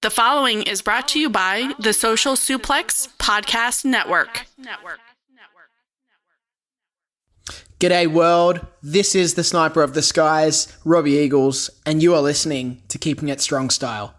The following is brought to you by the Social Suplex Podcast Network. G'day world, this is the Sniper of the Skies, Robbie Eagles, and you are listening to Keepin It Strong Style.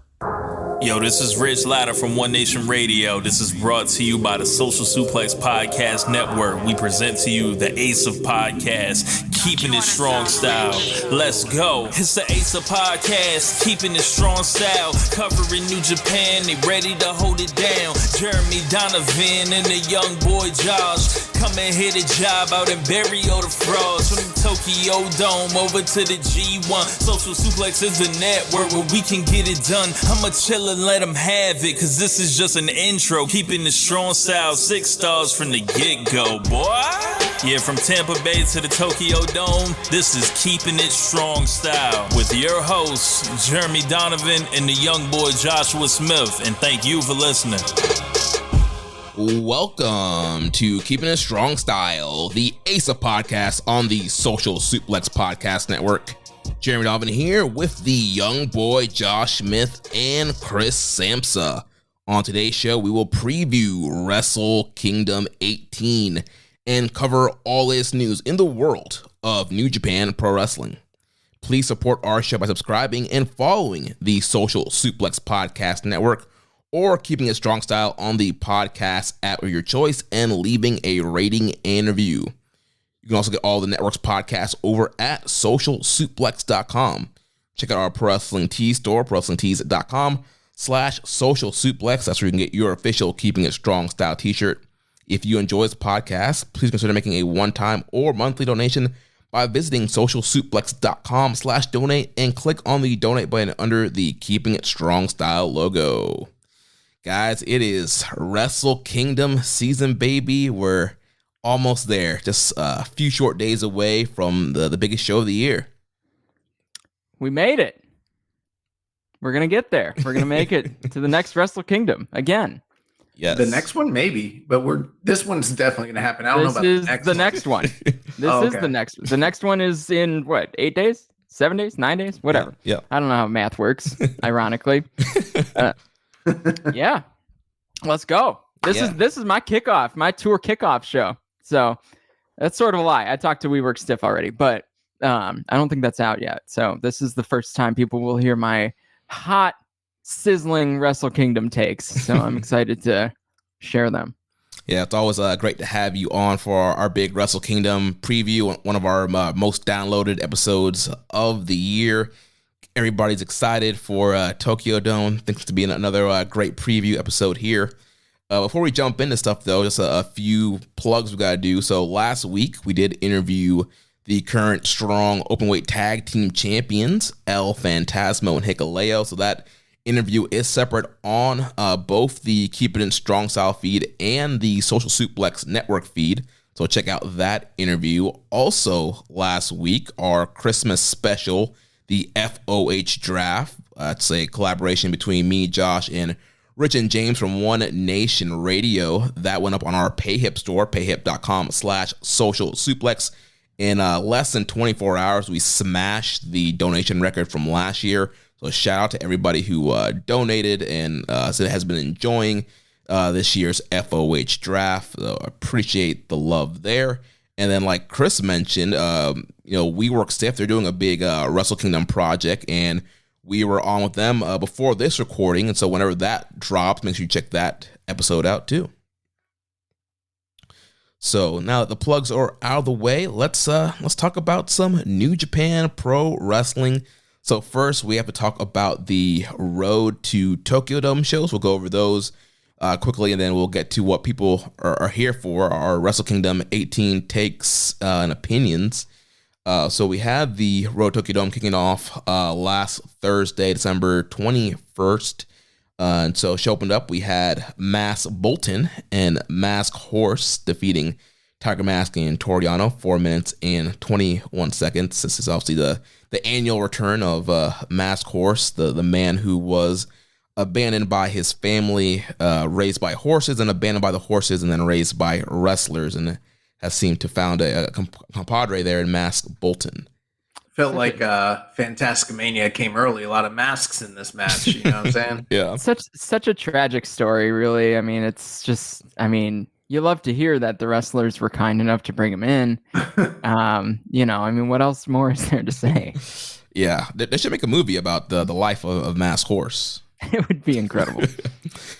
Yo, this is Rich Latta from One Nation Radio. This is brought to you by the Social Suplex Podcast Network. We present to you the Ace of Podcasts, Keepin It Strong Style. Let's go. It's the Ace of Podcasts, Keepin It Strong Style. Covering New Japan, they ready to hold it down. Jeremy Donovan and the young boy Josh. Come and hit a job out and bury all the frauds. From the Tokyo Dome over to the G1. Social Suplex is the network where we can get it done. I'ma chill and let them have it, cause this is just an intro. Keeping the strong style, 6 stars from the get-go, boy. Yeah, from Tampa Bay to the Tokyo Dome, this is Keeping It Strong Style with your hosts, Jeremy Donovan and the young boy Joshua Smith. And thank you for listening. Welcome to Keeping It Strong Style, the Ace of Podcasts on the Social Suplex Podcast Network. Jeremy Donovan here with the young boy Josh Smith and Chris Samsa. On today's show, we will preview Wrestle Kingdom 18 and cover all latest news in the world of New Japan Pro Wrestling. Please support our show by subscribing and following the Social Suplex Podcast Network or Keeping It Strong Style on the podcast app of your choice and leaving a rating and review. You can also get all the network's podcasts over at socialsuplex.com. Check out our Pro Wrestling Tees store, prowrestlingtees.com/socialsuplex. That's where you can get your official Keeping It Strong Style t-shirt. If you enjoy this podcast, please consider making a one-time or monthly donation by visiting socialsuplex.com/donate and click on the donate button under the Keeping It Strong Style logo. Guys, it is Wrestle Kingdom season, baby. We're almost there, just a few short days away from the biggest show of the year. We made it. We're going to get there. We're going to make it to the next Wrestle Kingdom again. Yes. The next one, maybe, but this one's definitely going to happen. I don't know about the next one. This is the next one. The next one is in, 8 days? 7 days? 9 days? Whatever. Yeah. I don't know how math works, ironically. Yeah. Let's go. This is my kickoff, my tour kickoff show. So that's sort of a lie. I talked to WeWork Stiff already, but I don't think that's out yet. So this is the first time people will hear my hot, sizzling Wrestle Kingdom takes. So I'm excited to share them. Yeah, it's always great to have you on for our big Wrestle Kingdom preview, one of our most downloaded episodes of the year. Everybody's excited for Tokyo Dome. Thanks to be another great preview episode here. Before we jump into stuff, though, just a few plugs we got to do. So last week, we did interview the current strong openweight tag team champions, El Phantasmo and Hikuleo. So that interview is separate on both the Keepin It Strong Style feed and the Social Suplex Network feed. So check out that interview. Also, last week, our Christmas special, the FOH Draft. It's a collaboration between me, Josh, and Rich and James from One Nation Radio. That went up on our PayHip store, payhip.com/socialsuplex. In less than 24 hours, we smashed the donation record from last year. So shout out to everybody who donated and said has been enjoying this year's FOH Draft. So appreciate the love there. And then like Chris mentioned, WeWork Stiff, they're doing a big Wrestle Kingdom project, and we were on with them before this recording, and so whenever that drops, make sure you check that episode out too. So now that the plugs are out of the way, let's talk about some New Japan Pro Wrestling. So first, we have to talk about the Road to Tokyo Dome shows. We'll go over those quickly, and then we'll get to what people are here for, our Wrestle Kingdom 18 takes and opinions. So we had the Road to Tokyo Dome kicking off last Thursday, December 21st. And so show opened up. We had Mask Bolton and Mask Horse defeating Tiger Mask and Toriano, 4 minutes and 21 seconds. This is obviously the annual return of Mask Horse, the man who was abandoned by his family, raised by horses, and abandoned by the horses, and then raised by wrestlers, and has seemed to found a compadre there in Mask Bolton. Felt like Fantasticmania came early. A lot of masks in this match. You know what I'm saying? Yeah. Such a tragic story, really. I mean, it's just, I mean, you love to hear that the wrestlers were kind enough to bring him in. You know, I mean, what else more is there to say? Yeah, they should make a movie about the life of Masked Horse. It would be incredible.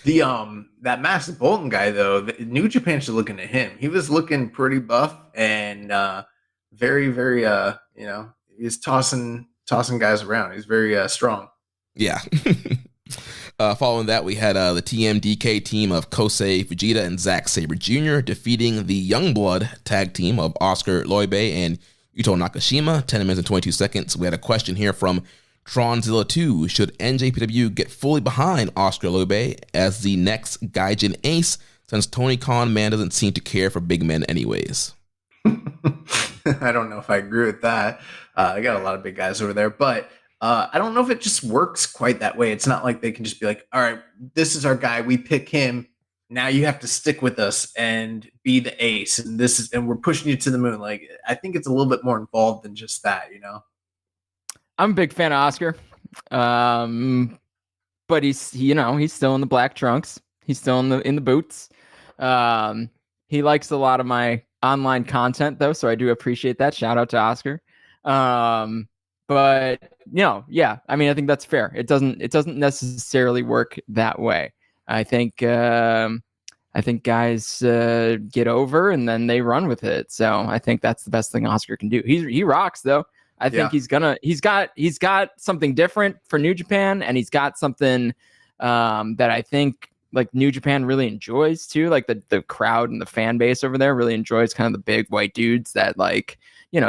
That Master Bolton guy though, New Japan should look into him. He was looking pretty buff and very, very you know, he's tossing guys around. He's very strong. Yeah. Following that, we had the TMDK team of Kosei Fujita and Zack Sabre Jr. defeating the Youngblood tag team of Oscar Loibe and Yuto Nakashima, 10 minutes and 22 seconds. We had a question here from Tronzilla 2. Should NJPW get fully behind Oscar Loibe as the next Gaijin ace, since Tony Khan man doesn't seem to care for big men anyways? I don't know if I agree with that. I got a lot of big guys over there, but I don't know if it just works quite that way. It's not like they can just be like, all right, this is our guy. We pick him. Now you have to stick with us and be the ace. And we're pushing you to the moon. Like, I think it's a little bit more involved than just that, you know? I'm a big fan of Oscar. But he's still in the black trunks. He's still in the boots. He likes a lot of my online content though, so I do appreciate that. Shout out to Oscar. But yeah, I mean, I think that's fair. It doesn't necessarily work that way. I think guys get over and then they run with it. So I think that's the best thing Oscar can do. He rocks though. I think he's got something different for New Japan, and he's got something that I think like New Japan really enjoys too. Like the crowd and the fan base over there really enjoys kind of the big white dudes that like,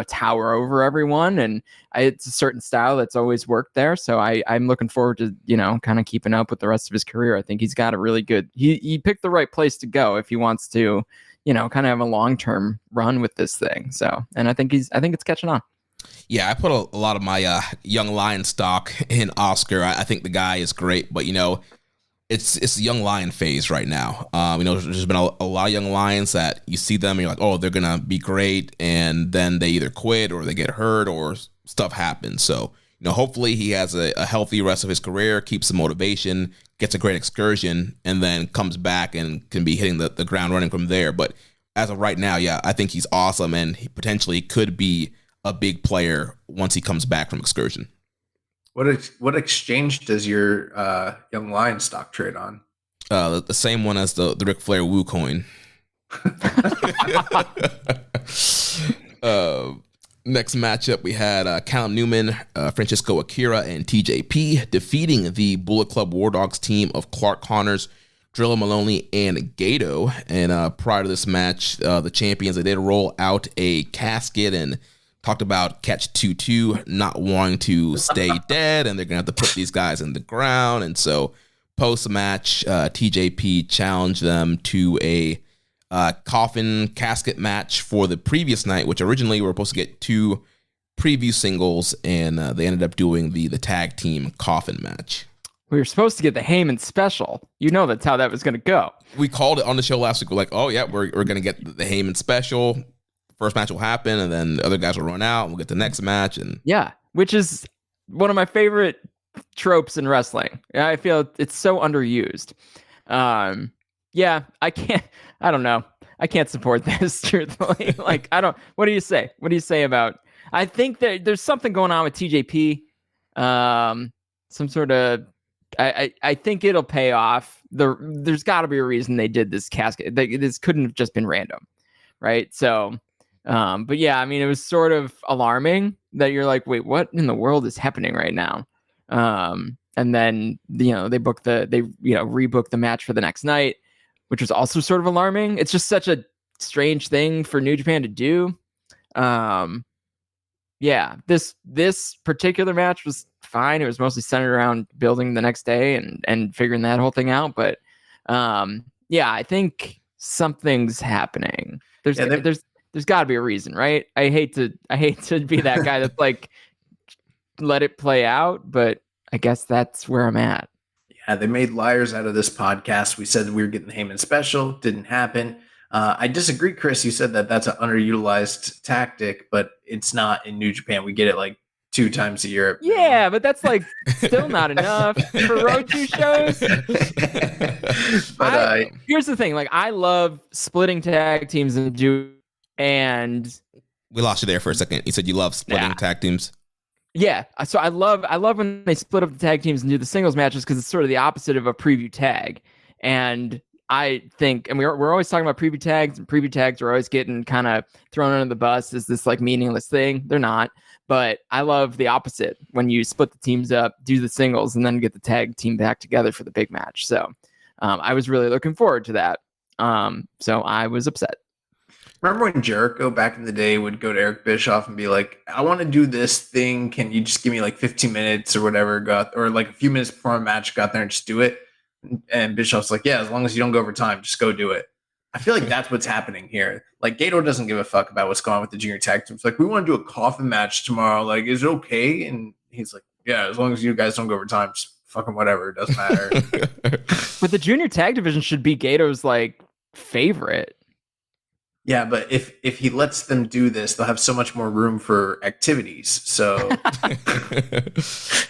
tower over everyone. And it's a certain style that's always worked there. So I'm looking forward to, kind of keeping up with the rest of his career. I think he's got a really good, he picked the right place to go if he wants to, kind of have a long-term run with this thing. So, and I think it's catching on. Yeah, I put a lot of my young lion stock in Oscar. I think the guy is great, but it's the young lion phase right now. There's been a lot of young lions that you see them and you're like, oh, they're gonna be great, and then they either quit or they get hurt or stuff happens. So hopefully he has a healthy rest of his career, keeps the motivation, gets a great excursion, and then comes back and can be hitting the ground running from there. But as of right now, yeah, I think he's awesome, and he potentially could be a big player once he comes back from excursion. What exchange does your young lion stock trade on? The same one as the Ric Flair Woo coin. Next matchup, we had Callum Newman, Francisco Akira, and TJP defeating the Bullet Club War Dogs team of Clark Connors, Drilla Maloney, and Gato. And prior to this match, the champions, they did roll out a casket and talked about Catch 2-2 not wanting to stay dead, and they're going to have to put these guys in the ground. And so post-match, TJP challenged them to a coffin casket match for the previous night, which originally were supposed to get 2 preview singles, and they ended up doing the tag team coffin match. We were supposed to get the Heyman special. That's how that was going to go. We called it on the show last week. We're like, oh, yeah, we're going to get the Heyman special. First match will happen, and then the other guys will run out, and we'll get the next match. And yeah, which is one of my favorite tropes in wrestling. I feel it's so underused. Yeah, I don't know. I can't support this, truthfully. What do you say? What do you say about, I think that there's something going on with TJP. Some sort of, I think it'll pay off. There's got to be a reason they did this casket. This couldn't have just been random, right? So, but yeah, I mean, it was sort of alarming that you're like, wait, what in the world is happening right now? And then, they rebooked the match for the next night, which was also sort of alarming. It's just such a strange thing for New Japan to do. Yeah, this particular match was fine. It was mostly centered around building the next day and figuring that whole thing out. But yeah, I think something's happening. There's got to be a reason, right? I hate to be that guy that's like, let it play out, but I guess that's where I'm at. Yeah, they made liars out of this podcast. We said we were getting the Heyman special, didn't happen. I disagree, Chris. You said that's an underutilized tactic, but it's not in New Japan. We get it like 2 times a year. Yeah, but that's like still not enough for road 2 shows. But here's the thing: like, I love splitting tag teams and we lost you there for a second. You said you love splitting tag teams. Yeah, so I love when they split up the tag teams and do the singles matches, because it's sort of the opposite of a preview tag. And I think, and we're always talking about preview tags, and preview tags are always getting kind of thrown under the bus as this like meaningless thing. They're not, but I love the opposite, when you split the teams up, do the singles, and then get the tag team back together for the big match. So I was really looking forward to that. So I was upset. Remember when Jericho back in the day would go to Eric Bischoff and be like, I want to do this thing. Can you just give me like 15 minutes or whatever? Or like a few minutes before a match, got there and just do it. And Bischoff's like, yeah, as long as you don't go over time, just go do it. I feel like that's what's happening here. Like, Gato doesn't give a fuck about what's going on with the junior tag teams. Like, we want to do a coffin match tomorrow. Like, is it okay? And he's like, yeah, as long as you guys don't go over time, just fucking whatever. It doesn't matter. But the junior tag division should be Gato's like favorite. Yeah, but if he lets them do this, they'll have so much more room for activities. So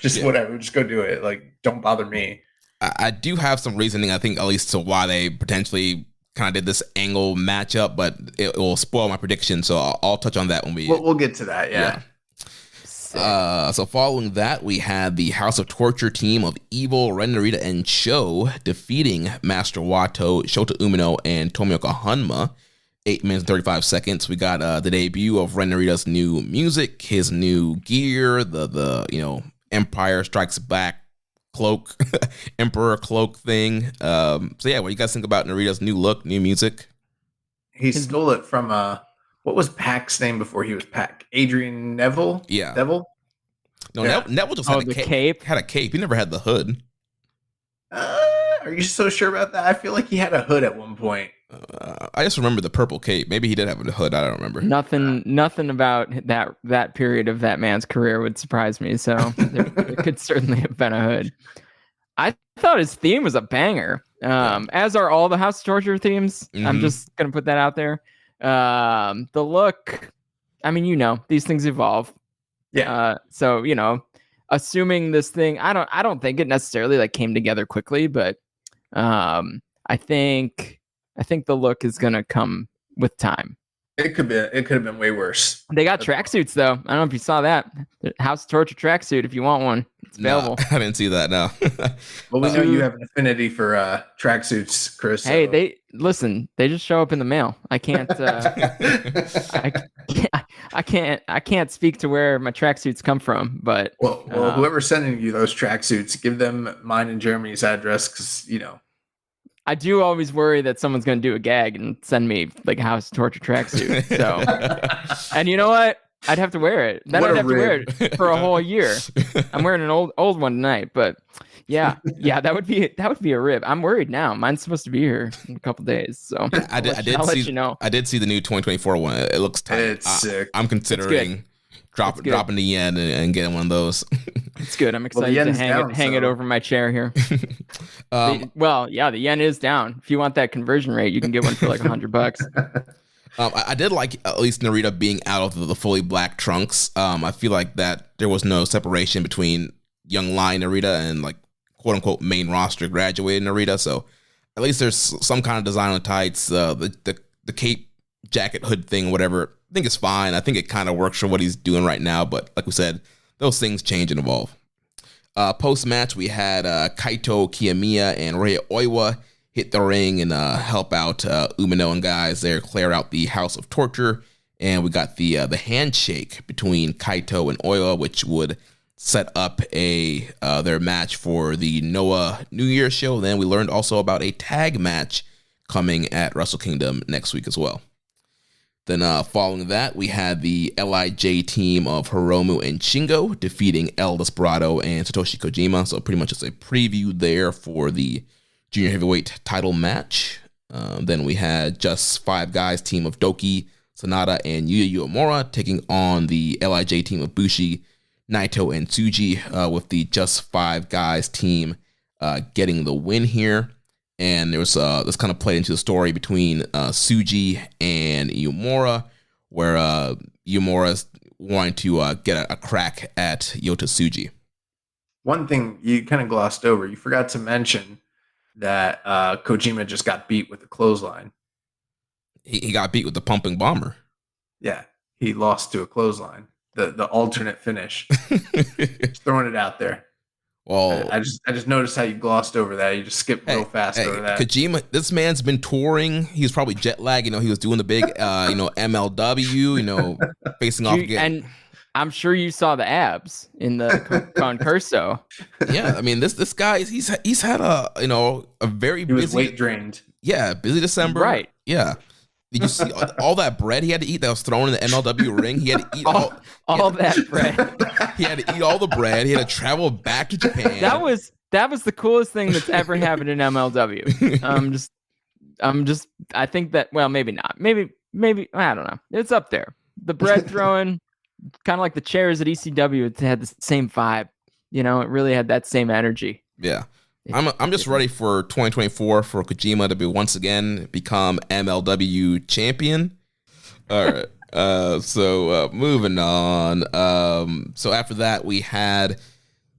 just whatever, just go do it. Like, don't bother me. I do have some reasoning, I think, at least to why they potentially kind of did this angle matchup, but it will spoil my prediction. So I'll touch on that when we'll get to that. Yeah. So following that, we had the House of Torture team of Evil, Ren Narita, and Sho defeating Master Wato, Shota Umino, and Tomioka Hanma. 8 minutes and 35 seconds. We got the debut of Ren Narita's new music, his new gear, the Empire Strikes Back cloak, Emperor cloak thing. So yeah, what do you guys think about Narita's new look, new music? He stole it from what was Pac's name before he was Pac? Adrian Neville? Yeah. Neville? No, yeah. Neville just had a cape. Had a cape. He never had the hood. Are you so sure about that? I feel like he had a hood at one point. I just remember the purple cape. Maybe he did have a hood. I don't remember. Nothing about that period of that man's career would surprise me. So there could certainly have been a hood. I thought his theme was a banger. As are all the House of Torture themes. Mm-hmm. I'm just gonna put that out there. The look, I mean, these things evolve. Yeah. So assuming this thing, I don't think it necessarily like came together quickly, but I think the look is gonna come with time. It could have been way worse. They got tracksuits though. I don't know if you saw that. House of Torture tracksuit. If you want one, it's available. No, I didn't see that. No. Well, we know you have an affinity for tracksuits, Chris. Hey, they just show up in the mail. I can't. I can't speak to where my tracksuits come from, but well, whoever's sending you those tracksuits, give them mine and Jeremy's address, because I do always worry that someone's going to do a gag and send me like a House of Torture tracksuit. So, and you know what? I'd have to wear it. Then I'd have to wear it for a whole year. I'm wearing an old one tonight, but yeah, that would be a rib. I'm worried now. Mine's supposed to be here in a couple days, so I'll let you know. I did see the new 2024 one. It looks tight. It's sick. I'm considering dropping the yen and getting one of those. It's good. I'm excited to hang it over my chair here. The yen is down. If you want that conversion rate, you can get one for like $100. I did like at least Narita being out of the fully black trunks. I feel like that there was no separation between young line Narita and like quote unquote main roster graduated Narita. So at least there's some kind of design on the tights. The cape, jacket, hood thing, whatever. I think it's fine. I think it kind of works for what he's doing right now. But like we said, those things change and evolve. Post-match, we had Kaito Kiyomiya and Rei Oiwa hit the ring and help out Umino and guys there, clear out the House of Torture. And we got the handshake between Kaito and Oiwa, which would set up their match for the Noah New Year's show. Then we learned also about a tag match coming at Wrestle Kingdom next week as well. Then following that, we had the LIJ team of Hiromu and Shingo defeating El Desperado and Satoshi Kojima. So pretty much just a preview there for the junior heavyweight title match. Then we had Just Five Guys team of Doki, Sonata, and Yuya Uemura taking on the LIJ team of Bushi, Naito, and Tsuji, with the Just Five Guys team getting the win here. And there was this kind of played into the story between Tsuji and Uemura, where Uemura wanting to get a crack at Yota Tsuji. One thing you kind of glossed over, you forgot to mention that Kojima just got beat with a clothesline. He got beat with the pumping bomber. Yeah, he lost to a clothesline. The alternate finish. Just throwing it out there. Well, I just noticed how you glossed over that. You just skipped real fast over that. Kojima, this man's been touring. He was probably jet lag. He was doing the big, MLW. Facing off again. And I'm sure you saw the abs in the concurso. Yeah, I mean this guy he's had a very busy. He was weight drained. Yeah, busy December. Right. Yeah. Did you see all that bread he had to eat that was thrown in the MLW ring? He had to eat all that bread. He had to eat all the bread. He had to travel back to Japan. That was the coolest thing that's ever happened in MLW. I think that, well, maybe not. Maybe I don't know. It's up there. The bread throwing, kind of like the chairs at ECW, it had the same vibe. It really had that same energy. Yeah. I'm just ready for 2024 for Kojima to once again become MLW champion. All right. So moving on. So after that, we had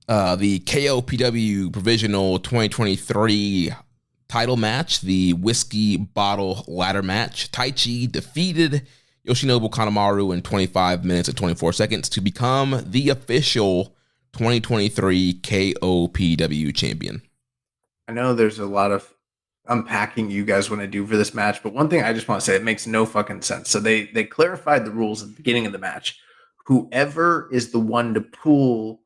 the KOPW Provisional 2023 title match, the Whiskey Bottle Ladder match. Taichi defeated Yoshinobu Kanemaru in 25 minutes and 24 seconds to become the official 2023 KOPW champion. I know there's a lot of unpacking you guys want to do for this match, but one thing I just want to say, it makes no fucking sense. So they clarified the rules at the beginning of the match. Whoever is the one to pull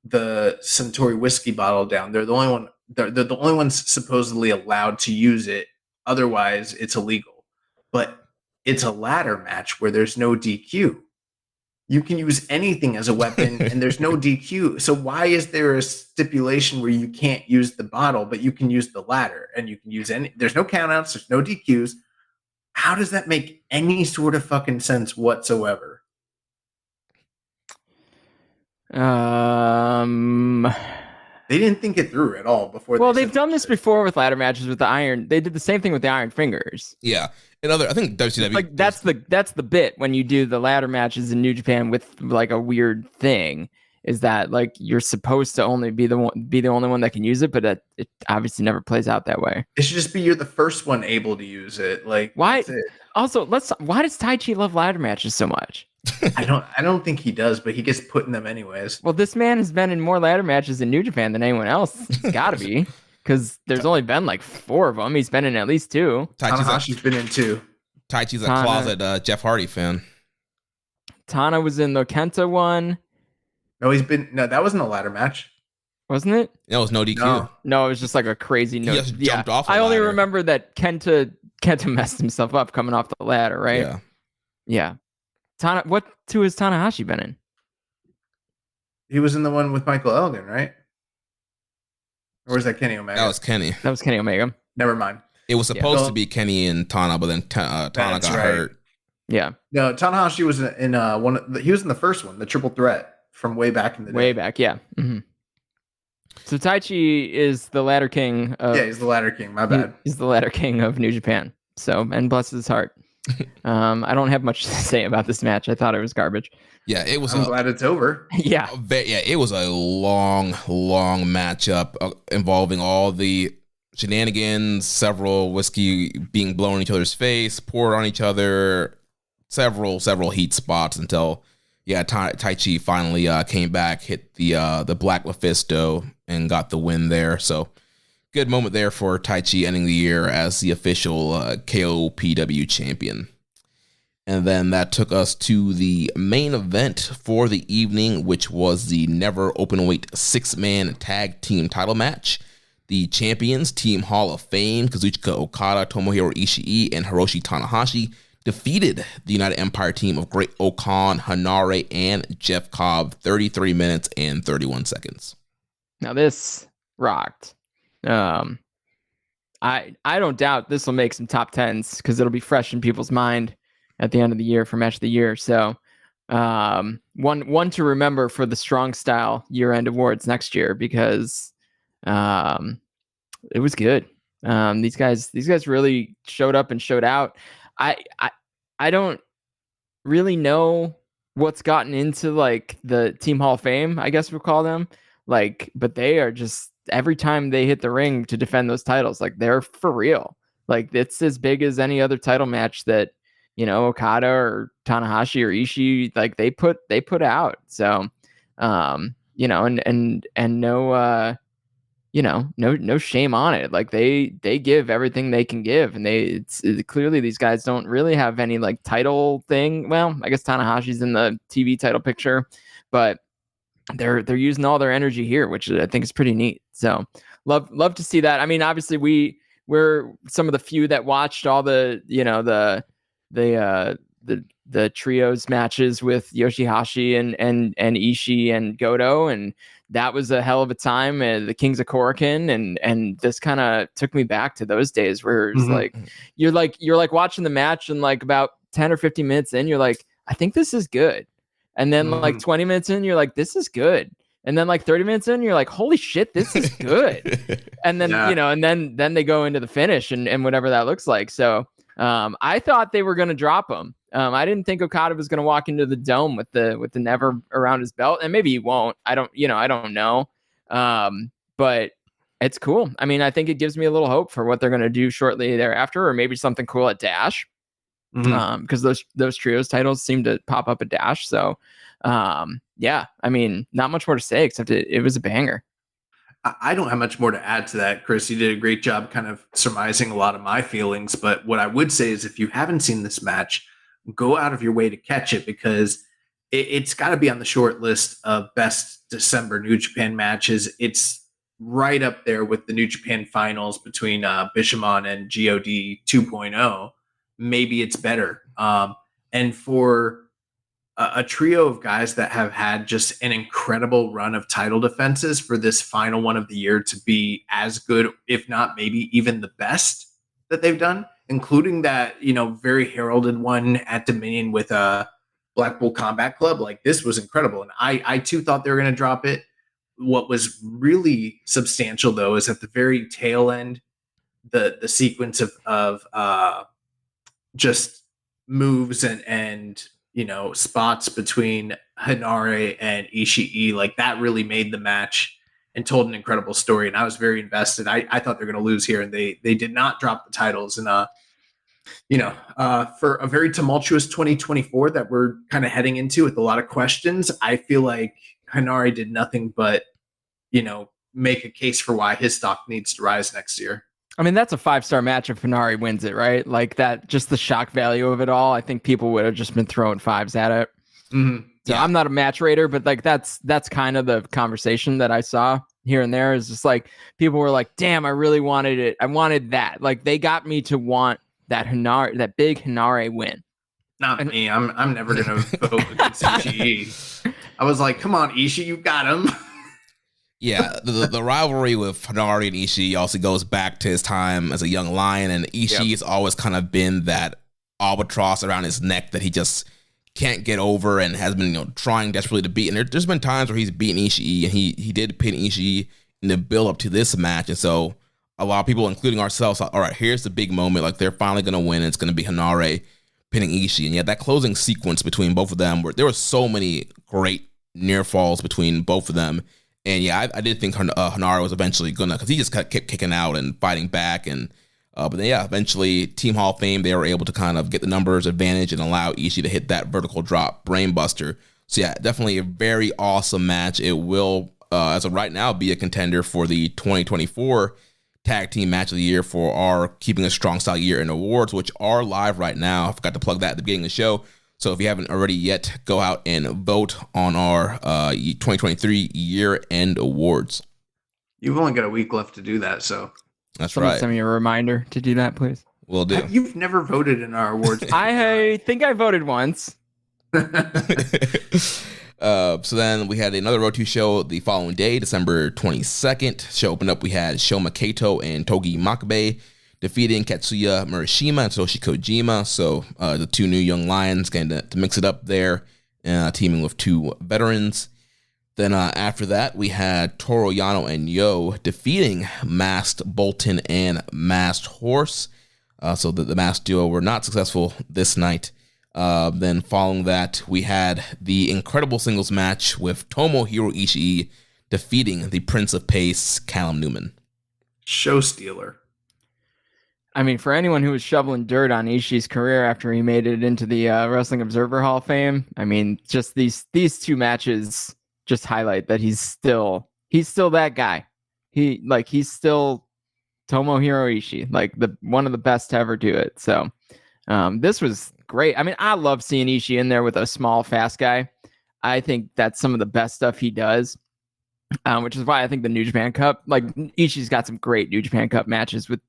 the Suntory whiskey bottle down, they're the only one. They're the only ones supposedly allowed to use it. Otherwise, it's illegal. But it's a ladder match where there's no DQ. You can use anything as a weapon and there's no DQ. So why is there a stipulation where you can't use the bottle, but you can use the ladder and you can use there's no countouts, there's no DQs. How does that make any sort of fucking sense whatsoever? They didn't think it through at all before. Well, they've done this before with ladder matches with the iron. They did the same thing with the Iron Fingers. Yeah. I think WCW, like that's the bit when you do the ladder matches in New Japan with like a weird thing, is that like you're supposed to only be the only one that can use it, but it obviously never plays out that way. It should just be you're the first one able to use it. Like why? Also, why does Taichi love ladder matches so much? I don't think he does, but he gets put in them anyways. Well, this man has been in more ladder matches in New Japan than anyone else. It's got to be. Because there's only been like 4 of them. He's been in at least 2. Tanahashi's been in 2. Taichi's a closet Jeff Hardy fan. Tana was in the Kenta one. No, that wasn't a ladder match. Wasn't it? No, it was no DQ. No, it was just like a crazy He just jumped off a I only ladder. remember that Kenta messed himself up coming off the ladder, right? Yeah. What 2 has Tanahashi been in? He was in the one with Michael Elgin, right? Or was that Kenny Omega? That was Kenny. Omega. Never mind. It was supposed to be Kenny and Tana, but then Tana got hurt. Yeah. No, Tanahashi was in one. He was in the first one, the Triple Threat from way back in the day. Way back, yeah. Mm-hmm. So Taichi is the ladder king. He's the ladder king. My bad. He's the ladder king of New Japan. So, and bless his heart. I don't have much to say about this match. I thought it was garbage. Yeah, it was. I'm glad it's over. Yeah. It was a long matchup involving all the shenanigans, several whiskey being blown in each other's face, poured on each other, several heat spots until Taichi finally came back, hit the Black Mephisto and got the win there. So good moment there for Taichi ending the year as the official KOPW champion. And then that took us to the main event for the evening, which was the Never Openweight 6-man tag team title match. The champions, Team Hall of Fame, Kazuchika Okada, Tomohiro Ishii, and Hiroshi Tanahashi, defeated the United Empire team of Great Okan, Hanare, and Jeff Cobb 33 minutes and 31 seconds. Now this rocked. I don't doubt this will make some top 10s because it'll be fresh in people's mind at the end of the year for match of the year. So one to remember for the Strong Style year-end awards next year, because it was good. These guys really showed up and showed out. I don't really know what's gotten into like the Team Hall of Fame, I guess we'll call them. Like, but they are just every time they hit the ring to defend those titles, like they're for real. Like it's as big as any other title match that, you know, Okada or Tanahashi or Ishii, like they put out. So, you know, and no, you know, no shame on it. Like they give everything they can give, and it's clearly these guys don't really have any like title thing. Well, I guess Tanahashi's in the TV title picture, but they're using all their energy here, which I think is pretty neat. So love to see that. I mean, obviously we're some of the few that watched all the, you know, the trios matches with Yoshihashi and Ishii and Goto, and that was a hell of a time. The Kings of Korakuen, and this kind of took me back to those days where it's like you're like watching the match, and like about 10 or 15 minutes in, you're like, I think this is good. And then like 20 minutes in, you're like, this is good. And then like 30 minutes in, you're like, holy shit, this is good. And then, you know, and then they go into the finish and whatever that looks like. So I thought they were going to drop him. I didn't think Okada was going to walk into the dome with the never around his belt, and maybe he won't. I don't know. But it's cool. I mean, I think it gives me a little hope for what they're going to do shortly thereafter, or maybe something cool at Dash. Because those trios titles seem to pop up at Dash. So yeah, I mean, not much more to say except it was a banger. I don't have much more to add to that, Chris. You did a great job kind of surmising a lot of my feelings. But what I would say is, if you haven't seen this match, go out of your way to catch it, because it's got to be on the short list of best December New Japan matches. It's right up there with the New Japan finals between Bishamon and GOD 2.0. Maybe it's better. And for a trio of guys that have had just an incredible run of title defenses, for this final one of the year to be as good, if not maybe even the best that they've done, including that, you know, very heralded one at Dominion with Blackpool Combat Club. Like, this was incredible. And I too thought they were going to drop it. What was really substantial, though, is at the very tail end, the sequence of just moves and you know, spots between Hinare and Ishii, like that really made the match and told an incredible story. And I was very invested. I thought they're going to lose here, and they did not drop the titles. And you know, for a very tumultuous 2024 that we're kind of heading into with a lot of questions, I feel like Hinare did nothing but, you know, make a case for why his stock needs to rise next year. I mean, that's a 5-star match if Hinare wins it, right? Like that, just the shock value of it all. I think people would have just been throwing 5s at it. So yeah. I'm not a match rater, but like that's kind of the conversation that I saw here and there, is just like people were like, damn, I really wanted it. I wanted that. Like they got me to want that big Hinare win. Not me. I'm never going to vote against Ishii. I was like, come on, Ishii, you got him. Yeah, the rivalry with Hinare and Ishii also goes back to his time as a young lion, and Ishii's always kind of been that albatross around his neck that he just can't get over, and has been, you know, trying desperately to beat. And there's been times where he's beaten Ishii, and he did pin Ishii in the build up to this match, and so a lot of people, including ourselves, thought, all right, here's the big moment, like they're finally going to win, and it's going to be Hinare pinning Ishii. And yet that closing sequence between both of them, where there were so many great near falls between both of them. And yeah, I did think Hinare was eventually gonna, because he just kept kicking out and fighting back, and but then yeah, eventually Team Hall of Fame, they were able to kind of get the numbers advantage and allow Ishii to hit that vertical drop brainbuster. So yeah, definitely a very awesome match. It will, as of right now, be a contender for the 2024 Tag Team Match of the Year for our Keeping It Strong Style Year in Awards, which are live right now. I forgot to plug that at the beginning of the show. So if you haven't already yet, go out and vote on our 2023 year-end awards. You've only got a week left to do that, so. That's right. Send me a reminder to do that, please. Will do. You've never voted in our awards. I think I voted once. So then we had another Road 2 show the following day, December 22nd. Show opened up, we had Shoma Kato and Togi Makabe defeating Katsuya Murashima and Satoshi Kojima. So the two new young lions getting to mix it up there, teaming with two veterans. Then after that, we had Toru Yano and Yo defeating Masked Bolton and Masked Horse. So the Masked duo were not successful this night. Then following that, we had the incredible singles match with Tomohiro Ishii defeating the Prince of Pace, Callum Newman. Show stealer. I mean, for anyone who was shoveling dirt on Ishii's career after he made it into the Wrestling Observer Hall of Fame, I mean, just these two matches just highlight that he's still that guy. He's still Tomohiro Ishii, like one of the best to ever do it. So this was great. I mean, I love seeing Ishii in there with a small, fast guy. I think that's some of the best stuff he does. Which is why I think the New Japan Cup, like Ishii's got some great New Japan Cup matches with,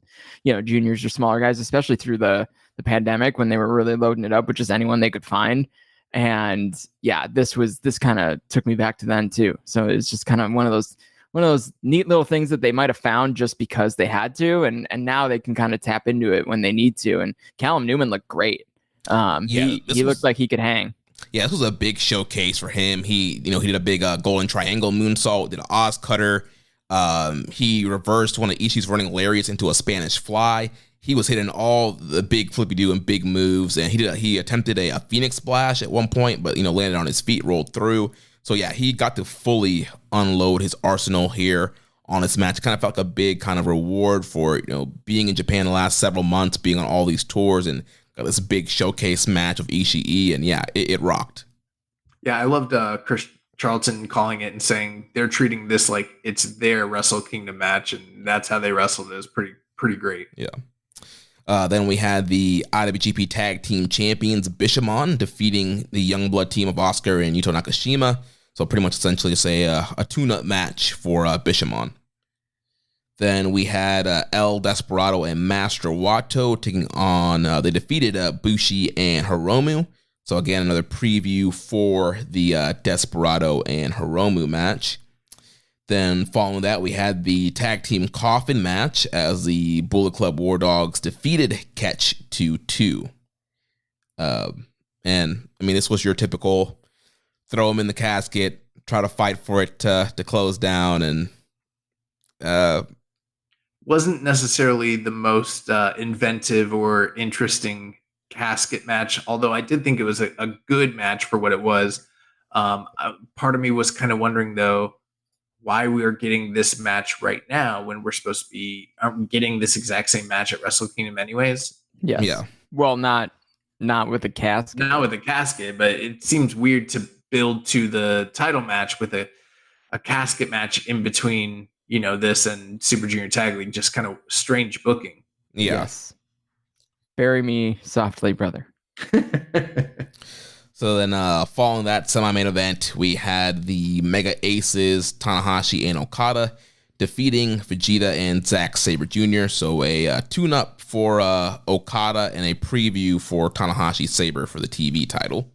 juniors or smaller guys, especially through the pandemic when they were really loading it up with just anyone they could find. And yeah, this kind of took me back to then too. So it's just kind of one of those neat little things that they might have found just because they had to, and now they can kind of tap into it when they need to. And Callum Newman looked great. He looked like he could hang. Yeah, this was a big showcase for him. He did a big golden triangle moonsault, did an Oz cutter. He reversed one of Ishii's running lariats into a Spanish fly. He was hitting all the big flippy-do and big moves, and he attempted a Phoenix splash at one point, but landed on his feet, rolled through. So yeah, he got to fully unload his arsenal here on this match. It kind of felt like a big kind of reward for being in Japan the last several months, being on all these tours, and got this big showcase match of Ishii, and yeah, it rocked. Yeah, I loved Chris Charlton calling it and saying they're treating this like it's their Wrestle Kingdom match, and that's how they wrestled. It was pretty great. Yeah. Then we had the IWGP Tag Team Champions Bishamon defeating the Youngblood team of Oscar and Yuto Nakashima. So pretty much essentially just a tune-up match for Bishamon. Then we had El Desperado and Master Wato taking on, they defeated Bushi and Hiromu. So again, another preview for the Desperado and Hiromu match. Then following that, we had the tag team coffin match as the Bullet Club War Dogs defeated Catch 2-2. And I mean, this was your typical throw them in the casket, try to fight for it to close down, and wasn't necessarily the most inventive or interesting casket match, although I did think it was a good match for what it was. Part of me was kind of wondering, though, why we are getting this match right now when we're supposed to be getting this exact same match at Wrestle Kingdom anyways. Yes. Yeah. Well, not with a casket. Not with a casket, but it seems weird to build to the title match with a casket match in between this and Super Junior Tag League. Just kind of strange booking. Yeah. Yes. Bury me softly, brother. So then following that semi-main event, we had the Mega Aces, Tanahashi and Okada, defeating Vegeta and Zack Sabre Jr. So a tune-up for Okada and a preview for Tanahashi Sabre for the TV title.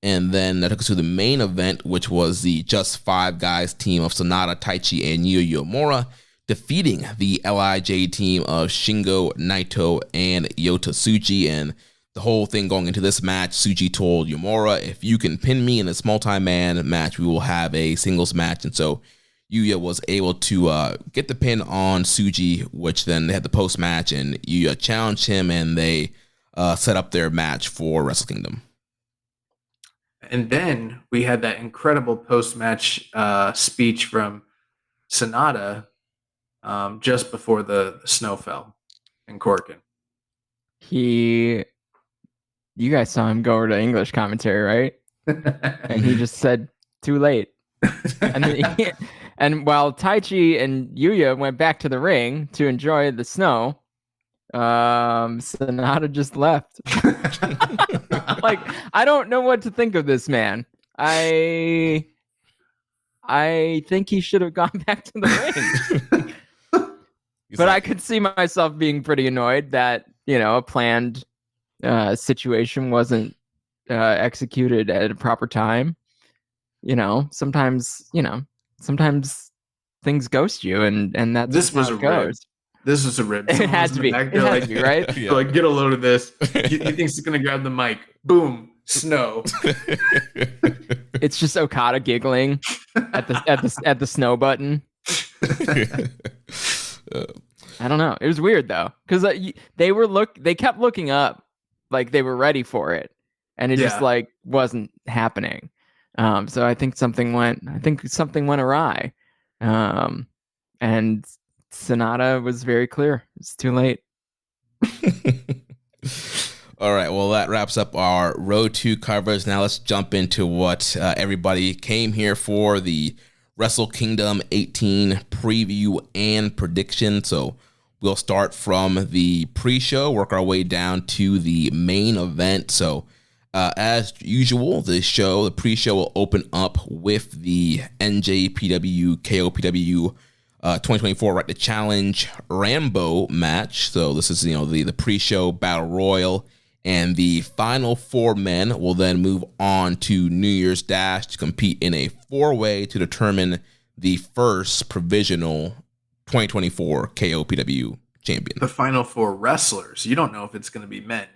And then that took us to the main event, which was the Just Five Guys team of Sonata, Taichi, and Yuya Uemura, defeating the LIJ team of Shingo, Naito, and Yota Tsuji. And the whole thing going into this match, Tsuji told Uemura, if you can pin me in this multi-man match, we will have a singles match. And so Yuya was able to get the pin on Tsuji, which then they had the post-match, and Yuya challenged him, and they set up their match for Wrestle Kingdom. And then we had that incredible post-match speech from Sonata just before the snow fell in Corkin. You guys saw him go over to English commentary, right? And he just said, too late. And while Taichi and Yuya went back to the ring to enjoy the snow, Sonata just left. Like, I don't know what to think of this man. I think he should have gone back to the ring. But I could see myself being pretty annoyed that, a planned situation wasn't executed at a proper time. Sometimes things ghost you, and that's this was how it goes. This was a rip. It had to be. It had to be, right? Yeah. Like, get a load of this. He thinks he's gonna grab the mic. Boom, snow. It's just Okada giggling at the snow button. I don't know. It was weird though, because they kept looking up like they were ready for it, and it just like wasn't happening. So I think something went awry. And Sonata was very clear. It's too late. All right, well, that wraps up our Road to coverage. Now let's jump into what everybody came here for, the Wrestle Kingdom 18 preview and prediction. So we'll start from the pre-show, work our way down to the main event. So as usual, the pre-show will open up with the NJPW KOPW 2024 Right to Challenge Rambo match. So this is, the pre-show battle royal. And the final 4 men will then move on to New Year's Dash to compete in a 4-way to determine the first provisional 2024 KOPW champion. The final 4 wrestlers. You don't know if it's going to be men.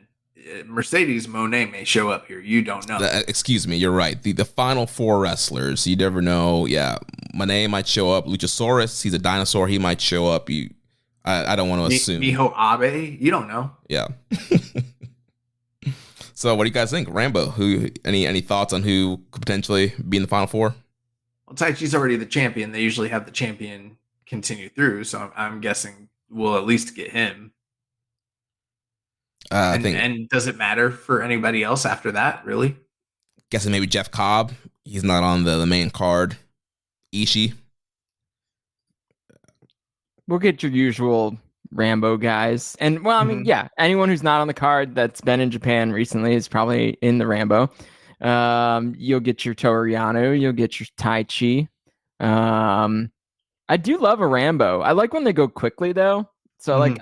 Mercedes Moné may show up here. You don't know. Excuse me, you're right. The final 4 wrestlers. You never know. Yeah, Moné might show up. Luchasaurus, he's a dinosaur. He might show up. I don't want to assume. Miho Abe, you don't know. Yeah. So what do you guys think? Rambo, any thoughts on who could potentially be in the final 4? Well, Taichi's already the champion. They usually have the champion continue through, so I'm guessing we'll at least get him. And does it matter for anybody else after that, really? Guessing maybe Jeff Cobb. He's not on the main card. Ishii. We'll get your usual Rambo guys. And, well, I mean, yeah, anyone who's not on the card that's been in Japan recently is probably in the Rambo. You'll get your Toru Yano. You'll get your Taichi. I do love a Rambo. I like when they go quickly, though. So, like,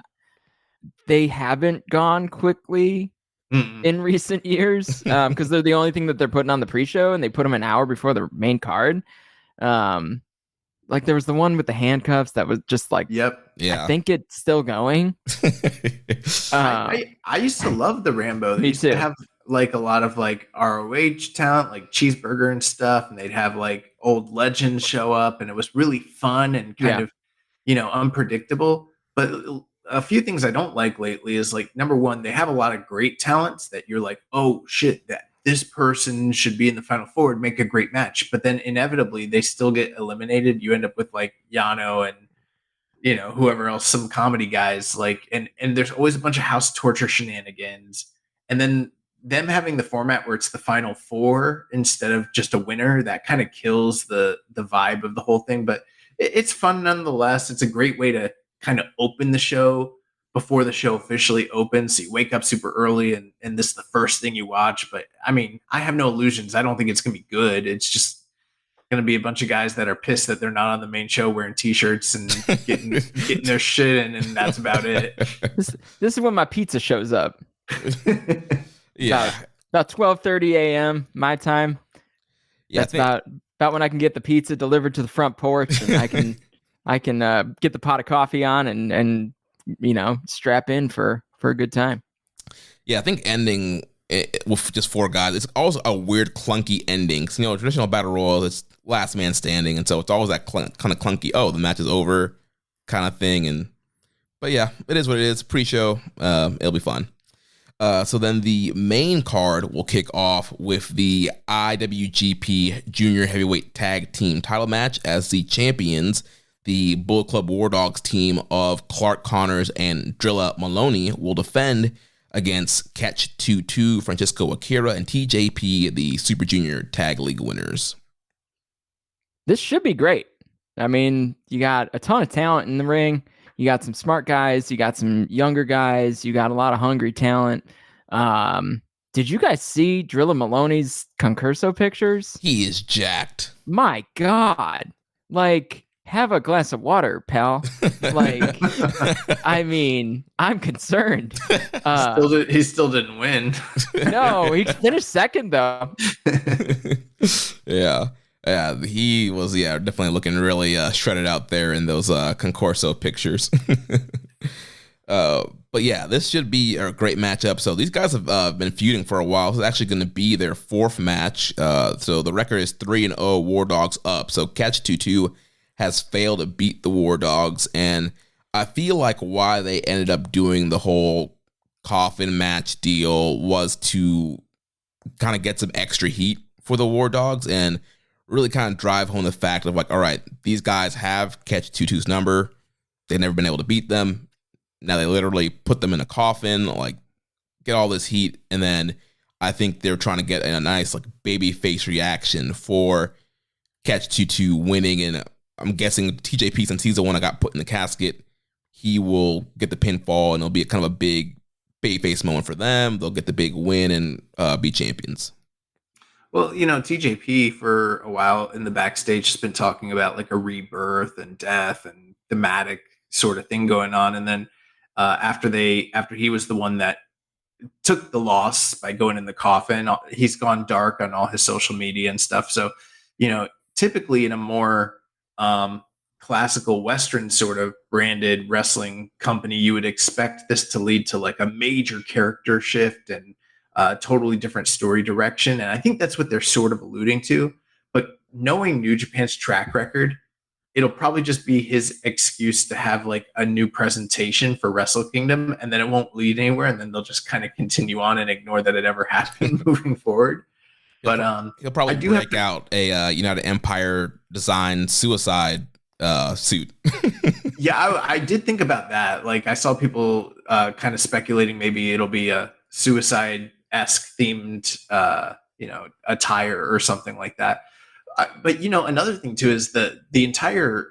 they haven't gone quickly in recent years because they're the only thing that they're putting on the pre-show, and they put them an hour before the main card. Like there was the one with the handcuffs that was just like, yep, yeah. I think it's still going. I used to love the Rambo. They used too. To have like a lot of like ROH talent, like Cheeseburger and stuff, and they'd have like old legends show up, and it was really fun and kind of, unpredictable. But a few things I don't like lately is like, number one, they have a lot of great talents that you're like, oh shit, that this person should be in the final 4 and make a great match. But then inevitably they still get eliminated. You end up with like Yano and, whoever else, some comedy guys, like, and there's always a bunch of house torture shenanigans. And then them having the format where it's the final 4 instead of just a winner, that kind of kills the vibe of the whole thing. But it's fun nonetheless. It's a great way to kind of open the show before the show officially opens. So you wake up super early and this is the first thing you watch. But I mean, I have no illusions. I don't think it's going to be good. It's just going to be a bunch of guys that are pissed that they're not on the main show wearing t-shirts and getting their shit in, and that's about it. This is when my pizza shows up. Yeah. About 12:30 a.m. my time. Yeah, that's about when I can get the pizza delivered to the front porch, and I can get the pot of coffee on and strap in for a good time. Yeah, I think ending it with just 4 guys, it's also a weird clunky ending. So, traditional battle royal, it's last man standing, and so it's always that kind of clunky, the match is over kind of thing. But yeah, it is what it is. Pre-show, it'll be fun. So then the main card will kick off with the IWGP Junior Heavyweight Tag Team title match, as the champions, the Bullet Club War Dogs team of Clark Connors and Drilla Maloney, will defend against Catch 22, Francisco Akira, and TJP, the Super Junior Tag League winners. This should be great. I mean, you got a ton of talent in the ring. You got some smart guys. You got some younger guys. You got a lot of hungry talent. Did you guys see Drilla Maloney's concurso pictures? He is jacked. My God. Like, have a glass of water, pal. Like, I mean, I'm concerned. He still didn't win. No, he finished second, though. Yeah. Yeah, he was, definitely looking really shredded out there in those Concorso pictures. But yeah, this should be a great matchup. So these guys have been feuding for a while. This is actually going to be their 4th match. So the record is 3-0, War Dogs up. So Catch 22 has failed to beat the War Dogs. And I feel like why they ended up doing the whole coffin match deal was to kind of get some extra heat for the War Dogs and really kind of drive home the fact of like, all right, these guys have Catch 22's number. They've never been able to beat them. Now they literally put them in a coffin, like get all this heat. And then I think they're trying to get a nice like baby face reaction for Catch 22 winning. And I'm guessing TJP, since he's the one that got put in the casket, he will get the pinfall and it'll be kind of a big babyface moment for them. They'll get the big win and be champions. Well, TJP for a while in the backstage has been talking about like a rebirth and death and thematic sort of thing going on. And then after he was the one that took the loss by going in the coffin, he's gone dark on all his social media and stuff. So, typically in a more classical Western sort of branded wrestling company, you would expect this to lead to like a major character shift and totally different story direction. And I think that's what they're sort of alluding to. But knowing New Japan's track record, it'll probably just be his excuse to have like a new presentation for Wrestle Kingdom, and then it won't lead anywhere. And then they'll just kind of continue on and ignore that it ever happened moving forward. But he'll probably break out a United Empire design suicide suit. Yeah, I did think about that. Like I saw people kind of speculating maybe it'll be a suicide-esque themed attire or something like that. But another thing too is the entire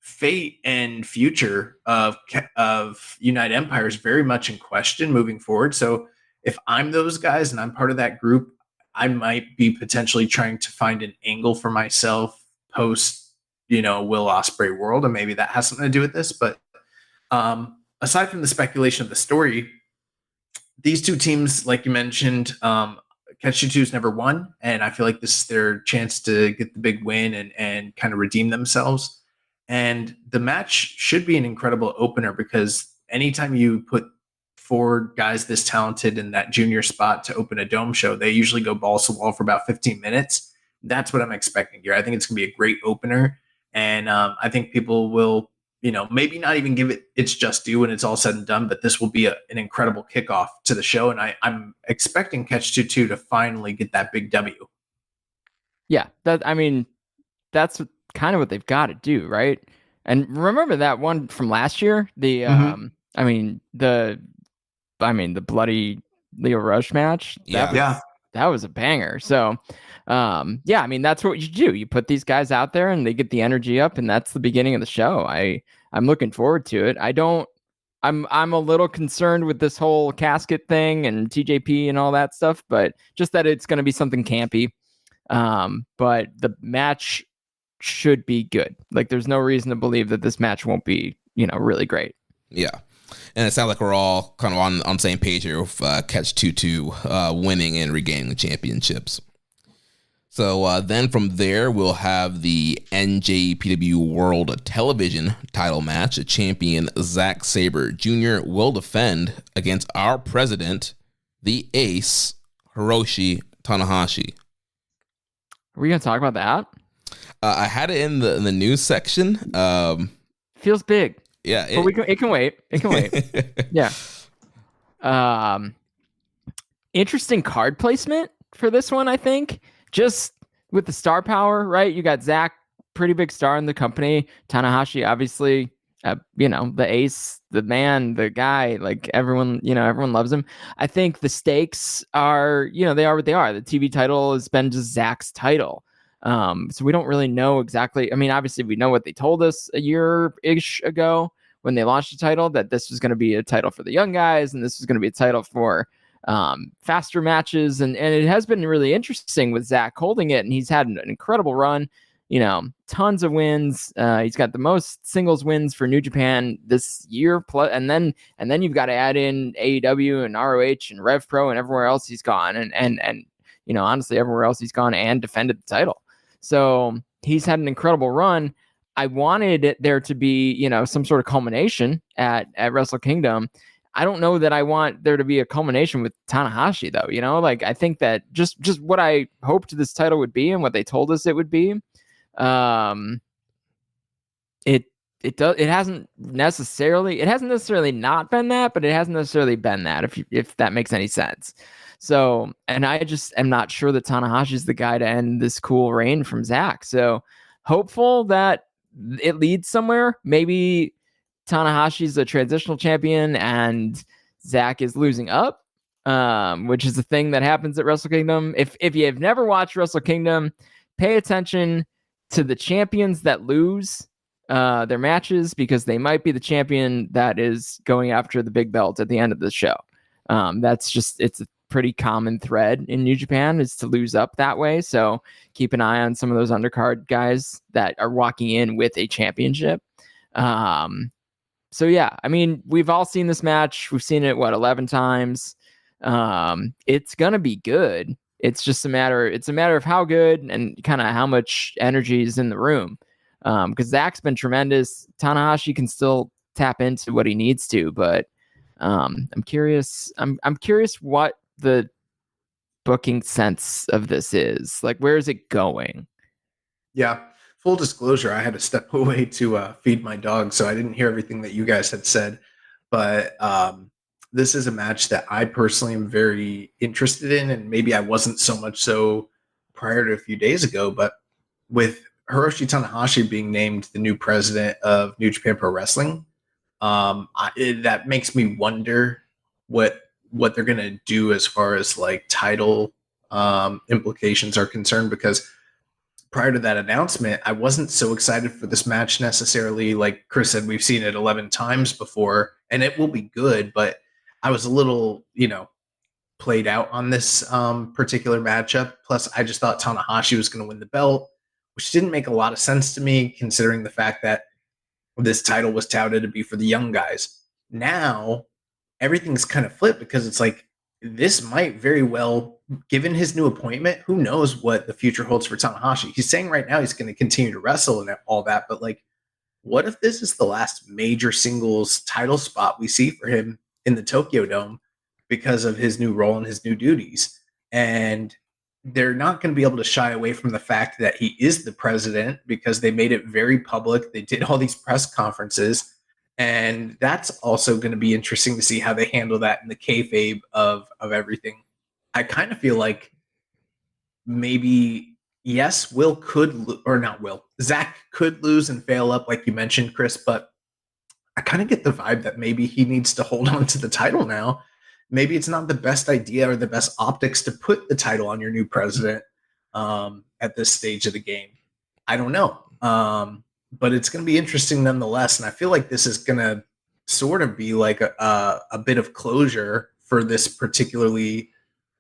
fate and future of United Empire is very much in question moving forward. So if I'm those guys and I'm part of that group, I might be potentially trying to find an angle for myself post Will Ospreay world, and maybe that has something to do with this. But aside from the speculation of the story, these two teams, like you mentioned, Catch 22's never won, and I feel like this is their chance to get the big win and kind of redeem themselves. And the match should be an incredible opener, because anytime you put four guys this talented in that junior spot to open a dome show, they usually go balls to the wall for about 15 minutes. That's what I'm expecting here. I think it's going to be a great opener, and I think people will, maybe not even give it its just due when it's all said and done, but this will be an incredible kickoff to the show. And I'm expecting Catch 22 to finally get that big W. Yeah, that's kind of what they've got to do, right? And remember that one from last year, the bloody Leo Rush match. That was a banger. So, that's what you do. You put these guys out there and they get the energy up, and that's the beginning of the show. I'm looking forward to it. I'm a little concerned with this whole casket thing and TJP and all that stuff, but just that it's going to be something campy. But the match should be good. Like, there's no reason to believe that this match won't be, really great. Yeah. And it sounds like we're all kind of on the same page here with Catch 22 winning and regaining the championships. So then from there, we'll have the NJPW World Television title match. A champion, Zack Sabre Jr., will defend against our president, the ace, Hiroshi Tanahashi. Are we going to talk about that? I had it in the news section. Feels big. Yeah. But it can wait. It can wait. Yeah. Interesting card placement for this one, I think. Just with the star power, right? You got Zack, pretty big star in the company. Tanahashi, obviously, the ace, the man, the guy, like everyone loves him. I think the stakes are, they are what they are. The TV title has been just Zack's title. So we don't really know exactly. I mean, obviously we know what they told us a year-ish ago when they launched the title, that this was going to be a title for the young guys and this was going to be a title for faster matches. And it has been really interesting with Zack holding it, and he's had an incredible run, tons of wins. He's got the most singles wins for New Japan this year. Plus, and then you've got to add in AEW and ROH and Rev Pro and everywhere else he's gone. And honestly, everywhere else he's gone and defended the title. So he's had an incredible run. I wanted there to be, some sort of culmination at Wrestle Kingdom. I don't know that I want there to be a culmination with Tanahashi, though. I think that just what I hoped this title would be and what they told us it would be, it it hasn't necessarily not been that, but it hasn't necessarily been that, if that makes any sense. So, and I just am not sure that Tanahashi's the guy to end this cool reign from Zack. So hopeful that it leads somewhere. Maybe Tanahashi's a transitional champion and Zack is losing up, which is a thing that happens at Wrestle Kingdom. If you've never watched Wrestle Kingdom, pay attention to the champions that lose their matches, because they might be the champion that is going after the big belt at the end of the show. It's a pretty common thread in New Japan, is to lose up that way. So keep an eye on some of those undercard guys that are walking in with a championship. So yeah, I mean, we've all seen this match. We've seen it 11 times. It's gonna be good. It's just a matter of how good and kind of how much energy is in the room. Because Zack's been tremendous. Tanahashi can still tap into what he needs to, but I'm curious what the booking sense of this is. Like, where is it going? Yeah. Full disclosure, I had to step away to feed my dog, so I didn't hear everything that you guys had said. But this is a match that I personally am very interested in, and maybe I wasn't so much so prior to a few days ago. But with Hiroshi Tanahashi being named the new president of New Japan Pro Wrestling, that makes me wonder what they're going to do as far as like title implications are concerned, because prior to that announcement, I wasn't so excited for this match necessarily. Like Chris said, we've seen it 11 times before and it will be good, but I was a little, played out on this particular matchup. Plus, I just thought Tanahashi was going to win the belt, which didn't make a lot of sense to me considering the fact that this title was touted to be for the young guys. Now, everything's kind of flipped, because it's like, this might very well, given his new appointment, who knows what the future holds for Tanahashi. He's saying right now he's going to continue to wrestle and all that, but like, what if this is the last major singles title spot we see for him in the Tokyo Dome because of his new role and his new duties? And they're not going to be able to shy away from the fact that he is the president, because they made it very public. They did all these press conferences. And that's also going to be interesting to see how they handle that in the kayfabe of everything. I kind of feel like maybe, yes, Zack could lose and fail up, like you mentioned, Chris, but I kind of get the vibe that maybe he needs to hold on to the title now. Maybe it's not the best idea or the best optics to put the title on your new president at this stage of the game. I don't know. But it's going to be interesting nonetheless. And I feel like this is going to sort of be like a bit of closure for this particularly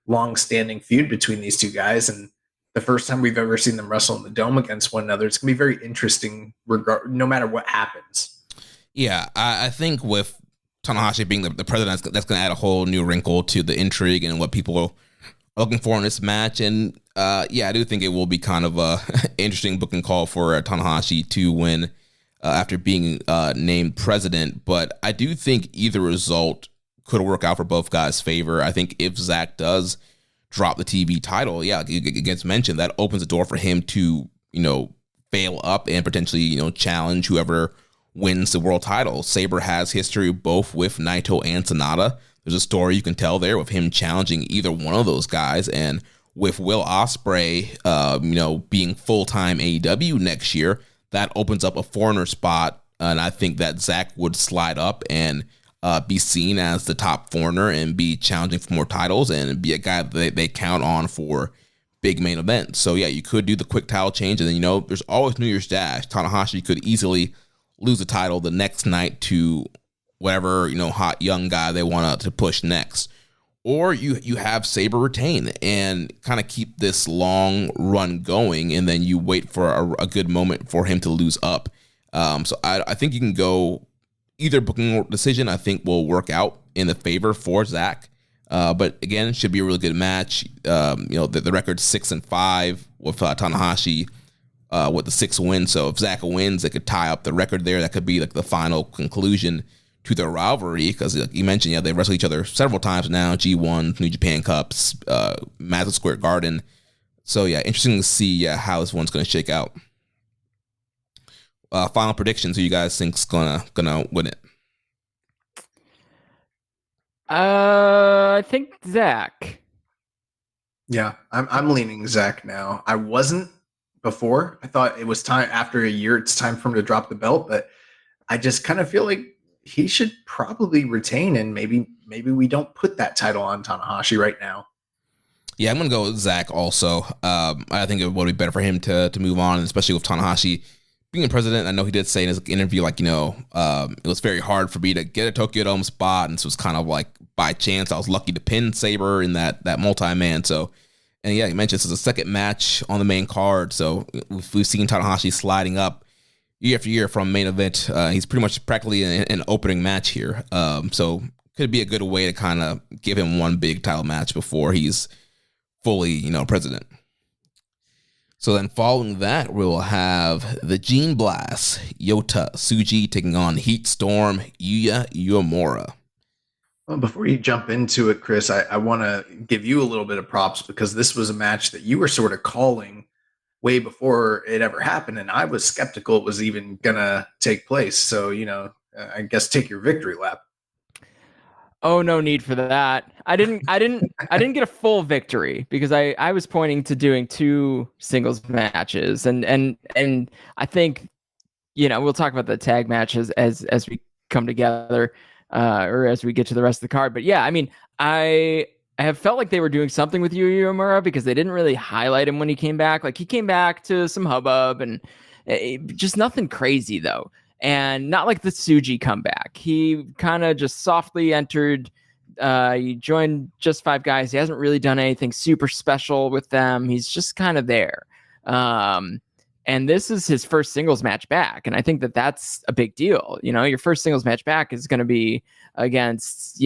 long-standing feud between these two guys. And the first time we've ever seen them wrestle in the Dome against one another. It's going to be very interesting no matter what happens. Yeah, I think with Tanahashi being the president, that's going to add a whole new wrinkle to the intrigue and what people are looking for in this match. And I do think it will be kind of a interesting booking call for Tanahashi to win after being named president. But I do think either result could work out for both guys' favor. I think if Zack does drop the TV title, it gets mentioned. That opens the door for him to, fail up and potentially, challenge whoever wins the world title. Sabre has history both with Naito and Sonata. There's a story you can tell there with him challenging either one of those guys. And with Will Ospreay, being full-time AEW next year, that opens up a foreigner spot. And I think that Zack would slide up and be seen as the top foreigner and be challenging for more titles and be a guy that they count on for big main events. So yeah, you could do the quick title change. And then, there's always New Year's Dash. Tanahashi could easily lose the title the next night to whatever, hot young guy they want to push next. Or you have Sabre retain and kind of keep this long run going, and then you wait for a good moment for him to lose up. So I think you can go either booking decision, I think will work out in the favor for Zack. But again, it should be a really good match. The record's 6-5 with Tanahashi with the 6 wins. So if Zack wins, they could tie up the record there. That could be like the final conclusion to their rivalry, because like you mentioned, they wrestle each other several times now, G1, New Japan Cups, Madison Square Garden. So yeah, interesting to see how this one's going to shake out. final predictions. Who you guys think's gonna win it? I think Zach. Yeah, I'm leaning Zach now. I wasn't before. I thought it was time after a year. It's time for him to drop the belt, but I just kind of feel like he should probably retain, and maybe we don't put that title on Tanahashi right now. Yeah, I'm gonna go with Zach also. I think it would be better for him to move on, especially with Tanahashi being president. I know he did say in his interview, like, it was very hard for me to get a Tokyo Dome spot, and so it was kind of like by chance I was lucky to pin Sabre in that multi-man. So, and yeah, you mentioned this is the second match on the main card, so we've seen Tanahashi sliding up year after year from main event. He's pretty much practically an opening match here, so could be a good way to kind of give him one big title match before he's fully, president. So then following that, we'll have the Gene Blast, Yota Tsuji taking on Heat Storm, Yuya Uemura. Well, before you jump into it, Chris, I want to give you a little bit of props, because this was a match that you were sort of calling way before it ever happened, and I was skeptical it was even going to take place. So, I guess take your victory lap. Oh, no need for that. I didn't get a full victory, because I was pointing to doing 2 singles matches, and I think, we'll talk about the tag matches as we come together, or as we get to the rest of the card. But yeah, I mean, I have felt like they were doing something with Yuya Uemura, because they didn't really highlight him when he came back. Like, he came back to some hubbub and just nothing crazy though. And not like the Tsuji comeback. He kind of just softly entered. He joined Just Five Guys. He hasn't really done anything super special with them. He's just kind of there. And this is his first singles match back. And I think that that's a big deal. Your first singles match back is going to be against,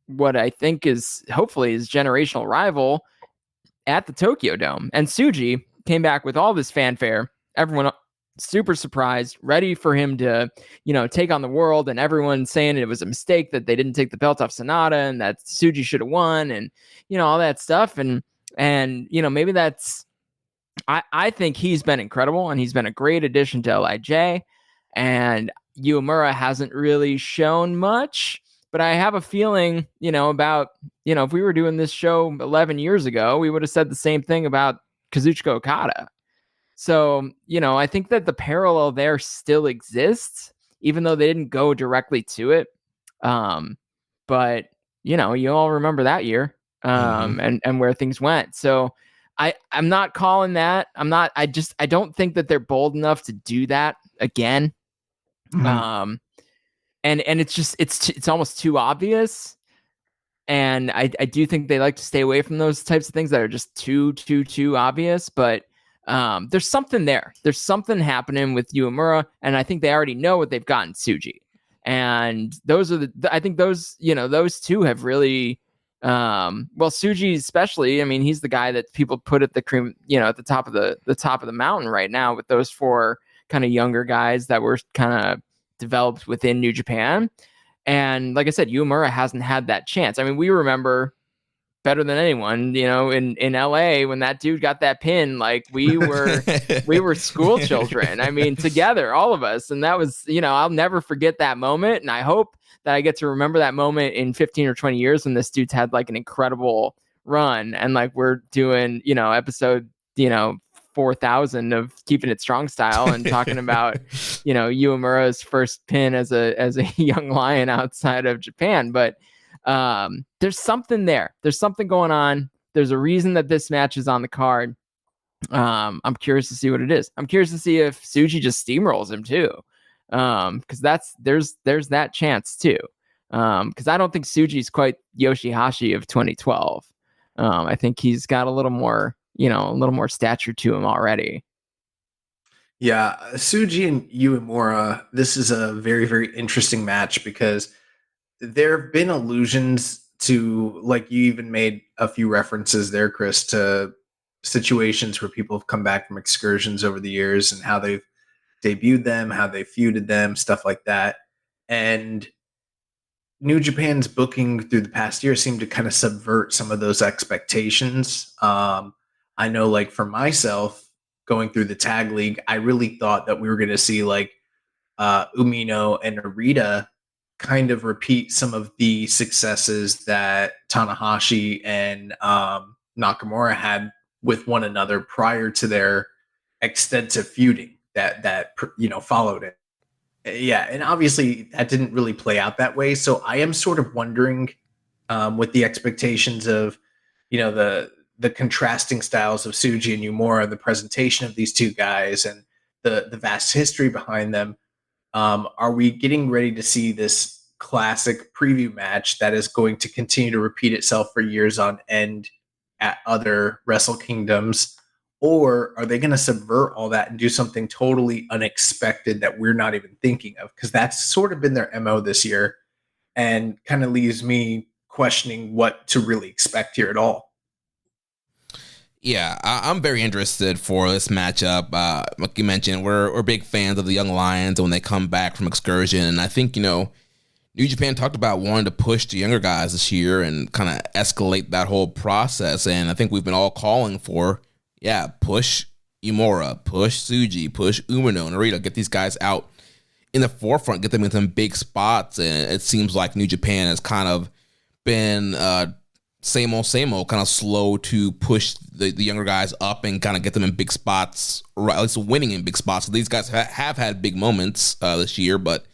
what I think is hopefully his generational rival at the Tokyo Dome. And Tsuji came back with all this fanfare. Everyone super surprised, ready for him to, take on the world, and everyone saying it was a mistake that they didn't take the belt off Sonata and that Tsuji should have won, and, all that stuff. And maybe that's, I think he's been incredible, and he's been a great addition to LIJ, and Uemura hasn't really shown much, but I have a feeling, about, if we were doing this show 11 years ago, we would have said the same thing about Kazuchika Okada. So, I think that the parallel there still exists, even though they didn't go directly to it. But, you all remember that year, and where things went. So I'm not calling that. I don't think that they're bold enough to do that again. Mm-hmm. And it's almost too obvious. And I do think they like to stay away from those types of things that are just too obvious. But there's something there. There's something happening with Uemura, and I think they already know what they've gotten Tsuji. And those are I think those, those two have really, Tsuji especially. I mean, he's the guy that people put at the cream, at the top of the mountain right now, with those 4 kind of younger guys that were kind of developed within New Japan. And like I said, Uemura hasn't had that chance. I mean, we remember better than anyone, in LA when that dude got that pin, like we were school children. I mean, together, all of us. And that was, I'll never forget that moment. And I hope that I get to remember that moment in 15 or 20 years when this dude's had like an incredible run. And like we're doing, episode, 4,000 of Keepin It Strong Style and talking about, Uemura's first pin as a young lion outside of Japan. But there's something there. There's something going on. There's a reason that this match is on the card. I'm curious to see what it is. I'm curious to see if Tsuji just steamrolls him too. Because there's that chance too. Because I don't think Tsuji's quite Yoshihashi of 2012. I think he's got a little more stature to him already. Yeah, Tsuji and Uemura, this is a very, very interesting match, because there have been allusions to, like you even made a few references there, Chris, to situations where people have come back from excursions over the years and how they've debuted them, how they feuded them, stuff like that. And New Japan's booking through the past year seemed to kind of subvert some of those expectations. I know, like for myself, going through the tag league, I really thought that we were going to see like Umino and Narita kind of repeat some of the successes that Tanahashi and Nakamura had with one another prior to their extensive feuding that followed it. Yeah, and obviously that didn't really play out that way. So I am sort of wondering, with the expectations of, the contrasting styles of Tsuji and Yumura, the presentation of these two guys, and the vast history behind them. Are we getting ready to see this classic preview match that is going to continue to repeat itself for years on end at other Wrestle Kingdoms? Or are they going to subvert all that and do something totally unexpected that we're not even thinking of? Because that's sort of been their MO this year, and kind of leaves me questioning what to really expect here at all. Yeah, I'm very interested for this matchup. Like you mentioned, we're big fans of the Young Lions when they come back from excursion. And I think, New Japan talked about wanting to push the younger guys this year and kind of escalate that whole process. And I think we've been all calling for, push Yumura, push Tsuji, push Umino, Narita, get these guys out in the forefront, get them in some big spots. And it seems like New Japan has kind of been same old, kind of slow to push the younger guys up and kind of get them in big spots, or at least winning in big spots. So these guys have had big moments this year, but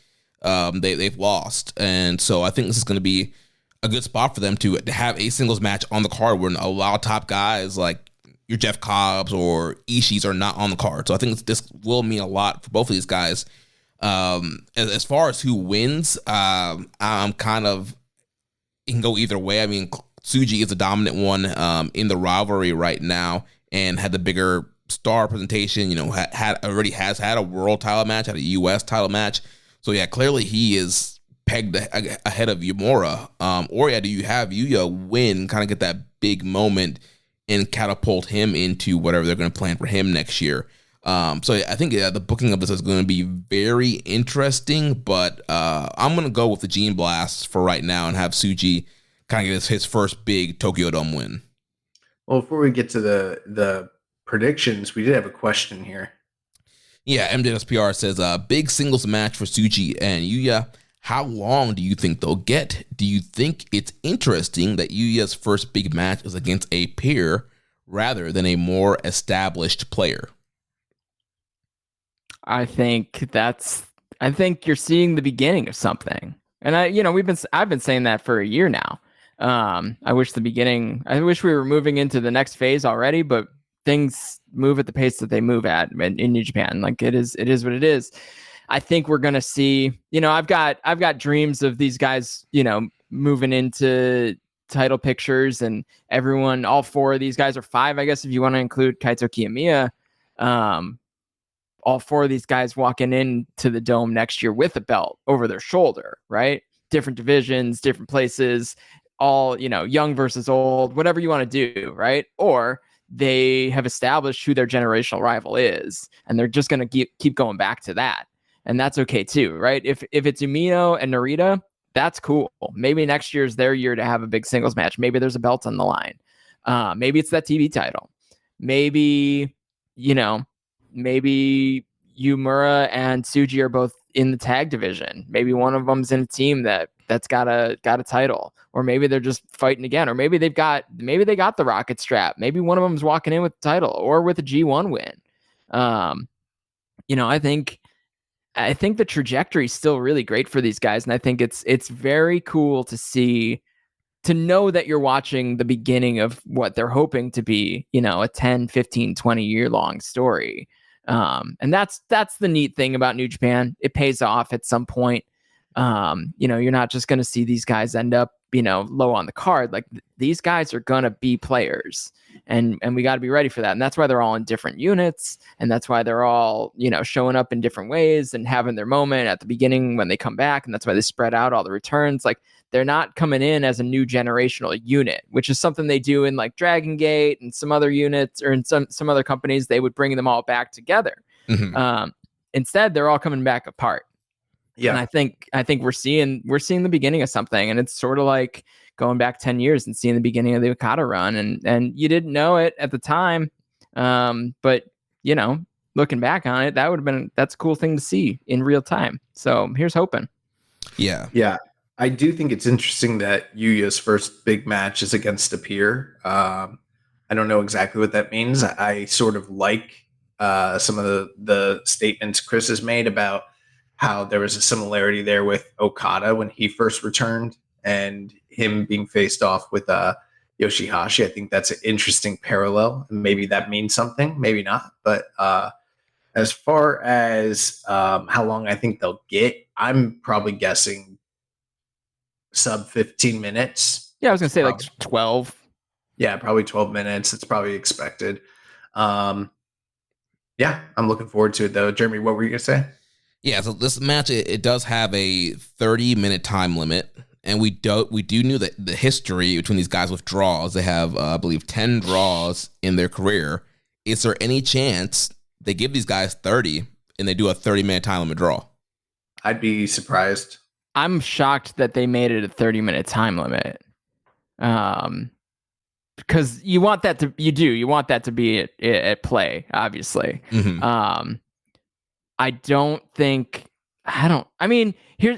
they've lost. And so I think this is going to be a good spot for them to have a singles match on the card where a lot of top guys like your Jeff Cobbs or Ishis are not on the card. So I think this will mean a lot for both of these guys. As far as who wins, I'm kind of, it can go either way. I mean, Tsuji is the dominant one in the rivalry right now and had the bigger star presentation, has had a world title match, had a U.S. title match. So, clearly he is pegged ahead of Yumura. Or do you have Yuya win, kind of get that big moment and catapult him into whatever they're going to plan for him next year? So I think the booking of this is going to be very interesting, but I'm going to go with the Gene Blast for right now and have Tsuji kind of get his first big Tokyo Dome win. Well, before we get to the predictions, we did have a question here. Yeah, MJSPR says, big singles match for Tsuji and Yuya. How long do you think they'll get? Do you think it's interesting that Yuya's first big match is against a peer rather than a more established player? I think you're seeing the beginning of something. And I've been saying that for a year now. I wish we were moving into the next phase already, but things move at the pace that they move at in New Japan. Like it is what it is. I think we're going to see, I've got dreams of these guys, moving into title pictures, and everyone, all four of these guys, or five, I guess, if you want to include Kaito Kiyomiya, all four of these guys walking into the Dome next year with a belt over their shoulder, right? Different divisions, different places, all, young versus old, whatever you want to do, right? Or they have established who their generational rival is, and they're just going to keep going back to that. And that's okay too, right? If it's Umino and Narita, that's cool. Maybe next year's their year to have a big singles match. Maybe there's a belt on the line. Maybe it's that TV title. Maybe, maybe Yumura and Tsuji are both in the tag division. Maybe one of them's in a team that's got a title, or maybe they're just fighting again, or maybe they got the rocket strap. Maybe one of them's walking in with the title or with a G1 win. I think the trajectory is still really great for these guys. And I think it's very cool to know that you're watching the beginning of what they're hoping to be, a 10, 15, 20 year long story. And that's the neat thing about New Japan. It pays off at some point. You're not just going to see these guys end up, low on the card. Like these guys are going to be players, and we got to be ready for that. And that's why they're all in different units. And that's why they're all, showing up in different ways and having their moment at the beginning when they come back. And that's why they spread out all the returns. Like they're not coming in as a new generational unit, which is something they do in like Dragon Gate and some other units, or in some other companies, they would bring them all back together. Mm-hmm. Instead, they're all coming back apart. Yeah. And I think we're seeing the beginning of something, and it's sort of like going back 10 years and seeing the beginning of the Okada run, and you didn't know it at the time. But looking back on it, that's a cool thing to see in real time. So here's hoping. Yeah. I do think it's interesting that Yuya's first big match is against a peer. I don't know exactly what that means. I sort of like some of the statements Chris has made about how there was a similarity there with Okada when he first returned and him being faced off with Yoshihashi. I think that's an interesting parallel. Maybe that means something, maybe not. But as far as how long I think they'll get, I'm probably guessing sub 15 minutes. Yeah, I was going to say like 12. Yeah, probably 12 minutes. It's probably expected. Yeah, I'm looking forward to it, though. Jeremy, what were you going to say? Yeah, so this match, it does have a 30-minute time limit. And we do know that the history between these guys with draws. They have, I believe, 10 draws in their career. Is there any chance they give these guys 30 and they do a 30-minute time limit draw? I'd be surprised. I'm shocked that they made it a 30-minute time limit. Because you want that to be at play, obviously. Mm-hmm. I mean,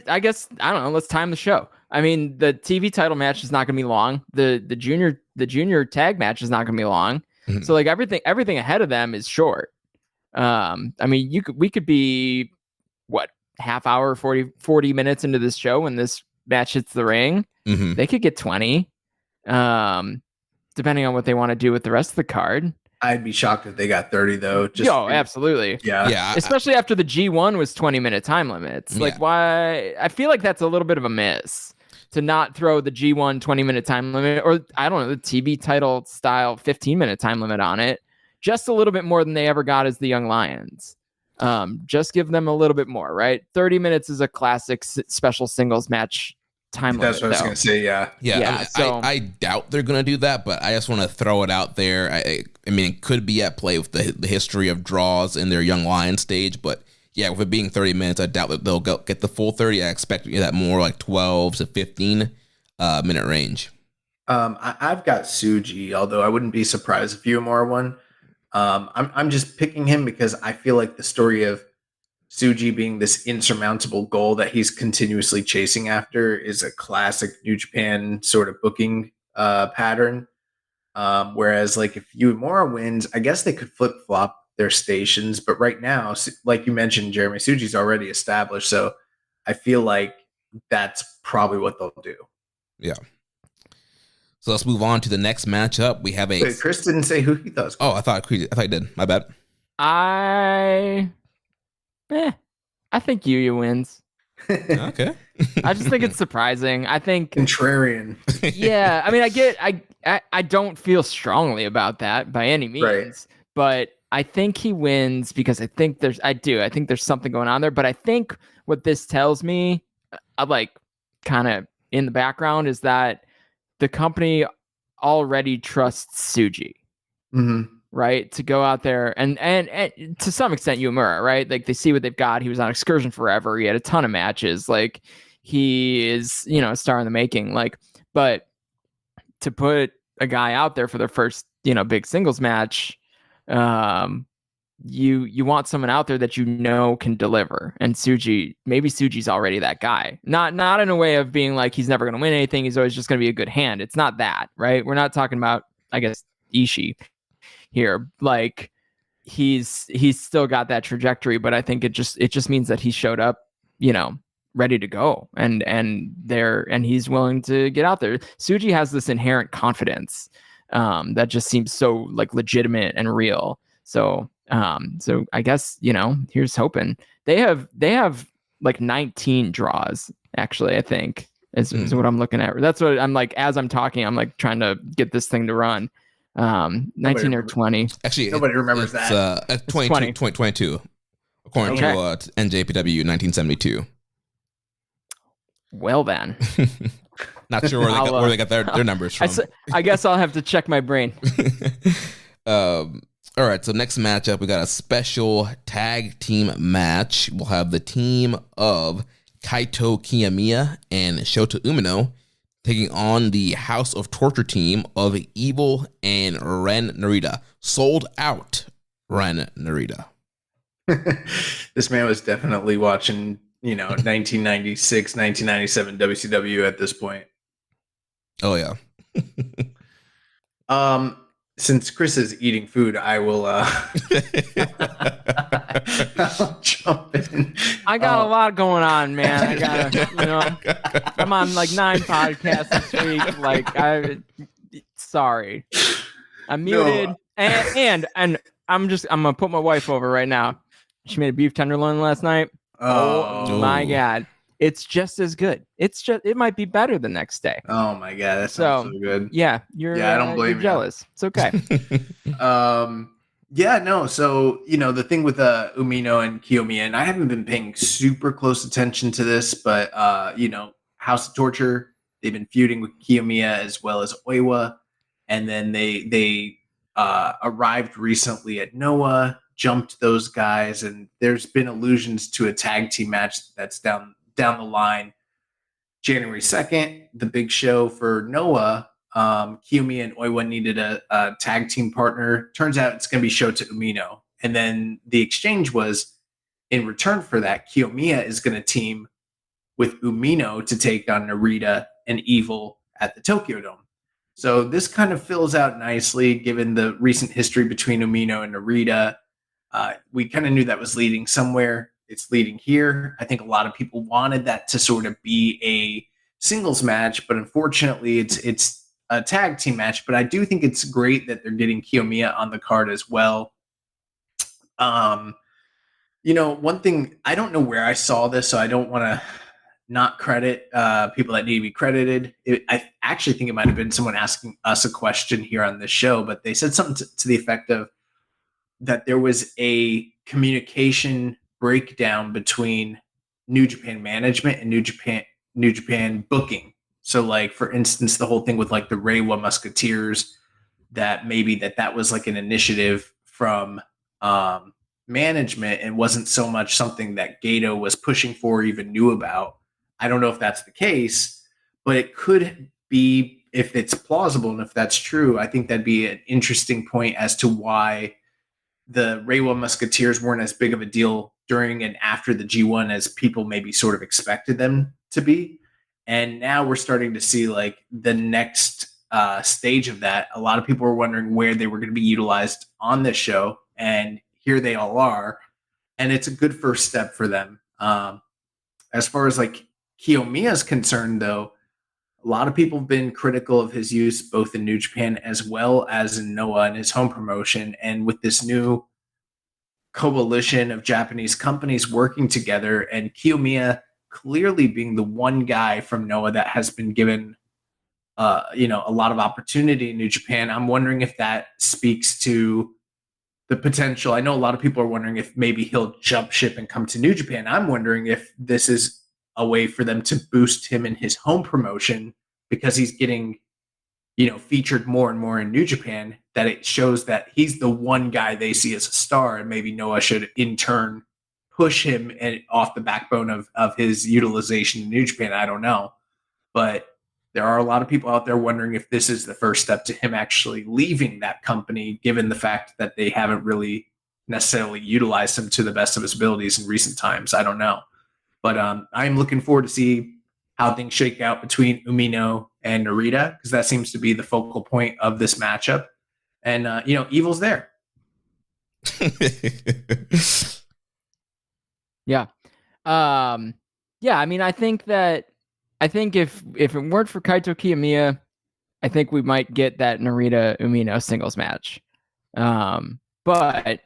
I guess, I don't know, let's time the show. I mean, the TV title match is not going to be long. The junior tag match is not going to be long. Mm-hmm. So like everything ahead of them is short. I mean, we could be half hour, 40 minutes into this show when this match hits the ring. Mm-hmm. They could get 20. Depending on what they want to do with the rest of the card. I'd be shocked if they got 30 though. Absolutely. Yeah. Especially after the G1 was 20-minute time limits. Like why? I feel like that's a little bit of a miss to not throw the G1 20-minute time limit, or I don't know, the TV title style 15-minute time limit on it. Just a little bit more than they ever got as the Young Lions. Just give them a little bit more, right? 30 minutes is a classic special singles match time limit. That's what I was going to say. Yeah. I doubt they're going to do that, but I just want to throw it out there. I mean, it could be at play with the history of draws in their Young Lions stage, but yeah, with it being 30 minutes, I doubt that they'll get the full 30. I expect that more like 12 to 15 minute range. I've got Tsuji, although I wouldn't be surprised if Uemura won. I'm just picking him because I feel like the story of Tsuji being this insurmountable goal that he's continuously chasing after is a classic New Japan sort of booking pattern. Whereas like if Uemura wins, I guess they could flip-flop their stations. But right now, like you mentioned, Jeremy, Tsuji's already established. So I feel like that's probably what they'll do. Yeah. So let's move on to the next matchup. We have Wait, Chris didn't say who he thought was cool. Oh, I thought he did. My bad. I think Yuya wins. Okay. I just think it's surprising. I think contrarian. Yeah, I mean, I don't feel strongly about that by any means, right. But I think he wins because I think there's something going on there. But I think what this tells me, like kind of in the background, is that the company already trusts Tsuji. Mm-hmm. Right, to go out there and to some extent Uemura, right? Like they see what they've got. He was on Excursion forever. He had a ton of matches. Like he is, a star in the making. Like, but to put a guy out there for their first, big singles match, you want someone out there that can deliver. And Tsuji's already that guy. Not in a way of being like he's never going to win anything. He's always just going to be a good hand. It's not that, right? We're not talking about, I guess, Ishii here. Like he's still got that trajectory, but I think it just means that he showed up, ready to go and he's willing to get out there. Tsuji has this inherent confidence that just seems so like legitimate and real. So I guess, here's hoping. They have like 19 draws, actually, I think is what I'm looking at. That's what I'm like, as I'm talking, I'm like trying to get this thing to run. 19 or 20. Actually, nobody remembers that. 2022, according to NJPW 1972. Well then. Not sure where they got their numbers from. I guess I'll have to check my brain. All right, so next matchup, we got a special tag team match. We'll have the team of Kaito Kiyomiya and Shota Umino taking on the House of Torture team of Evil and Ren Narita. Sold out Ren Narita. This man was definitely watching, 1996, 1997 WCW at this point. Oh yeah. Since Chris is eating food, I will I'll jump in. I got a lot going on, man. I gotta, I'm on like 9 podcasts this week. Like, sorry, I'm muted, and I'm gonna put my wife over right now. She made a beef tenderloin last night. Oh my God. It's just as good. It might be better the next day. Oh my God, that sounds so good. Yeah, I don't blame you're jealous. It's okay. Yeah, no. So the thing with Umino and Kiyomiya, and I haven't been paying super close attention to this, but House of Torture, they've been feuding with Kiyomiya as well as Oiwa, and then they arrived recently at Noah, jumped those guys, and there's been allusions to a tag team match that's down the line. January 2nd, the big show for Noah. Kiyomiya and Oiwa needed a tag team partner. Turns out it's going to be Shota Umino. And then the exchange was, in return for that, Kiyomiya is going to team with Umino to take on Narita and Evil at the Tokyo Dome. So this kind of fills out nicely, given the recent history between Umino and Narita. We kind of knew that was leading somewhere. It's leading here. I think a lot of people wanted that to sort of be a singles match, but unfortunately it's a tag team match. But I do think it's great that they're getting Kiyomiya on the card as well. One thing, I don't know where I saw this, so I don't want to not credit people that need to be credited. I actually think it might have been someone asking us a question here on this show, but they said something to the effect of that there was a communication breakdown between New Japan management and New Japan booking. So, like, for instance, the whole thing with like the Reiwa Musketeers, that maybe that was like an initiative from management and wasn't so much something that Gato was pushing for or even knew about. I don't know if that's the case, but it could be, if it's plausible and if that's true. I think that'd be an interesting point as to why the Reiwa Musketeers weren't as big of a deal during and after the G1 as people maybe sort of expected them to be. And now we're starting to see like the next stage of that. A lot of people were wondering where they were going to be utilized on this show, and here they all are. And it's a good first step for them. As far as like Kiyomiya is concerned, though, a lot of people have been critical of his use both in New Japan as well as in Noah and his home promotion. And with this new coalition of Japanese companies working together, and Kiyomiya clearly being the one guy from Noah that has been given a lot of opportunity in New Japan, I'm wondering if that speaks to the potential. I know a lot of people are wondering if maybe he'll jump ship and come to New Japan. I'm wondering if this is a way for them to boost him in his home promotion, because he's getting, featured more and more in New Japan, that it shows that he's the one guy they see as a star, and maybe Noah should in turn push him off the backbone of his utilization in New Japan. I don't know. But there are a lot of people out there wondering if this is the first step to him actually leaving that company, given the fact that they haven't really necessarily utilized him to the best of his abilities in recent times. I don't know. But I'm looking forward to see how things shake out between Umino and Narita, because that seems to be the focal point of this matchup. And, Evil's there. Yeah. I mean, I think if it weren't for Kaito Kiyomiya, I think we might get that Narita Umino singles match. But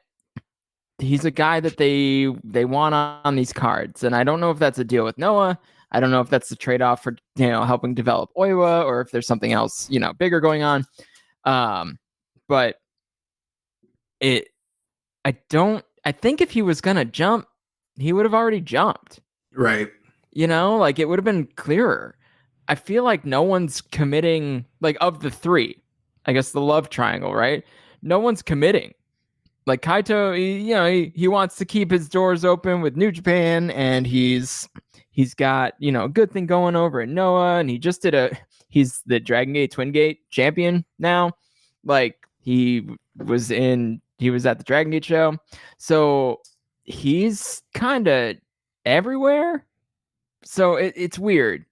he's a guy that they want on these cards, and I don't know if that's a deal with Noah. I don't know if that's the trade-off for helping develop Oiwa, or if there's something else bigger going on. But I think if he was gonna jump, he would have already jumped. Right. Like, it would have been clearer. I feel like no one's committing, like, of the three, I guess the love triangle, right? No one's committing. Like, Kaito, he wants to keep his doors open with New Japan, and he's got, a good thing going over at Noah, and he's the Dragon Gate Twin Gate champion now. Like, he was at the Dragon Gate show. So he's kind of everywhere. So it's weird.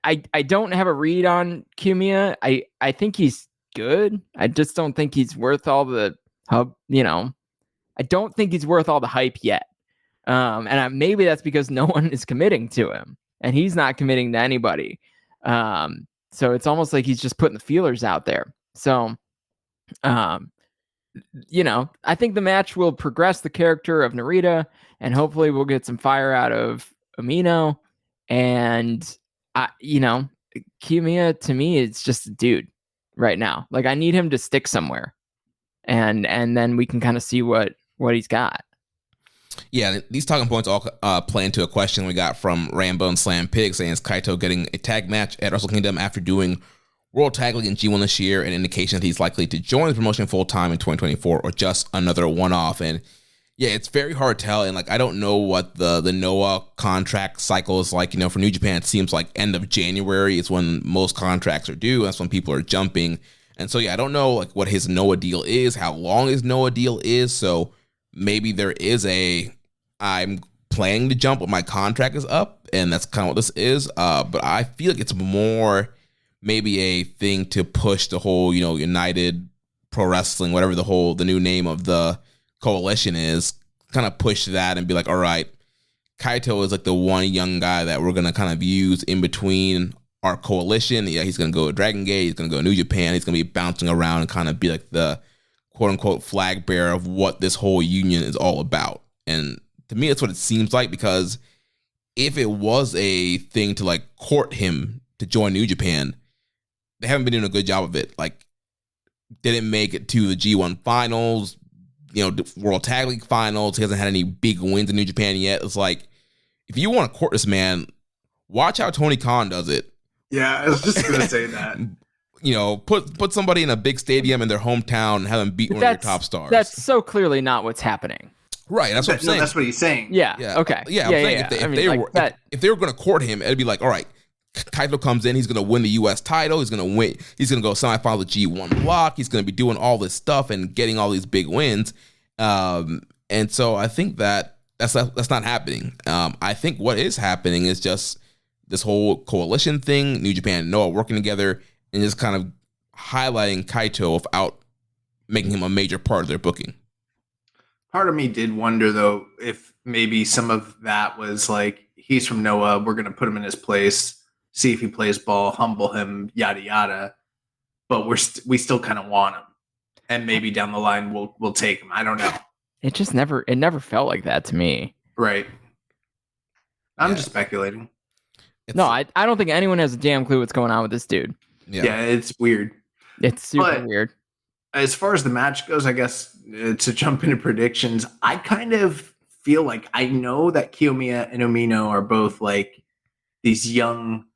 I don't have a read on Kiyomiya. I think he's good. I just don't think he's worth all the I don't think he's worth all the hype yet. Maybe that's because no one is committing to him, and he's not committing to anybody. So it's almost like he's just putting the feelers out there. So, I think the match will progress the character of Narita, and hopefully we'll get some fire out of Umino. And Kiyomiya to me is just a dude right now. Like, I need him to stick somewhere, and then we can kind of see what he's got. Yeah, these talking points all play into a question we got from Rambo and Slam Pig, saying, is Kaito getting a tag match at Wrestle Kingdom after doing World Tag League in G1 this year, an indication that he's likely to join the promotion full-time in 2024, or just another one-off? And yeah, it's very hard to tell, and like, I don't know what the Noah contract cycle is like. For New Japan, it seems like end of January is when most contracts are due. That's when people are jumping. And so, yeah, I don't know like what his Noah deal is, how long his Noah deal is. So maybe there is I'm planning to jump when my contract is up, and that's kind of what this is. But I feel like it's more maybe a thing to push the whole, United Pro Wrestling, whatever the new name of the coalition is, kind of push that and be like, all right, Kaito is like the one young guy that we're going to kind of use in between our coalition. Yeah, he's going to go to Dragon Gate, he's going to go to New Japan, he's going to be bouncing around and kind of be like the quote-unquote flag bearer of what this whole union is all about. And to me, that's what it seems like, because if it was a thing to like court him to join New Japan, they haven't been doing a good job of it. Like, didn't make it to the G1 finals, the World Tag League finals. He hasn't had any big wins in New Japan yet. It's like, if you want to court this man, watch how Tony Khan does it. Yeah, I was just going to say that. Put somebody in a big stadium in their hometown and have them beat one of your top stars. That's so clearly not what's happening. Right, that's what I'm saying. No, that's what he's saying. Yeah. Okay. Yeah, I'm saying if they were going to court him, it'd be like, all right, Kaito comes in, he's going to win the U.S. title, he's going to go semifinal the G1 block, he's going to be doing all this stuff and getting all these big wins. And so I think that's not happening. I think what is happening is just this whole coalition thing, New Japan and Noah working together, and just kind of highlighting Kaito without making him a major part of their booking. Part of me did wonder, though, if maybe some of that was like, he's from Noah, we're going to put him in his place, see if he plays ball, humble him, yada yada. But we still kind of want him, and maybe down the line we'll take him. I don't know. It never felt like that to me. Right. I'm just speculating. I don't think anyone has a damn clue what's going on with this dude. Yeah, it's weird. It's super weird. As far as the match goes, I guess to jump into predictions, I kind of feel like I know that Kiyomiya and Umino are both like these young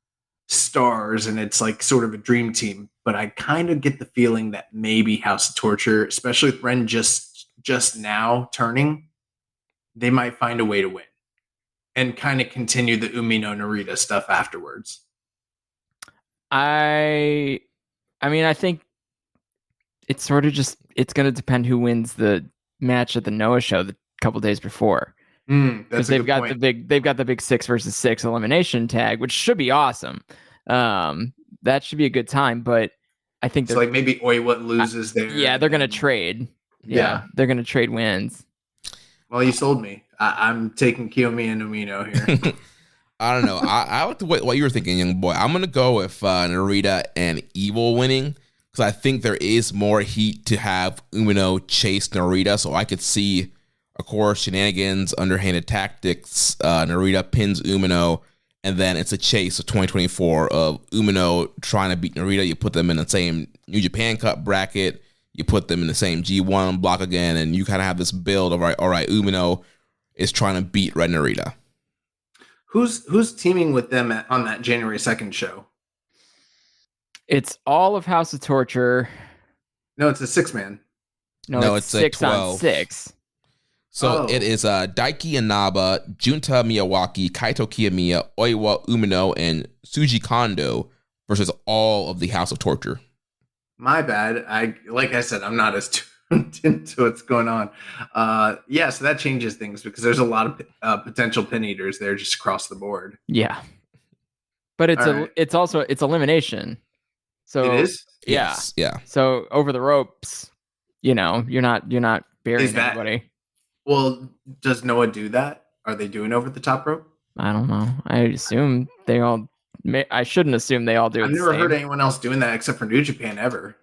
stars, and it's like sort of a dream team. But I kind of get the feeling that maybe House of Torture, especially with Ren just now turning, they might find a way to win and kind of continue the Umino Narita stuff afterwards. I mean, I think it's sort of it's going to depend who wins the match at the Noah show the couple days before. Because they've got the big 6 versus 6 elimination tag, which should be awesome. That should be a good time, but I think it's like maybe Oiwa loses there. Yeah, they're going to trade. Yeah, they're going to trade wins. Well, you sold me. I'm taking Kiyomiya and Umino here. I don't know. I like what you were thinking, young boy. I'm going to go with Narita and Evil winning, because I think there is more heat to have Umino chase Narita. So I could see, of course, shenanigans, underhanded tactics. Narita pins Umino, and then it's a chase of 2024 of Umino trying to beat Narita. You put them in the same New Japan Cup bracket. You put them in the same G1 block again, and you kind of have this build of, all right, Umino is trying to beat Red Narita. Who's teaming with them on that January 2nd show? It's all of House of Torture. No, it's a 6-man. No, it's 6 on 6. So it is Daiki Inaba, Junta Miyawaki, Kaito Kiyomiya, Oiwa Umino, and Suji Kondo versus all of the House of Torture. My bad. Like I said, I'm not as into what's going on. Yeah, so that changes things because there's a lot of potential pin eaters there just across the board. Yeah, but it's also elimination. So it is. Yes. Yeah. So over the ropes, you're not burying anybody. Well, does Noah do that? Are they doing over the top rope? I don't know. I assume they all. I shouldn't assume they all do. I've never heard anyone else doing that except for New Japan ever.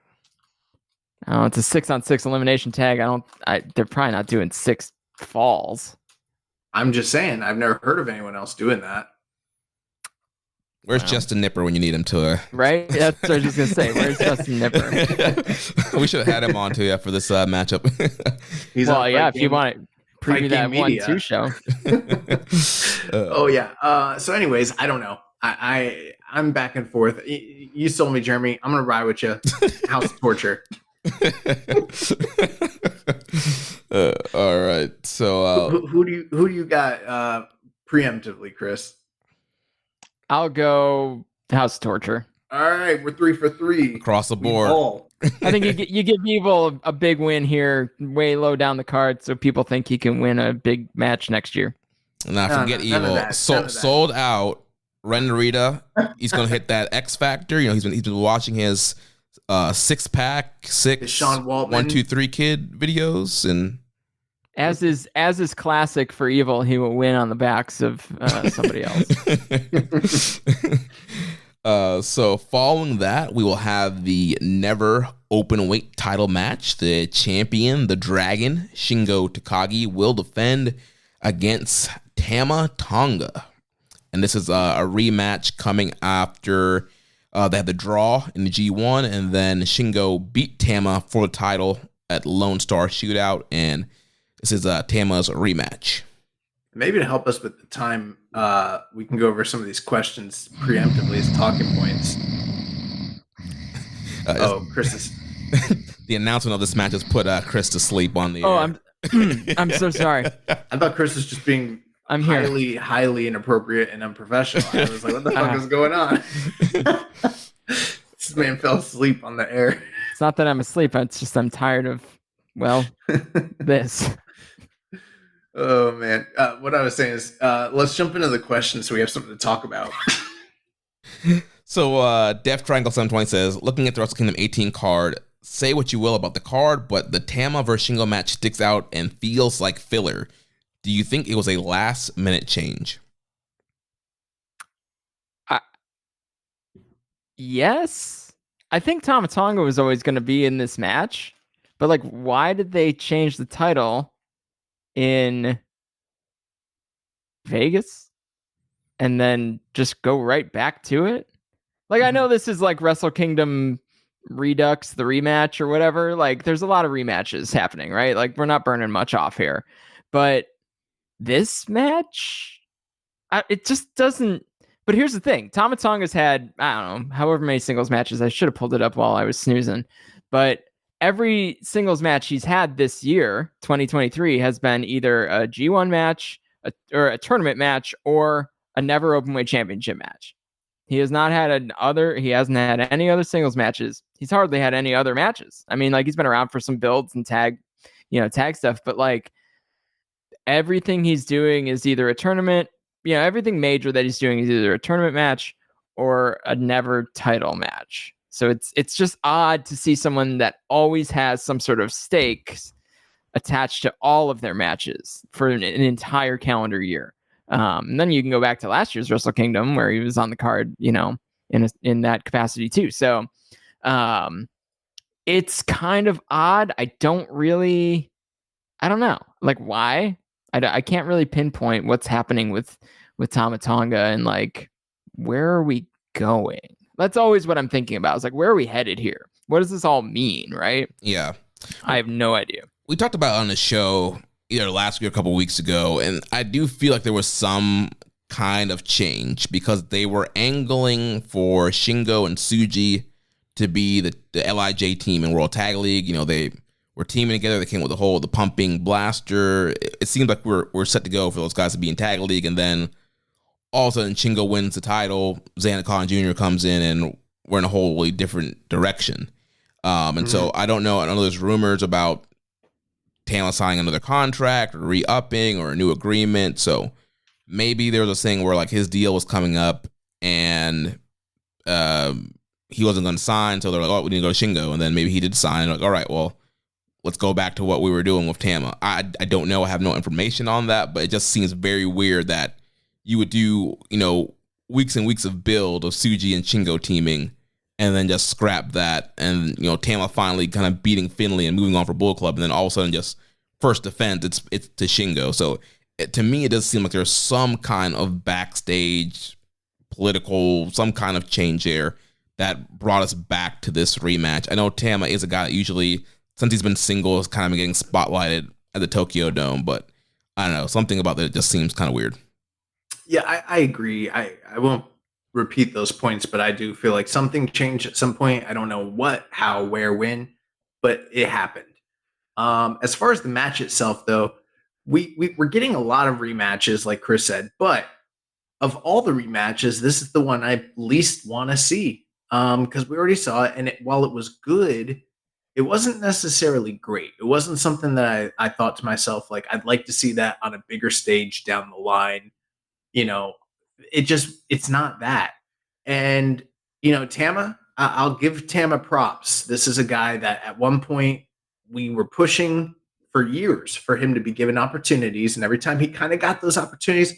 Oh, it's a 6-on-6 elimination tag. They're probably not doing 6 falls. I'm just saying, I've never heard of anyone else doing that. Where's Justin Nipper when you need him to? Right? That's what I was just going to say. Where's Justin Nipper? We should have had him on too, for this matchup. If you want to preview that 1-2 show. Oh, yeah. So anyways, I don't know. I'm back and forth. You sold me, Jeremy. I'm going to ride with you. House of Torture. All right. So who do you got preemptively, Chris? I'll go House of Torture. All right, we're 3 for 3 across the board. I think you give Evil a big win here, way low down the card, so people think he can win a big match next year. Now forget Evil. Sold out. Ren Narita, he's gonna hit that X Factor. He's been watching his 6-pack, Sean Waltman 1, 2, 3 kid videos, and as is classic for Evil, he will win on the backs of somebody else. So following that, we will have the never open weight title match. The champion, the Dragon, Shingo Takagi, will defend against Tama Tonga. And this is a rematch coming after they had the draw in the G1, and then Shingo beat Tama for the title at Lone Star Shootout, and this is Tama's rematch. Maybe to help us with the time, we can go over some of these questions preemptively as talking points. Chris is... The announcement of this match has put Chris to sleep on the air. I'm so sorry. I thought Chris was just being... I'm highly, highly inappropriate and unprofessional. I was like, what the fuck is going on? This man fell asleep on the air. It's not that I'm asleep. It's just I'm tired of, this. Oh, man. What I was saying is, let's jump into the questions so we have something to talk about. So, Def Triangle 720 says, looking at the Wrestle Kingdom 18 card, say what you will about the card, but the Tama versus Shingo match sticks out and feels like filler. Do you think it was a last-minute change? Yes. I think Tama Tonga was always going to be in this match. But, why did they change the title in Vegas and then just go right back to it? I know this is Wrestle Kingdom Redux, the rematch or whatever. There's a lot of rematches happening, right? We're not burning much off here. But this match, it just doesn't. But here's the thing: Tama Tonga's had, I don't know, however many singles matches. I should have pulled it up while I was snoozing. But every singles match he's had this year, 2023, has been either a G1 match, or a tournament match, or a never openweight championship match. He has not had He hasn't had any other singles matches. He's hardly had any other matches. I mean, he's been around for some builds and tag stuff, but everything he's doing is either a tournament, everything major that he's doing is either a tournament match or a never title match. So it's just odd to see someone that always has some sort of stakes attached to all of their matches for an entire calendar year. And then you can go back to last year's Wrestle Kingdom where he was on the card, in that capacity too. So it's kind of odd. I don't know, why. I can't really pinpoint what's happening with Tama Tonga and where are we going? That's always what I'm thinking about. It's where are we headed here? What does this all mean, right? Yeah. I have no idea. We talked about it on the show either last week or a couple weeks ago, and I do feel like there was some kind of change because they were angling for Shingo and Tsuji to be the LIJ team in World Tag League. They were teaming together. They came with the pumping blaster. It seemed like we're set to go for those guys to be in Tag League, and then all of a sudden Shingo wins the title. Xander Khan Jr. comes in, and we're in a wholly different direction. So I don't know. I know there's rumors about Tama signing another contract or re-upping or a new agreement. So maybe there was a thing where like his deal was coming up and he wasn't going to sign. So they're like, oh, we need to go to Shingo. And then maybe he did sign. And like, all right, well, let's go back to what we were doing with Tama. I don't know. I have no information on that, but it just seems very weird that you would do, weeks and weeks of build of Tsuji and Shingo teaming and then just scrap that. And, Tama finally kind of beating Finlay and moving on for Bullet Club. And then all of a sudden just first defense, it's to Shingo. So to me, it does seem like there's some kind of backstage political, some kind of change there that brought us back to this rematch. I know Tama is a guy that usually, since he's been single, has kind of been getting spotlighted at the Tokyo Dome, but I don't know, something about that just seems kind of weird. Yeah, I agree. I won't repeat those points, but I do feel like something changed at some point. I don't know what, how, where, when, but it happened. As far as the match itself, though, we're getting a lot of rematches, like Chris said, but of all the rematches, this is the one I least want to see because we already saw it, and while it was good, it wasn't necessarily great. It wasn't something that I thought to myself, like, I'd like to see that on a bigger stage down the line. It's not that. And, Tama, I'll give Tama props. This is a guy that at one point we were pushing for years for him to be given opportunities. And every time he kind of got those opportunities,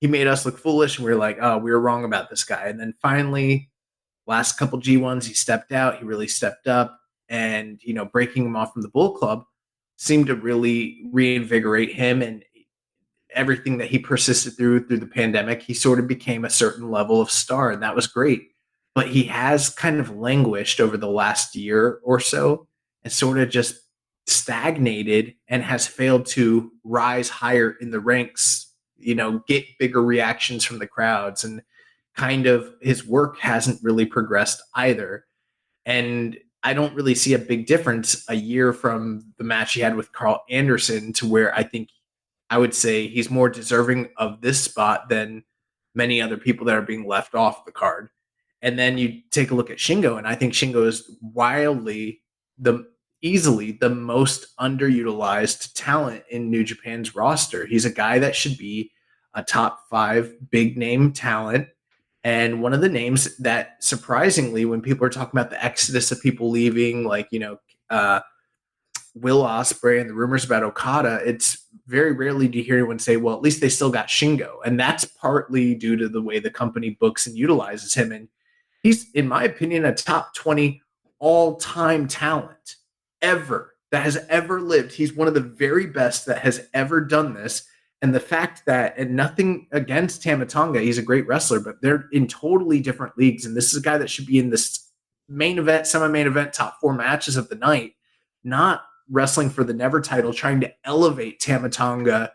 he made us look foolish. And we were like, oh, we were wrong about this guy. And then finally, last couple G1s, he stepped out. He really stepped up. And, breaking him off from the Bull Club seemed to really reinvigorate him. And everything that he persisted through the pandemic, he sort of became a certain level of star, and that was great. But he has kind of languished over the last year or so and sort of just stagnated and has failed to rise higher in the ranks, get bigger reactions from the crowds, and kind of his work hasn't really progressed either. And I don't really see a big difference a year from the match he had with Carl Anderson to where I would say he's more deserving of this spot than many other people that are being left off the card. And then you take a look at Shingo, and I think Shingo is easily the most underutilized talent in New Japan's roster. He's a guy that should be a top 5 big name talent. And one of the names that surprisingly, when people are talking about the exodus of people leaving, like, Will Ospreay and the rumors about Okada, it's very rarely do you hear anyone say, well, at least they still got Shingo. And that's partly due to the way the company books and utilizes him. And he's, in my opinion, a top 20 all-time talent ever that has ever lived. He's one of the very best that has ever done this. And the fact that, and nothing against Tama Tonga, he's a great wrestler, but they're in totally different leagues. And this is a guy that should be in this main event, semi-main event, top 4 matches of the night, not wrestling for the Never title, trying to elevate Tama Tonga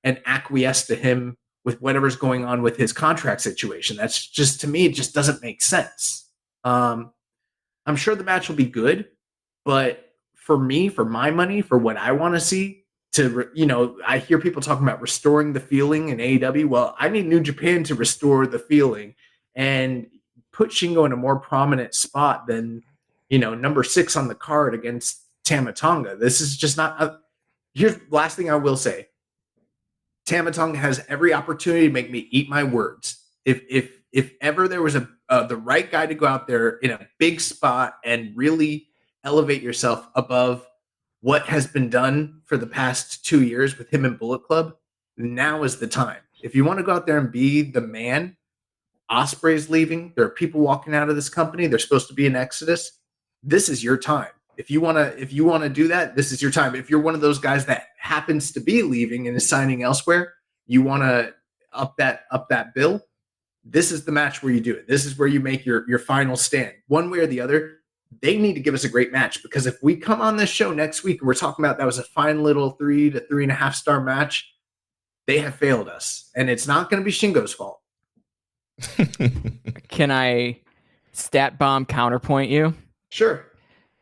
and acquiesce to him with whatever's going on with his contract situation. That's just, to me, it just doesn't make sense. I'm sure the match will be good, but for me, for my money, for what I want to see, I hear people talking about restoring the feeling in AEW. Well, I need New Japan to restore the feeling and put Shingo in a more prominent spot than, number 6 on the card against Tama Tonga. This is just not here's the last thing I will say. Tama Tonga has every opportunity to make me eat my words. If ever there was the right guy to go out there in a big spot and really elevate yourself above what has been done for the past 2 years with him and Bullet Club, now is the time. If you want to go out there and be the man, Ospreay's leaving. There are people walking out of this company. There's supposed to be an exodus. This is your time. If you want to do that, this is your time. If you're one of those guys that happens to be leaving and is signing elsewhere, you want to up that bill, this is the match where you do it. This is where you make your final stand. One way or the other, they need to give us a great match, because if we come on this show next week and we're talking about that was a fine little 3 to 3.5 star match, they have failed us. And it's not going to be Shingo's fault. Can I stat bomb counterpoint you? Sure.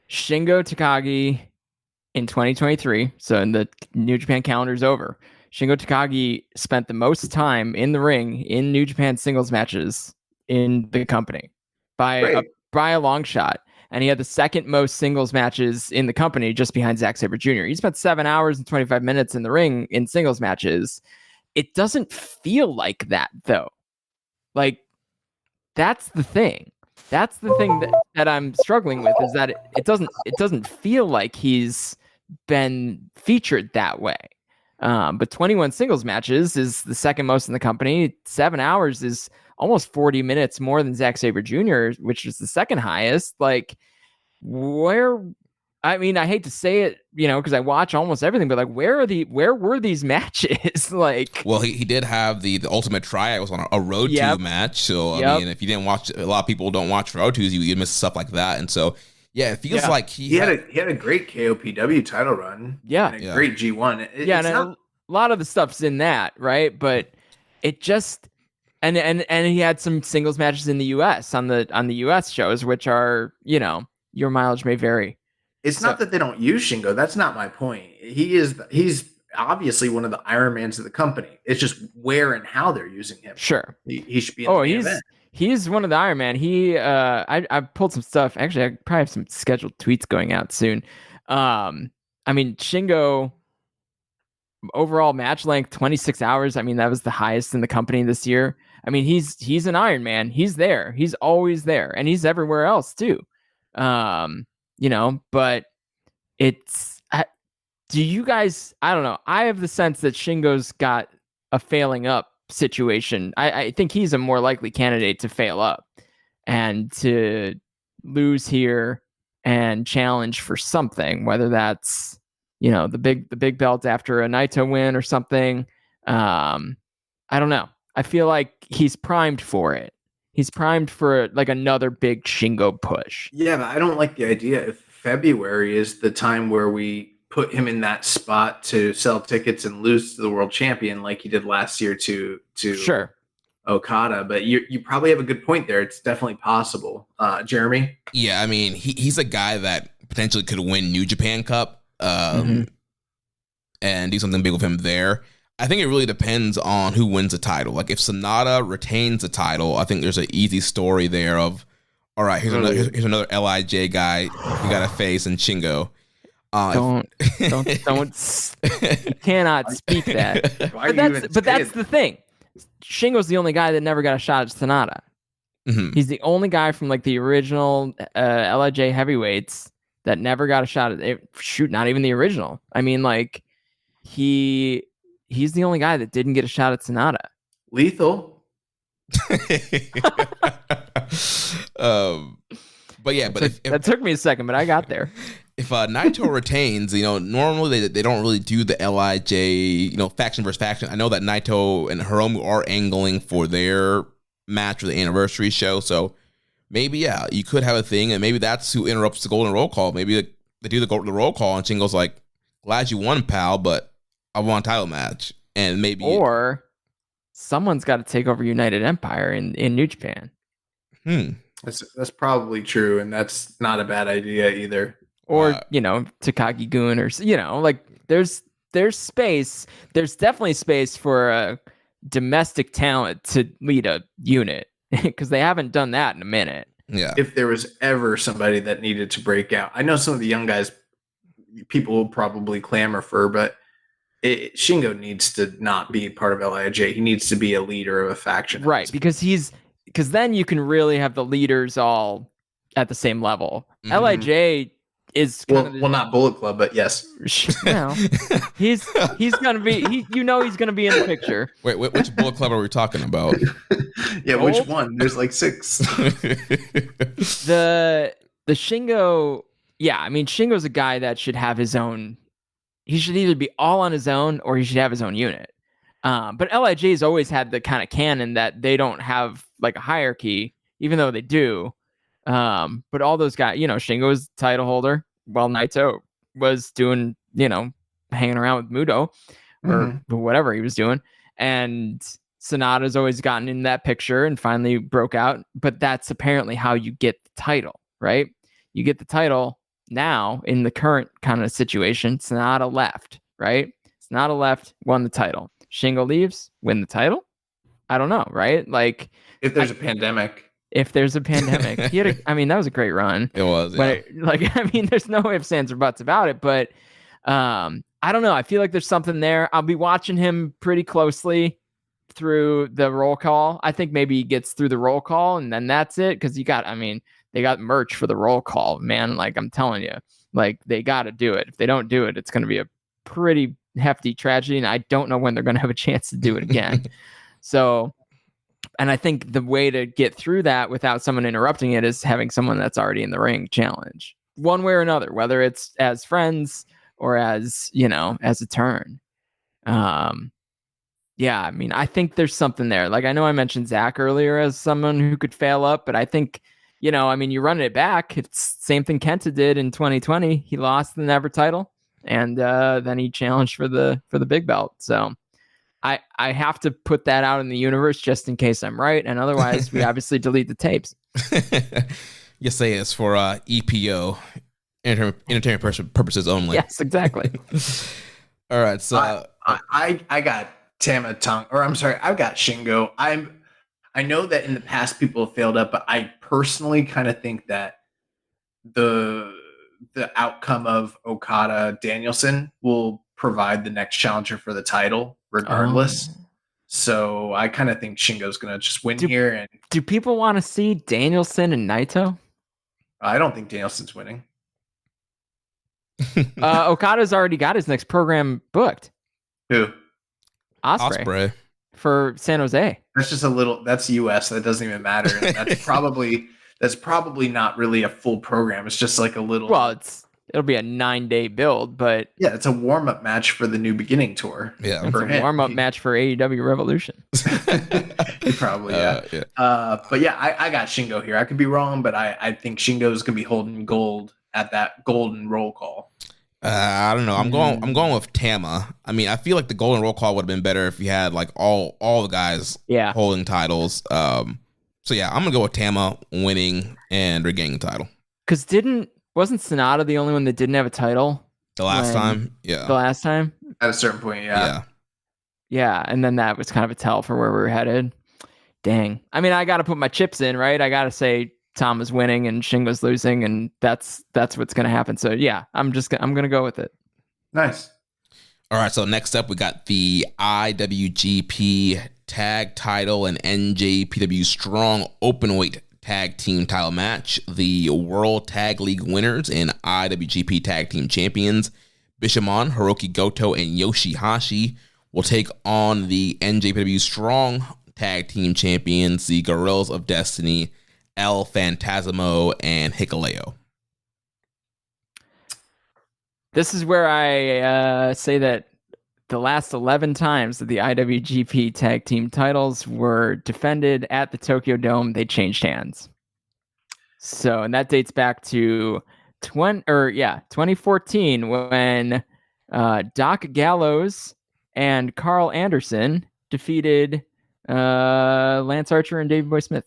Shingo Takagi in 2023, so in the New Japan calendar is over, Shingo Takagi spent the most time in the ring in New Japan singles matches in the company by a long shot. and he had the second most singles matches in the company, just behind Zack Sabre Jr. He spent 7 hours and 25 minutes in the ring in singles matches. It doesn't feel like that, though. Like, that's the thing. That's the thing that I'm struggling with, is that it doesn't feel like he's been featured that way. But 21 singles matches is the second most in the company. 7 hours is almost 40 minutes more than Zack Sabre Jr., which is the second highest. Like, I hate to say it, because I watch almost everything, but like, where were these matches? Like, well, he did have the Ultimate Triad was on a Road to match. So, I mean, if you didn't watch, a lot of people don't watch Road 2s, you miss stuff like that. And so, yeah, it feels like he had a great KOPW title run. Yeah. And a great G1. A lot of the stuff's in that, right? But it just, and he had some singles matches in the US on the US shows, which are, your mileage may vary. It's not that they don't use Shingo. That's not my point. He's obviously one of the Iron Mans of the company. It's just where and how they're using him. Sure. He should be in the main event. He's one of the Iron Man. I pulled some stuff. Actually, I probably have some scheduled tweets going out soon. Shingo, overall match length, 26 hours. I mean, that was the highest in the company this year. I mean, he's an Iron Man. He's there. He's always there. And he's everywhere else too. But do you guys, I don't know. I have the sense that Shingo's got a failing up situation. I think he's a more likely candidate to fail up and to lose here and challenge for something, whether that's, the big belt after a Naito win or something. I don't know. I feel like he's primed for it. He's primed for like another big Shingo push. Yeah, but I don't like the idea if February is the time where we put him in that spot to sell tickets and lose to the world champion like he did last year to sure. Okada. But you probably have a good point there. It's definitely possible. Jeremy? Yeah, I mean, he's a guy that potentially could win New Japan Cup and do something big with him there. I think it really depends on who wins the title. Like, if Sonata retains the title, I think there's an easy story there of, all right, here's another LIJ guy you got to face in Shingo. Don't. You cannot speak that. But that's the thing. Shingo's the only guy that never got a shot at Sonata. Mm-hmm. He's the only guy from like the original LIJ heavyweights that never got a shot at it. Shoot, not even the original. I mean, like, he's the only guy that didn't get a shot at Sonata. Lethal. But if that took me a second, but I got there. If Naito retains, normally they don't really do the LIJ, faction versus faction. I know that Naito and Hiromu are angling for their match for the anniversary show, so maybe you could have a thing, and maybe that's who interrupts the golden roll call. Maybe they do the roll call, and Shingo's like, "Glad you won, pal, but I want a title match." And maybe, or someone's got to take over United Empire in New Japan. That's probably true, and that's not a bad idea either. Or Takagi Gun, or like there's space. There's definitely space for a domestic talent to lead a unit because they haven't done that in a minute. Yeah. If there was ever somebody that needed to break out, I know some of the young guys people will probably clamor for, but Shingo needs to not be part of LIJ. He needs to be a leader of a faction. Right, because then you can really have the leaders all at the same level. Mm-hmm. LIJ is not Bullet Club, but yes. No. he's gonna be he's gonna be in the picture. Wait, which Bullet Club are we talking about? Yeah, which one? There's like 6. The Shingo, yeah, I mean, Shingo's a guy that should have his own. He should either be all on his own or he should have his own unit. But LIJ's always had the kind of canon that they don't have like a hierarchy, even though they do. But all those guys, Shingo's title holder, while Naito was doing, hanging around with Muto or whatever he was doing. And Sonata's always gotten in that picture and finally broke out. But that's apparently how you get the title, right? You get the title now in the current kind of situation. Sonata left, right? Sonata left, won the title. Shingo leaves, win the title? I don't know, right? Like, if there's a pandemic. if there's a pandemic. That was a great run. It was, yeah. But there's no ifs, ands, or buts about it. But I don't know. I feel like there's something there. I'll be watching him pretty closely through the roll call. I think maybe he gets through the roll call and then that's it. Because they got merch for the roll call, man. Like, I'm telling you, like, they got to do it. If they don't do it, it's going to be a pretty hefty tragedy. And I don't know when they're going to have a chance to do it again. So, and I think the way to get through that without someone interrupting it is having someone that's already in the ring challenge one way or another, whether it's as friends or as a turn. Yeah, I think there's something there. Like, I know I mentioned Zach earlier as someone who could fail up, but I think, you're running it back. It's the same thing Kenta did in 2020. He lost the Never title, and then he challenged for the big belt. So I have to put that out in the universe just in case I'm right, and otherwise we obviously delete the tapes. You say it's for EPO, entertainment purposes only. Yes, exactly. All right, so I got I've got Shingo. I know that in the past people have failed up, but I personally kind of think that the outcome of Okada Danielson will provide the next challenger for the title regardless. So I kind of think Shingo's going to just win here. And do people want to see Danielson and Naito? I don't think Danielson's winning. Okada's already got his next program booked. Who? Ospreay. For San Jose. That's just that's US. That doesn't even matter. That's probably not really a full program. It's just like a little. Well, it'll be a 9-day build, but yeah, it's a warm-up match for the New Beginning tour. Yeah, it's a warm-up match for AEW Revolution. Probably, yeah. But yeah, I got Shingo here. I could be wrong, but I think Shingo's gonna be holding gold at that golden roll call. I don't know. I'm going with Tama. I feel like the golden roll call would have been better if you had like all the guys holding titles. So yeah, I'm gonna go with Tama winning and regaining the title. Because wasn't Sonata the only one that didn't have a title the last time? Yeah, the last time at a certain point. Yeah, and then that was kind of a tell for where we were headed. Dang. I got to put my chips in, right? I got to say Tom is winning and Shingo's losing, and that's what's going to happen. So yeah, I'm going to go with it. Nice. All right. So next up, we got the IWGP Tag Title and NJPW Strong Openweight Tag Team Title match. The World Tag League winners and IWGP Tag Team Champions Bishamon, Hiroki Goto, and Yoshihashi will take on the NJPW Strong Tag Team Champions, the Guerrillas of Destiny, El Phantasmo, and Hikuleo. This is where I say that the last 11 times that the IWGP Tag Team titles were defended at the Tokyo Dome, they changed hands. So, and that dates back to 2014 when Doc Gallows and Carl Anderson defeated Lance Archer and Davey Boy Smith.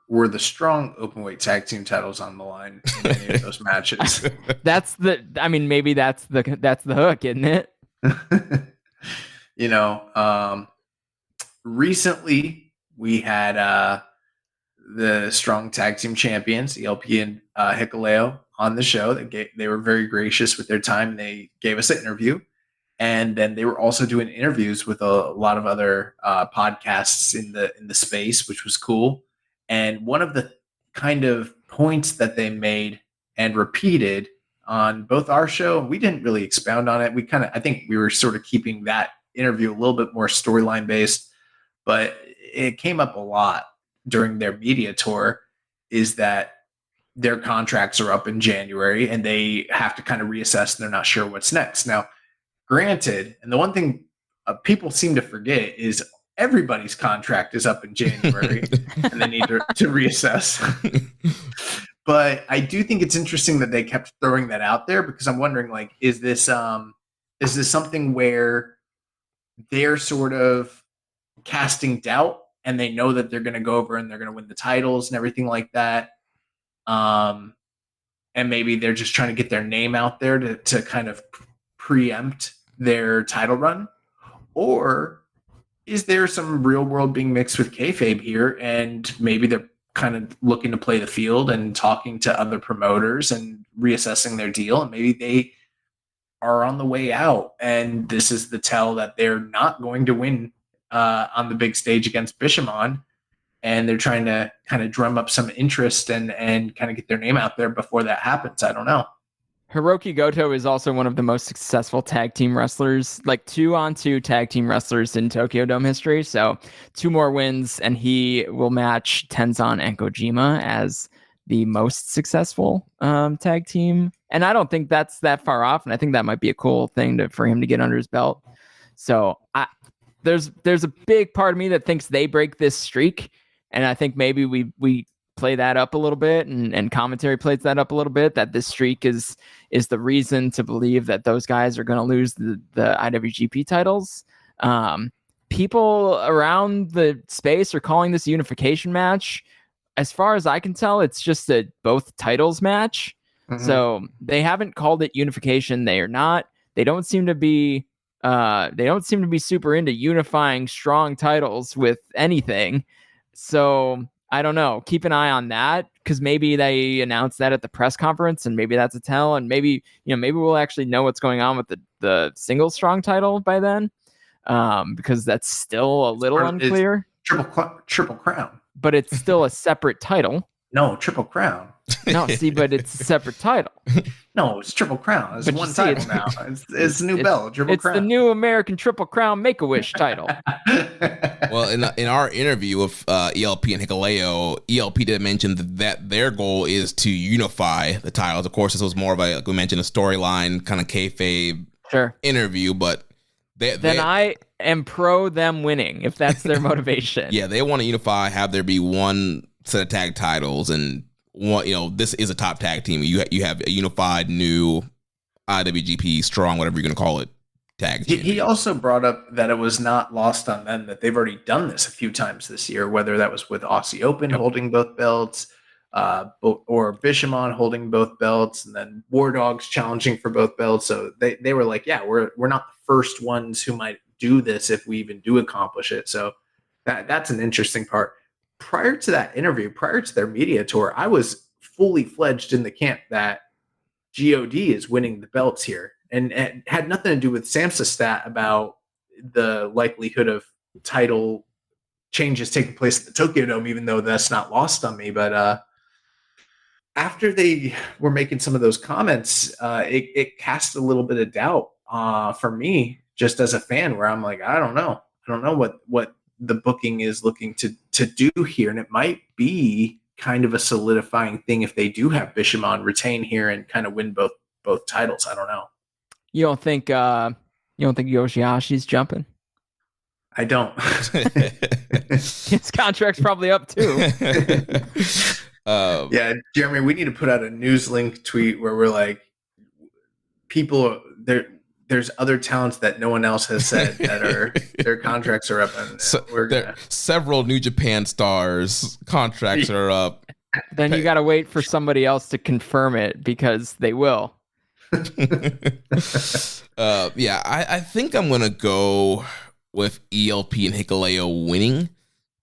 Were the Strong Openweight Tag Team titles on the line in any of those matches? Maybe that's the hook, isn't it? Recently we had the Strong Tag Team Champions, ELP and Hikuleo, on the show. They were very gracious with their time. They gave us an interview, and then they were also doing interviews with a lot of other podcasts in the space, which was cool. And one of the kind of points that they made and repeated on both our show, we didn't really expound on it. I think we were sort of keeping that interview a little bit more storyline based, but it came up a lot during their media tour, is that their contracts are up in January and they have to kind of reassess and they're not sure what's next. Now, granted, and the one thing people seem to forget is everybody's contract is up in January and they need to reassess. But I do think it's interesting that they kept throwing that out there, because I'm wondering, like, is this something where they're sort of casting doubt and they know that they're going to go over and they're going to win the titles and everything like that? And maybe they're just trying to get their name out there to kind of preempt their title run? Or is there some real world being mixed with kayfabe here? And maybe they're kind of looking to play the field and talking to other promoters and reassessing their deal. And maybe they are on the way out. And this is the tell that they're not going to win on the big stage against Bishamon. And they're trying to kind of drum up some interest and kind of get their name out there before that happens. I don't know. Hiroki Goto is also one of the most successful tag team wrestlers, like 2-on-2 tag team wrestlers in Tokyo Dome history. So 2 more wins, and he will match Tenzan and Kojima as the most successful tag team. And I don't think that's that far off. And I think that might be a cool thing for him to get under his belt. So there's a big part of me that thinks they break this streak. And I think maybe we play that up a little bit, and commentary plays that up a little bit, that this streak is the reason to believe that those guys are going to lose the IWGP titles. People around the space are calling this a unification match. As far as I can tell, it's just a both titles match. Mm-hmm. So they haven't called it unification. They don't seem to be super into unifying strong titles with anything. So I don't know. Keep an eye on that, because maybe they announced that at the press conference, and maybe that's a tell, and maybe we'll actually know what's going on with the single strong title by then, because that's still a little unclear. Triple Crown, but it's still a separate title. No, Triple Crown. No, see, but it's a separate title. No, it's Triple Crown. It's one title now. It's a new belt. Triple Crown. It's the new American Triple Crown Make-A-Wish title. Well, in our interview with ELP and Hikuleo, ELP did mention that their goal is to unify the titles. Of course, this was more of a, like we mentioned, a storyline kind of kayfabe interview, but I am pro them winning if that's their motivation. Yeah, they want to unify, have there be one set of tag titles, and this is a top tag team. You have a unified new IWGP Strong, whatever you're going to call it, tag team. He also brought up that it was not lost on them that they've already done this a few times this year, whether that was with Aussie Open holding both belts, or Bishamon holding both belts, and then War Dogs challenging for both belts. So they were like, yeah, we're not the first ones who might do this if we even do accomplish it. So that's an interesting part. Prior to that interview, prior to their media tour, I was fully fledged in the camp that GOD is winning the belts here, and it had nothing to do with Samsa's stat about the likelihood of title changes taking place at the Tokyo Dome, even though that's not lost on me. But after they were making some of those comments, it cast a little bit of doubt for me, just as a fan, where I'm like, I don't know what the booking is looking to do here. And it might be kind of a solidifying thing if they do have Bishamon retain here and kind of win both titles. I don't know. You don't think Yoshihashi's jumping? I don't. His contract's probably up too. Yeah, Jeremy, we need to put out a Newslink tweet where we're like, there's other talents that no one else has said that their contracts are up, and several New Japan stars contracts are up. Then you got to wait for somebody else to confirm it, because they will. Yeah, I think I'm gonna go with ELP and Hikuleo winning,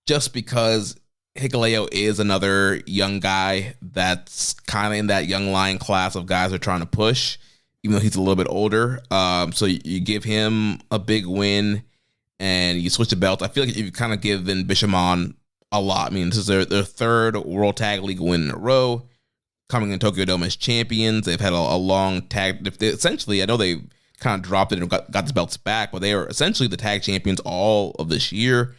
just because Hikuleo is another young guy that's kind of in that young lion class of guys who are trying to push, even though he's a little bit older. So you give him a big win and you switch the belts. I feel like you kind of given Bishamon a lot. I mean, this is their third World Tag League win in a row, coming in Tokyo Dome as champions. They've had a long tag. Essentially, I know they kind of dropped it and got the belts back, but they are essentially the tag champions all of this year.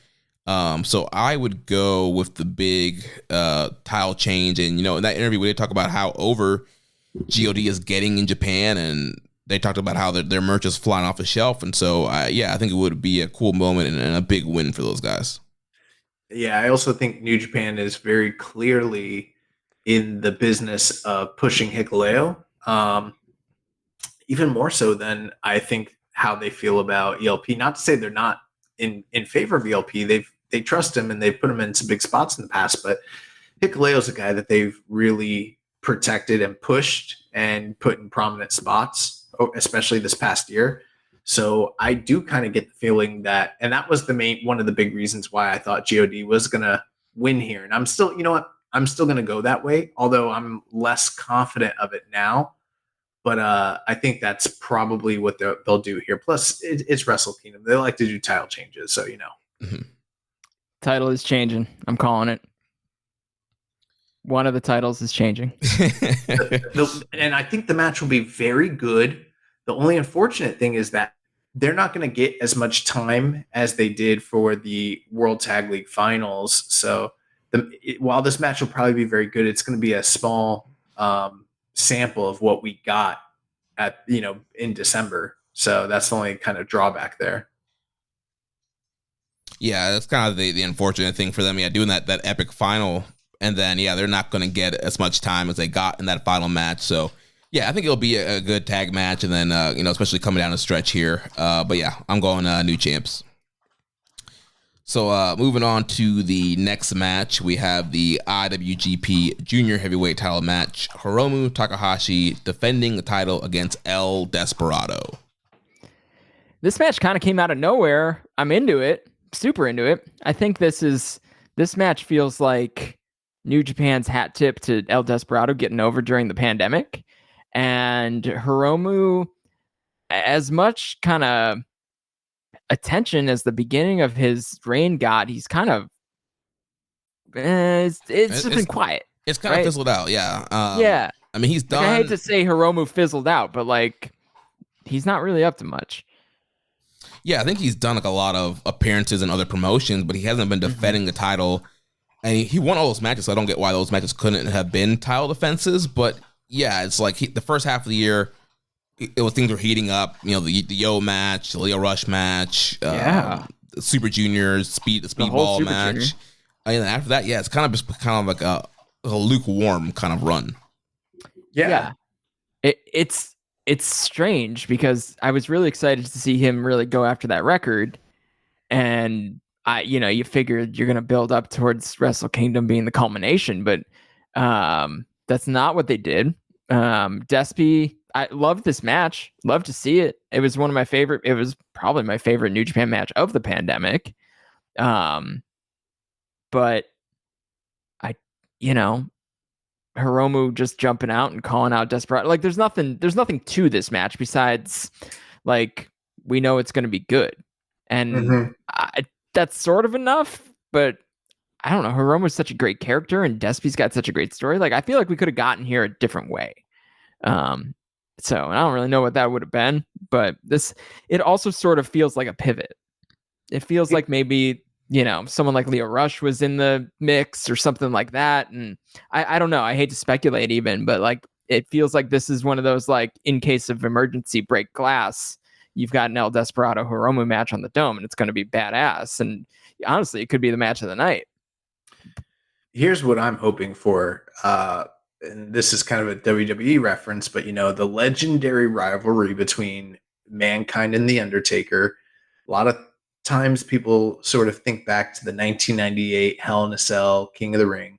So I would go with the big title change. And, in that interview, we did talk about how over GOD is getting in Japan, and they talked about how their merch is flying off the shelf. And so, I think it would be a cool moment and a big win for those guys. Yeah, I also think New Japan is very clearly in the business of pushing Hikuleo, even more so than I think how they feel about ELP. Not to say they're not in favor of ELP. They trust him and they've put him in some big spots in the past, but Hikuleo's a guy that they've really protected and pushed and put in prominent spots, especially this past year. So I do kind of get the feeling that, and that was one of the big reasons why I thought God was going to win here. And I'm still, you know what? I'm still going to go that way, although I'm less confident of it now. But I think that's probably what they'll do here. Plus, it's Wrestle Kingdom. They like to do title changes, so you know. Mm-hmm. Title is changing. I'm calling it. One of the titles is changing. And I think the match will be very good. The only unfortunate thing is that they're not going to get as much time as they did for the World Tag League Finals. So while this match will probably be very good, it's going to be a small sample of what we got in December. So that's the only kind of drawback there. Yeah, that's kind of the unfortunate thing for them. Yeah, doing that epic final, and then they're not going to get as much time as they got in that final match. So yeah, I think it'll be a good tag match, and then especially coming down the stretch here. But yeah, I'm going new champs. So moving on to the next match, we have the IWGP Junior Heavyweight title match. Hiromu Takahashi defending the title against El Desperado. This match kind of came out of nowhere. I'm into it, super into it. I think this match feels like New Japan's hat tip to El Desperado getting over during the pandemic. And Hiromu, as much kind of attention as the beginning of his reign got, he's kind of it's just been quiet. It's kind of fizzled out, yeah. Yeah. I mean, he's done. I hate to say Hiromu fizzled out, but like he's not really up to much. Yeah, I think he's done like a lot of appearances in other promotions, but he hasn't been defending the title. And he won all those matches, so I don't get why those matches couldn't have been title defenses. But yeah, it's like the first half of the year, things were heating up. The Yo match, the Leo Rush match, the Super Juniors, the Speedball match. And then after that, it's kind of like a lukewarm kind of run. Yeah. It's strange because I was really excited to see him really go after that record, and you figured you're going to build up towards Wrestle Kingdom being the culmination, but that's not what they did. Despy, I loved this match. Loved to see it. It was one of my favorite. It was probably my favorite New Japan match of the pandemic. But Hiromu just jumping out and calling out Desperado. Like there's nothing to this match besides like we know it's going to be good. And that's sort of enough, but I don't know. Hiromu's such a great character and Despy's got such a great story. Like I feel like we could have gotten here a different way. So I don't really know what that would have been, but it also sort of feels like a pivot. It feels like maybe, someone like Leo Rush was in the mix or something like that. And I don't know. I hate to speculate even, but like, it feels like this is one of those, like in case of emergency break glass, you've got an El Desperado Hiromu match on the Dome and it's going to be badass. And honestly, it could be the match of the night. Here's what I'm hoping for. And this is kind of a WWE reference, but the legendary rivalry between Mankind and The Undertaker. A lot of times people sort of think back to the 1998 Hell in a Cell, King of the Ring.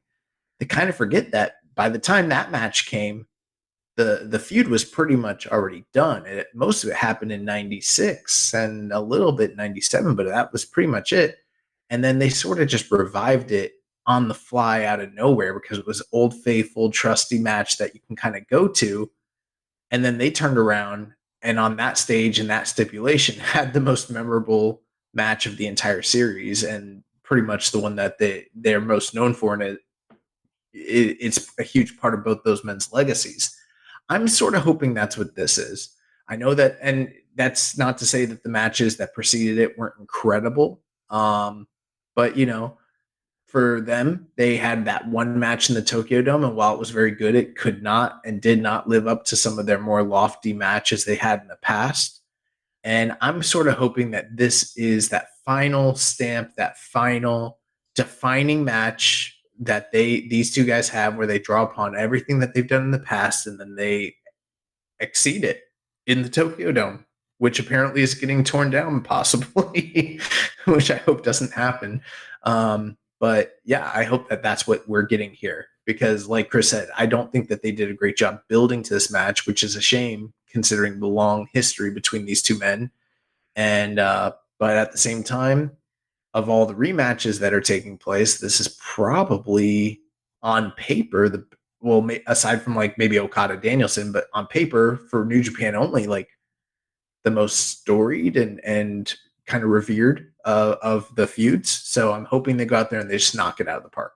They kind of forget that by the time that match came, the feud was pretty much already done. Most of it happened in 96 and a little bit in 97, but that was pretty much it. And then they sort of just revived it on the fly out of nowhere because it was old faithful, trusty match that you can kind of go to. And then they turned around and on that stage and that stipulation had the most memorable match of the entire series and pretty much the one that they're most known for. And it's a huge part of both those men's legacies. I'm sort of hoping that's what this is. I know that, and that's not to say that the matches that preceded it weren't incredible. But for them, they had that one match in the Tokyo Dome, and while it was very good, it could not and did not live up to some of their more lofty matches they had in the past. And I'm sort of hoping that this is that final stamp, that final defining match that these two guys have where they draw upon everything that they've done in the past and then they exceed it in the Tokyo Dome, which apparently is getting torn down possibly, which I hope doesn't happen. But yeah, I hope that that's what we're getting here because like Chris said, I don't think that they did a great job building to this match, which is a shame considering the long history between these two men. And but at the same time, of all the rematches that are taking place, this is probably on paper aside from like maybe Okada Danielson, but on paper for New Japan only, like the most storied and kind of revered of the feuds. So I'm hoping they go out there and they just knock it out of the park.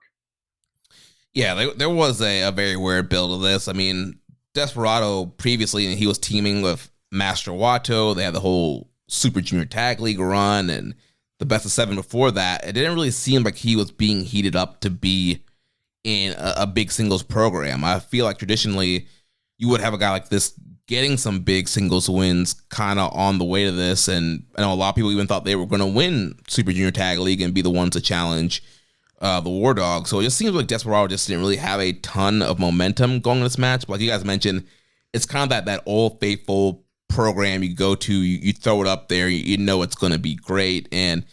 Yeah, there was a very weird build of this. I mean, Desperado previously, he was teaming with Master Wato. They had the whole Super Junior Tag League run and the best of 7 before that. It didn't really seem like he was being heated up to be in a big singles program. I feel like traditionally you would have a guy like this getting some big singles wins kind of on the way to this. And I know a lot of people even thought they were going to win Super Junior Tag League and be the ones to challenge the War Dog. So it just seems like Desperado just didn't really have a ton of momentum going in this match. But like you guys mentioned, it's kind of that old faithful program you go to, you throw it up there, you know it's going to be great. And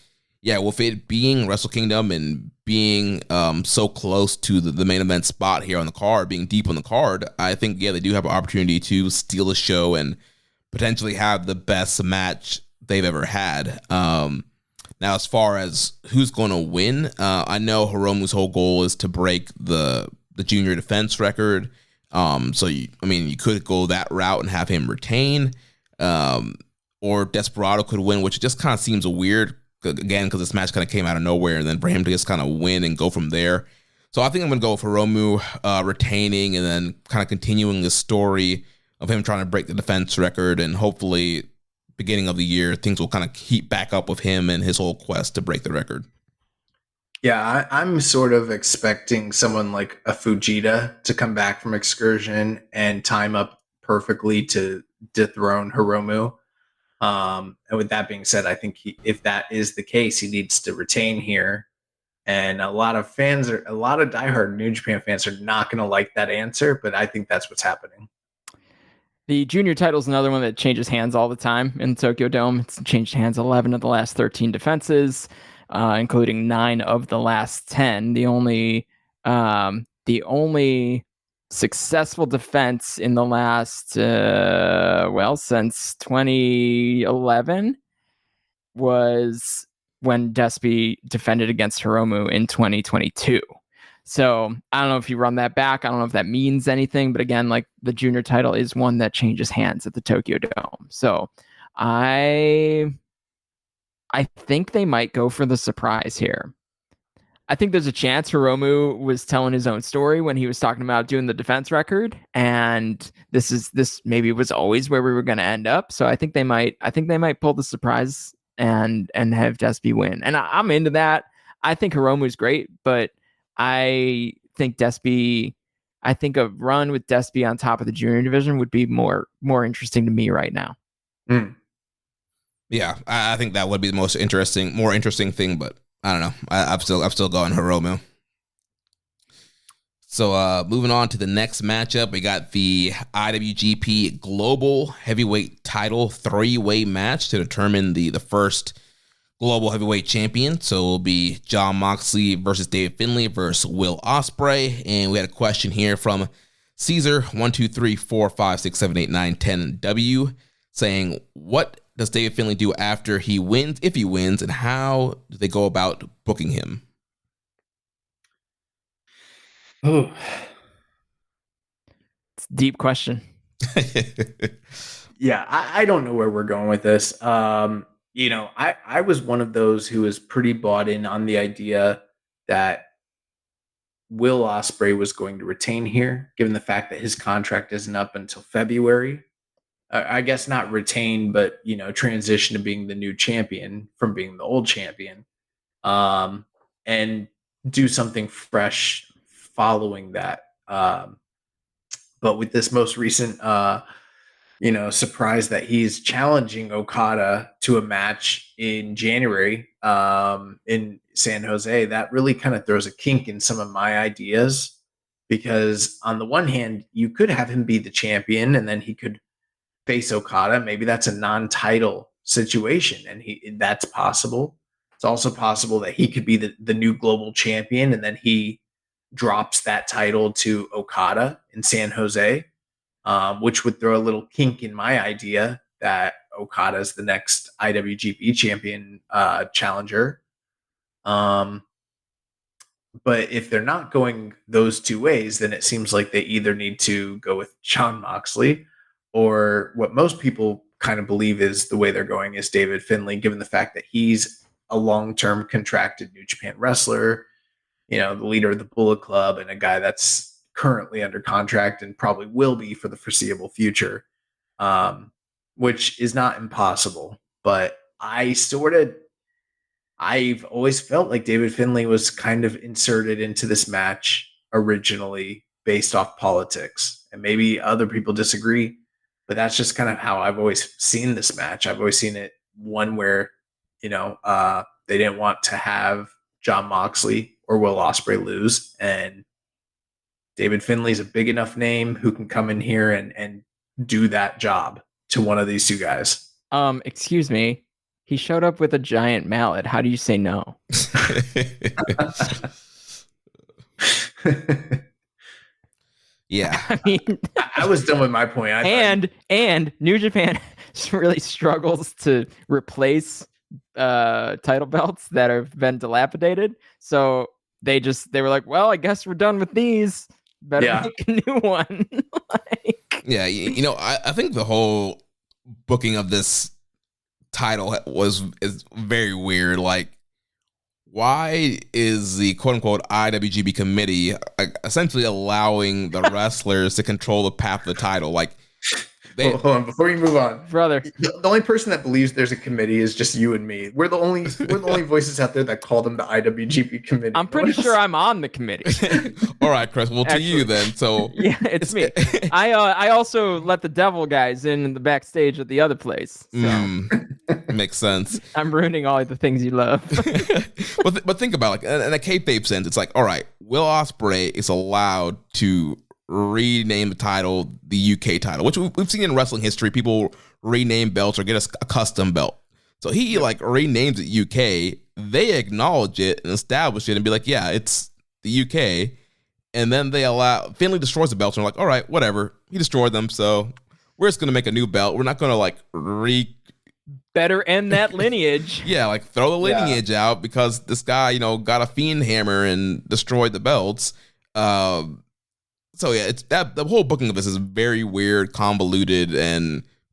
yeah, with it being Wrestle Kingdom and being so close to the main event spot here on the card, being deep on the card, I think, yeah, they do have an opportunity to steal the show and potentially have the best match they've ever had. Now, as far as who's going to win, I know Hiromu's whole goal is to break the junior defense record. So, you could go that route and have him retain, or Desperado could win, which just kind of seems weird, again, because this match kind of came out of nowhere, and then for him to just kind of win and go from there. So I think I'm going to go for Hiromu retaining and then kind of continuing the story of him trying to break the defense record, and hopefully beginning of the year, things will kind of heat back up with him and his whole quest to break the record. Yeah, I'm sort of expecting someone like a Fujita to come back from excursion and time up perfectly to dethrone Hiromu. And with that being said, I think if that is the case, he needs to retain here. And a lot of diehard New Japan fans are not going to like that answer, but I think that's what's happening. The junior title is another one that changes hands all the time in Tokyo Dome. It's changed hands 11 of the last 13 defenses, including 9 of the last 10. The only successful defense in the last, since 2011 was when Despy defended against Hiromu in 2022. So I don't know if you run that back. I don't know if that means anything, but again, like the junior title is one that changes hands at the Tokyo Dome. So I think they might go for the surprise here. I think there's a chance Hiromu was telling his own story when he was talking about doing the defense record, and this maybe was always where we were going to end up. So I think they might pull the surprise and have Despy win. And I'm into that. I think Hiromu's great, but I think a run with Despy on top of the junior division would be more interesting to me right now. Yeah, I think that would be the more interesting thing, but I don't know. I'm still going Hiromu. So moving on to the next matchup, we got the IWGP Global Heavyweight Title 3-way match to determine the first Global Heavyweight Champion. So it will be Jon Moxley versus David Finlay versus Will Ospreay. And we had a question here from Caesar 1 2 3 4 5 6 7 8 9 10 W saying, what does David Finlay do after he wins, if he wins, and how do they go about booking him? Oh, it's a deep question. Yeah, I don't know where we're going with this. I was one of those who was pretty bought in on the idea that Will Ospreay was going to retain here, given the fact that his contract isn't up until February. I guess not retain, but transition to being the new champion from being the old champion, and do something fresh following that. But with this most recent surprise that he's challenging Okada to a match in January in San Jose, that really kind of throws a kink in some of my ideas, because on the one hand, you could have him be the champion and then he could face Okada. Maybe that's a non-title situation, and that's possible. It's also possible that he could be the new global champion and then he drops that title to Okada in San Jose. Which would throw a little kink in my idea that Okada as the next IWGP champion challenger. But if they're not going those two ways, then it seems like they either need to go with Jon Moxley, or what most people kind of believe is the way they're going is David Finlay, given the fact that he's a long-term contracted New Japan wrestler, the leader of the Bullet Club, and a guy that's currently under contract and probably will be for the foreseeable future, which is not impossible. But I've always felt like David Finlay was kind of inserted into this match originally based off politics. And maybe other people disagree, but that's just kind of how I've always seen this match. I've always seen it one where, they didn't want to have Jon Moxley or Will Ospreay lose. And David Finlay's a big enough name who can come in here and do that job to one of these two guys. Excuse me. He showed up with a giant mallet. How do you say no? Yeah. I mean, I was done with my point. And New Japan really struggles to replace title belts that have been dilapidated. So they were like, well, I guess we're done with these. Better make a new one. Yeah, I think the whole booking of this title is very weird. Like, why is the quote unquote IWGP committee essentially allowing the wrestlers to control the path of the title? Like, hold on, before you move on, brother. The only person that believes there's a committee is just you and me. We're the only voices out there that call them the IWGP committee. I'm pretty sure I'm on the committee. All right, Chris. Well, to you then. So yeah, it's me. I also let the devil guys in the backstage at the other place. So. Makes sense. I'm ruining all the things you love. but think about in a kayfabe sense, it's like, all right, Will Ospreay is allowed to rename the title the UK title, which we've seen in wrestling history. People rename belts or get a custom belt. So he renames it UK. They acknowledge it and establish it and be like, yeah, it's the UK. And then they allow Finlay destroys the belts and they're like, all right, whatever. He destroyed them, so we're just gonna make a new belt. We're not gonna better end that lineage. Yeah, throw the lineage out because this guy, got a fiend hammer and destroyed the belts. So yeah, it's that the whole booking of this is very weird, convoluted,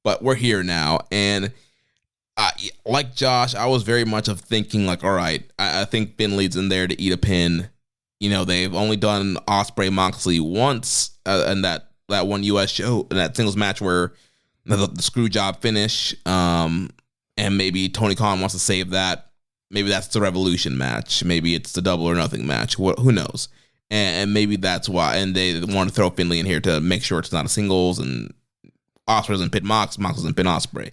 but we're here now. And like Josh, I was very much of thinking all right, I think Finlay's in there to eat a pin. They've only done Ospreay Moxley once, and that one US show, in that singles match where the screw job finish. And maybe Tony Khan wants to save that. Maybe that's the Revolution match. Maybe it's the Double or Nothing match. Who knows? And maybe that's why. And they want to throw Finlay in here to make sure it's not a singles and Ospreay doesn't pin Mox doesn't pin Ospreay.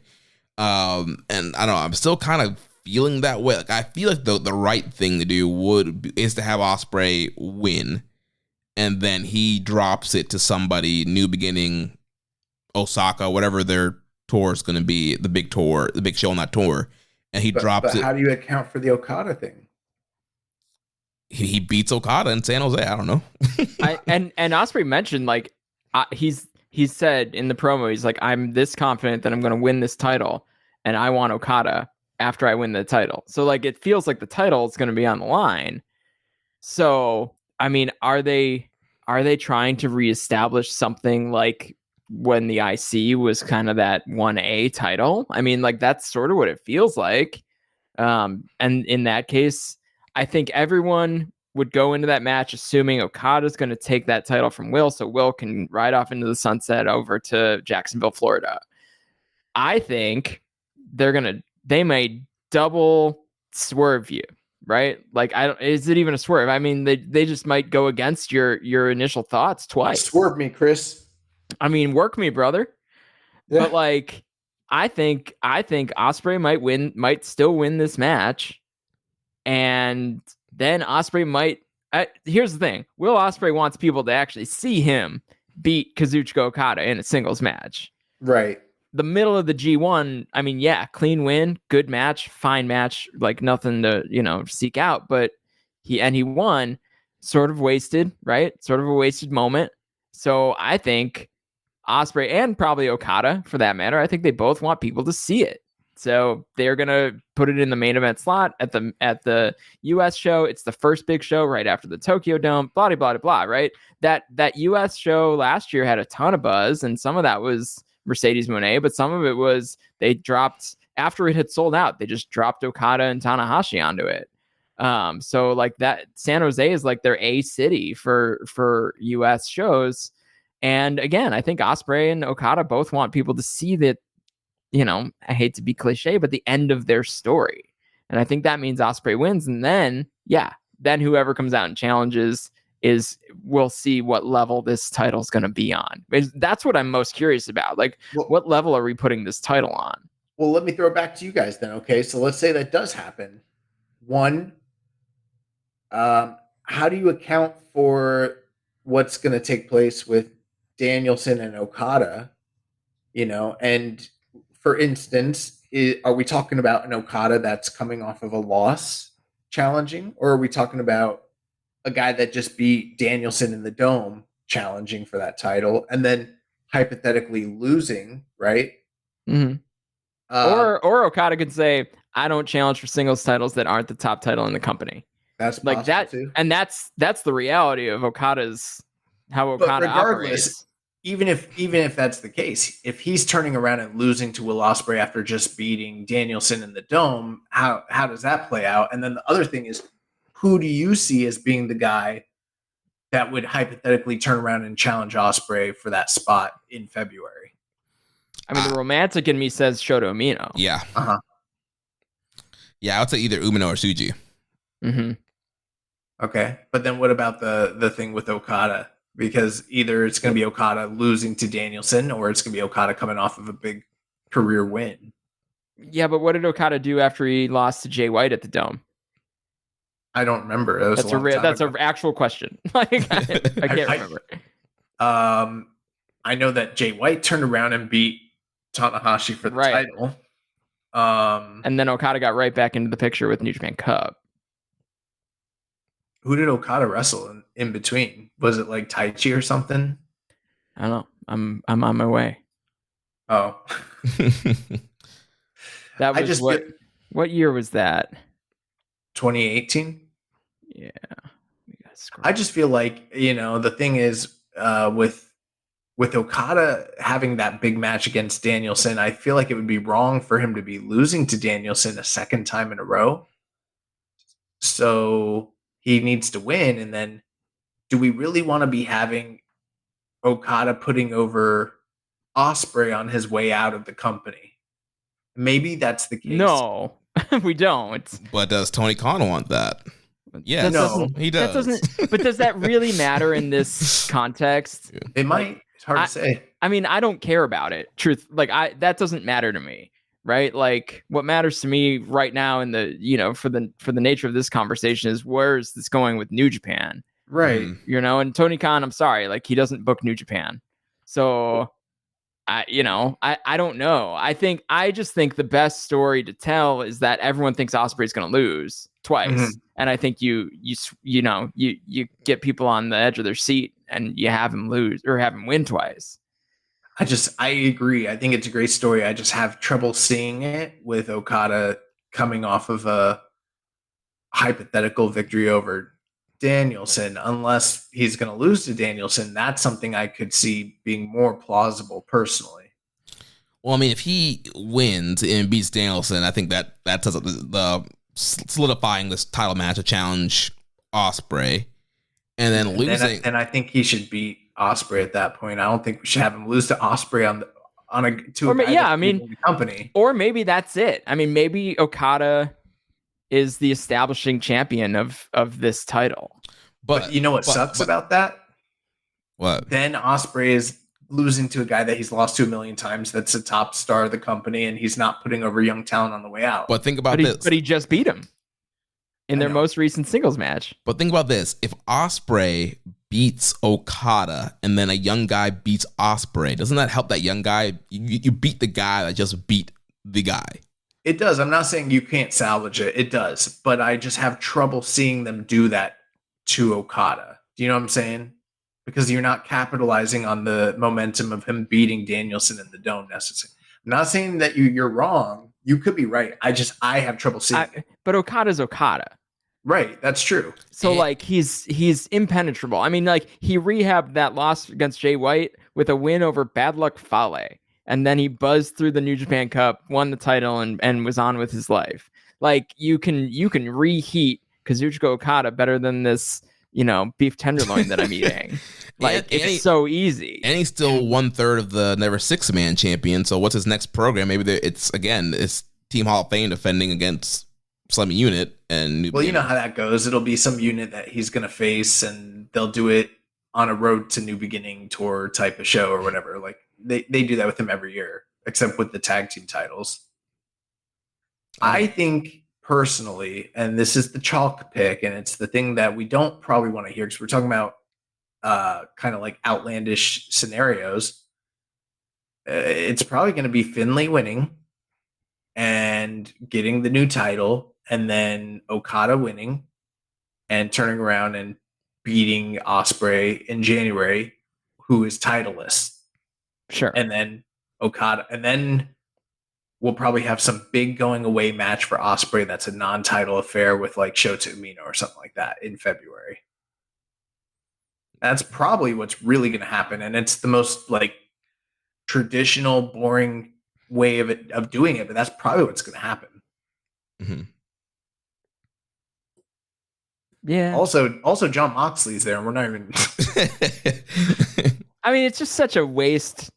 And I don't know. I'm still kind of feeling that way. I feel like the right thing to do is to have Ospreay win, and then he drops it to somebody, New Beginning, Osaka, whatever their tour is going to be, the big tour, the big show on that tour, and he drops it. How do you account for the Okada thing? He beats Okada in San Jose. I don't know. and Ospreay mentioned he said in the promo, he's like, I'm this confident that I'm going to win this title, and I want Okada after I win the title. So it feels like the title is going to be on the line. So I mean, are they trying to reestablish something like when the IC was kind of that 1A title? I mean, that's sort of what it feels like. And in that case, I think everyone would go into that match assuming Okada's going to take that title from Will, so Will can ride off into the sunset over to Jacksonville, Florida. I think they may double swerve you, right? Is it even a swerve? I mean, they just might go against your initial thoughts twice. Swerve me, Chris. I mean, work me, brother. Yeah. But I think Ospreay might still win this match. And then Ospreay might. Here's the thing: Will Ospreay wants people to actually see him beat Kazuchika Okada in a singles match. Right. The middle of the G1. I mean, yeah, clean win, good match, fine match, nothing to seek out. But he won, sort of wasted, right? Sort of a wasted moment. So I think Ospreay and probably Okada for that matter, I think they both want people to see it. So they're gonna put it in the main event slot at the US show. It's the first big show right after the Tokyo Dome. Blah blah blah blah. Right. That US show last year had a ton of buzz, and some of that was Mercedes Moné, but some of it was they dropped after it had sold out. They just dropped Okada and Tanahashi onto it. So like that, San Jose is like their A city for US shows. And again, I think Ospreay and Okada both want people to see that. I hate to be cliche, but the end of their story. And I think that means Ospreay wins. And then whoever comes out and challenges we'll see what level this title is going to be on. That's what I'm most curious about. Like, what level are we putting this title on? Well, let me throw it back to you guys then. Okay. So let's say that does happen. One, how do you account for what's going to take place with Danielson and Okada? And for instance, are we talking about an Okada that's coming off of a loss challenging, or are we talking about a guy that just beat Danielson in the Dome challenging for that title and then hypothetically losing, right? Mm-hmm. Or Okada could say, I don't challenge for singles titles that aren't the top title in the company. That's like that too. And that's the reality of how Okada operates. Even if that's the case, if he's turning around and losing to Will Ospreay after just beating Danielson in the Dome, how does that play out? And then the other thing is, who do you see as being the guy that would hypothetically turn around and challenge Ospreay for that spot in February? I mean, the romantic in me says Shota Umino. Yeah. Uh-huh. Yeah, I would say either Umino or Tsuji. Mm-hmm. Okay, but then what about the thing with Okada? Because either it's going to be Okada losing to Danielson, or it's going to be Okada coming off of a big career win. Yeah, but what did Okada do after he lost to Jay White at the Dome? I don't remember. That's an actual question. I can't remember. I know that Jay White turned around and beat Tanahashi for the title. And then Okada got right back into the picture with New Japan Cup. Who did Okada wrestle in between? Was it like Taichi or something? I don't know. I'm on my way. Oh. That was what year was that? 2018? Yeah. I just feel like, the thing is with Okada having that big match against Danielson, I feel like it would be wrong for him to be losing to Danielson a second time in a row. So he needs to win. And then do we really want to be having Okada putting over Ospreay on his way out of the company? Maybe that's the case. No, we don't. But does Tony Khan want that? Yeah, no, he does. But does that really matter in this context? It might. It's hard to say. I mean, I don't care about it. Truth, that doesn't matter to me, right? Like, what matters to me right now in the for the nature of this conversation is where is this going with New Japan, right? And Tony Khan, I'm sorry, like he doesn't book New Japan, so I don't know. I just think the best story to tell is that everyone thinks Ospreay's going to lose twice. Mm-hmm. And I think you get people on the edge of their seat and you have him lose or have him win twice. I agree. I think it's a great story. I just have trouble seeing it with Okada coming off of a hypothetical victory over Danielson, unless he's going to lose to Danielson. That's something I could see being more plausible personally. Well, I mean, if he wins and beats Danielson, I think that does the solidifying this title match to challenge Ospreay, and then losing. And I think he should beat Ospreay at that point. I don't think we should have him lose to Ospreay the company. Or maybe that's it. I mean, maybe Okada is the establishing champion of this title. But you know what sucks about that? What? Then Ospreay is losing to a guy that he's lost to 1 million times. That's a top star of the company, and he's not putting over young talent on the way out. But think about this. But he just beat him in their most recent singles match. But think about this. If Ospreay beats Okada and then a young guy beats Ospreay, doesn't that help that young guy? You beat the guy that just beat the guy. It does. I'm not saying you can't salvage it. It does. But I just have trouble seeing them do that to Okada. Do you know what I'm saying? because you're not capitalizing on the momentum of him beating Danielson in the Dome necessarily. I'm not saying that you're wrong. You could be right. I have trouble seeing it. But Okada's Okada. Right, that's true. So like he's impenetrable. I mean, like he rehabbed that loss against Jay White with a win over Bad Luck Fale, and then he buzzed through the New Japan Cup, won the title, and was on with his life. Like you can reheat Kazuchika Okada better than this, beef tenderloin that I'm eating. Like it's so easy. And he's still 1/3 of the Never Six-Man champion. So what's his next program? Maybe it's Team Hall of Fame defending against some unit and you know how that goes. It'll be some unit that he's gonna face, and they'll do it on a Road to New Beginning tour type of show or whatever. Like they do that with him every year, except with the tag team titles. I think personally, and this is the chalk pick, and it's the thing that we don't probably want to hear because we're talking about kind of like outlandish scenarios. It's probably going to be Finlay winning and getting the new title, and then Okada winning and turning around and beating Ospreay in January, who is titleless. Sure. And then Okada, and then we'll probably have some big going away match for Ospreay that's a non-title affair with like Shota Umino or something like that in February. That's probably what's really going to happen, and it's the most like traditional, boring way of doing it, but that's probably what's going to happen. Mm-hmm. Yeah. Also, John Moxley's there, and we're not even. I mean, it's just such a waste.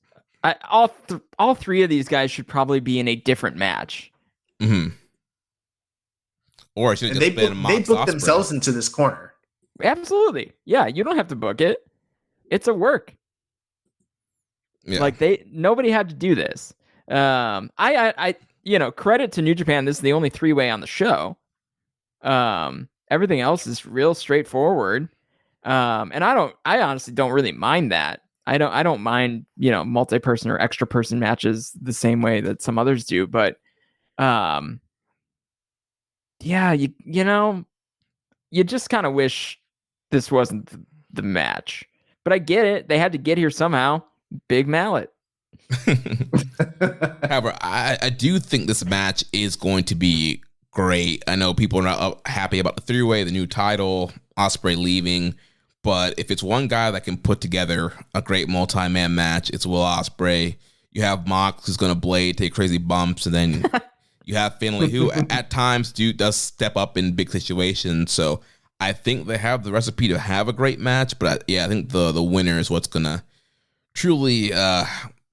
All three of these guys should probably be in a different match. Mm-hmm. Or it should just been they booked themselves into this corner. Absolutely, yeah. You don't have to book it. It's a work. Yeah. Like nobody had to do this. I credit to New Japan. This is the only 3-way on the show. Everything else is real straightforward. And I honestly don't really mind that. I don't mind, multi-person or extra person matches the same way that some others do, but yeah, you just kind of wish this wasn't the match. But I get it. They had to get here somehow. Big mallet. However, I do think this match is going to be great. I know people are not happy about the 3-way, the new title, Ospreay leaving, but if it's one guy that can put together a great multi-man match, it's Will Ospreay. You have Mox who's going to blade, take crazy bumps, and then you have Finlay who at times does step up in big situations. So I think they have the recipe to have a great match, but I think the winner is what's going to truly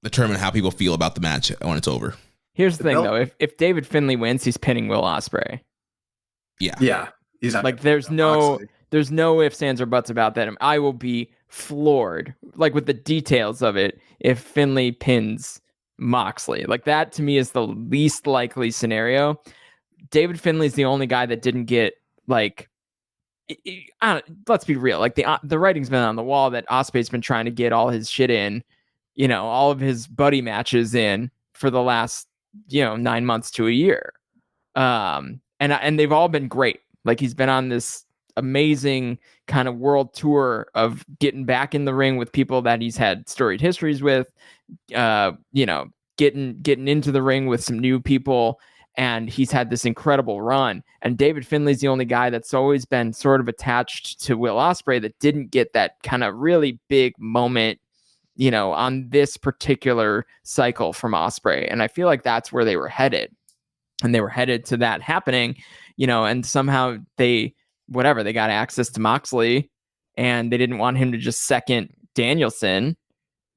determine how people feel about the match when it's over. Here's the thing, though. If David Finlay wins, he's pinning Will Ospreay. Yeah. He's not like there's no ifs, ands, or buts about that. I will be floored, like with the details of it, if Finlay pins Moxley. Like that to me is the least likely scenario. David Finlay's the only guy that didn't get like. Let's be real. Like the writing's been on the wall that Ospreay's been trying to get all his shit in, all of his buddy matches in for the last 9 months to a year, and they've all been great. Like he's been on this amazing kind of world tour of getting back in the ring with people that he's had storied histories with, getting into the ring with some new people, and he's had this incredible run. And David Finlay's the only guy that's always been sort of attached to Will Ospreay that didn't get that kind of really big moment, on this particular cycle from Ospreay. And I feel like that's where they were headed. And they were headed to that happening, and somehow they got access to Moxley, and they didn't want him to just second Danielson.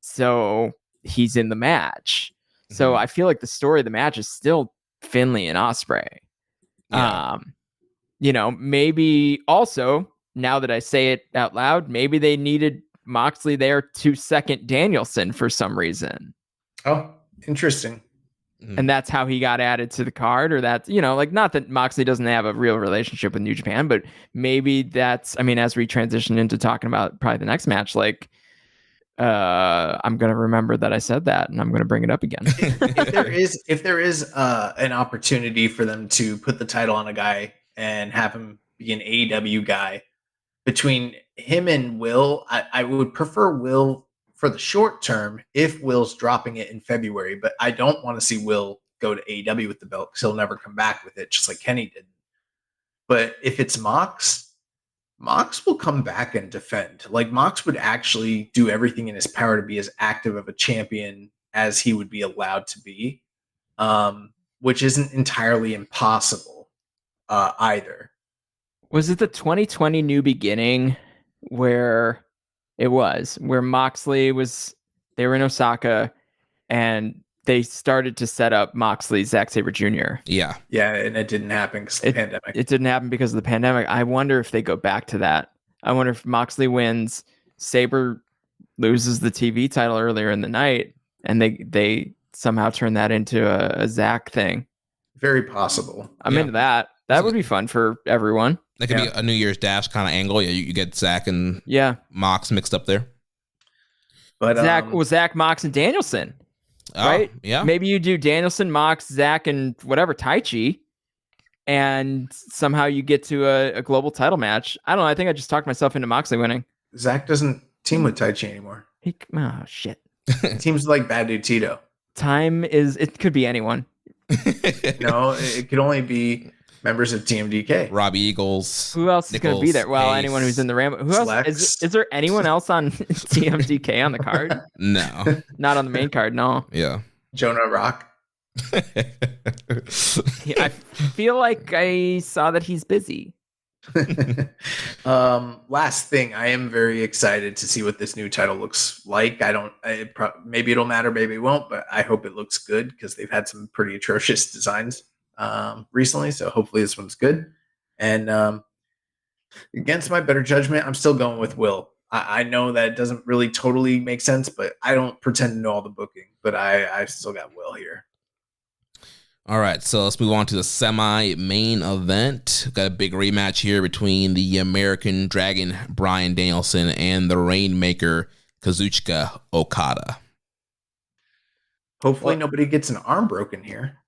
So he's in the match. Mm-hmm. So I feel like the story of the match is still Finlay and Ospreay. Yeah. Maybe also, now that I say it out loud, maybe they needed Moxley there to second Danielson for some reason. Oh, interesting. And that's how he got added to the card, or that's, not that Moxley doesn't have a real relationship with New Japan, but maybe that's, as we transition into talking about probably the next match, like, I'm going to remember that I said that, and I'm going to bring it up again. if there is an opportunity for them to put the title on a guy and have him be an AEW guy, between him and Will, I would prefer Will for the short term if Will's dropping it in February, but I don't want to see Will go to AEW with the belt because he'll never come back with it, just like Kenny did. But if it's Mox will come back and defend. Like, Mox would actually do everything in his power to be as active of a champion as he would be allowed to be, which isn't entirely impossible either. Was it the 2020 New Beginning where Moxley they were in Osaka and they started to set up Moxley, Zack Sabre Jr. Yeah, and it didn't happen because of the pandemic. It didn't happen because of the pandemic. I wonder if they go back to that. I wonder if Moxley wins, Sabre loses the TV title earlier in the night, and they somehow turn that into a Zack thing. Very possible. I'm into that. That would be fun for everyone. That could be a New Year's Dash kind of angle. Yeah, you get Zack and Mox mixed up there. But Zack, Mox, and Danielson. Right? Yeah. Maybe you do Danielson, Mox, Zack, and whatever, Taichi, and somehow you get to a global title match. I don't know. I think I just talked myself into Moxley winning. Zack doesn't team with Taichi anymore. Oh, shit. He teams like Bad Dude Tito. It could be anyone. No, it could only be members of TMDK. Robbie Eagles. Who else is going to be there? Well, Ace, anyone who's in the Rambo. Who else? Is there anyone else on TMDK on the card? No. Not on the main card, no. Yeah. Jonah Rock. I feel like I saw that he's busy. Last thing, I am very excited to see what this new title looks like. Maybe it'll matter, maybe it won't, but I hope it looks good because they've had some pretty atrocious designs recently, so hopefully this one's good. And against my better judgment, I'm still going with Will. I know that doesn't really totally make sense, but I don't pretend to know all the booking, but I still got Will here. All right, so let's move on to the semi-main event. Got a big rematch here between the American Dragon Bryan Danielson and the Rainmaker Kazuchika Okada. Hopefully nobody gets an arm broken here.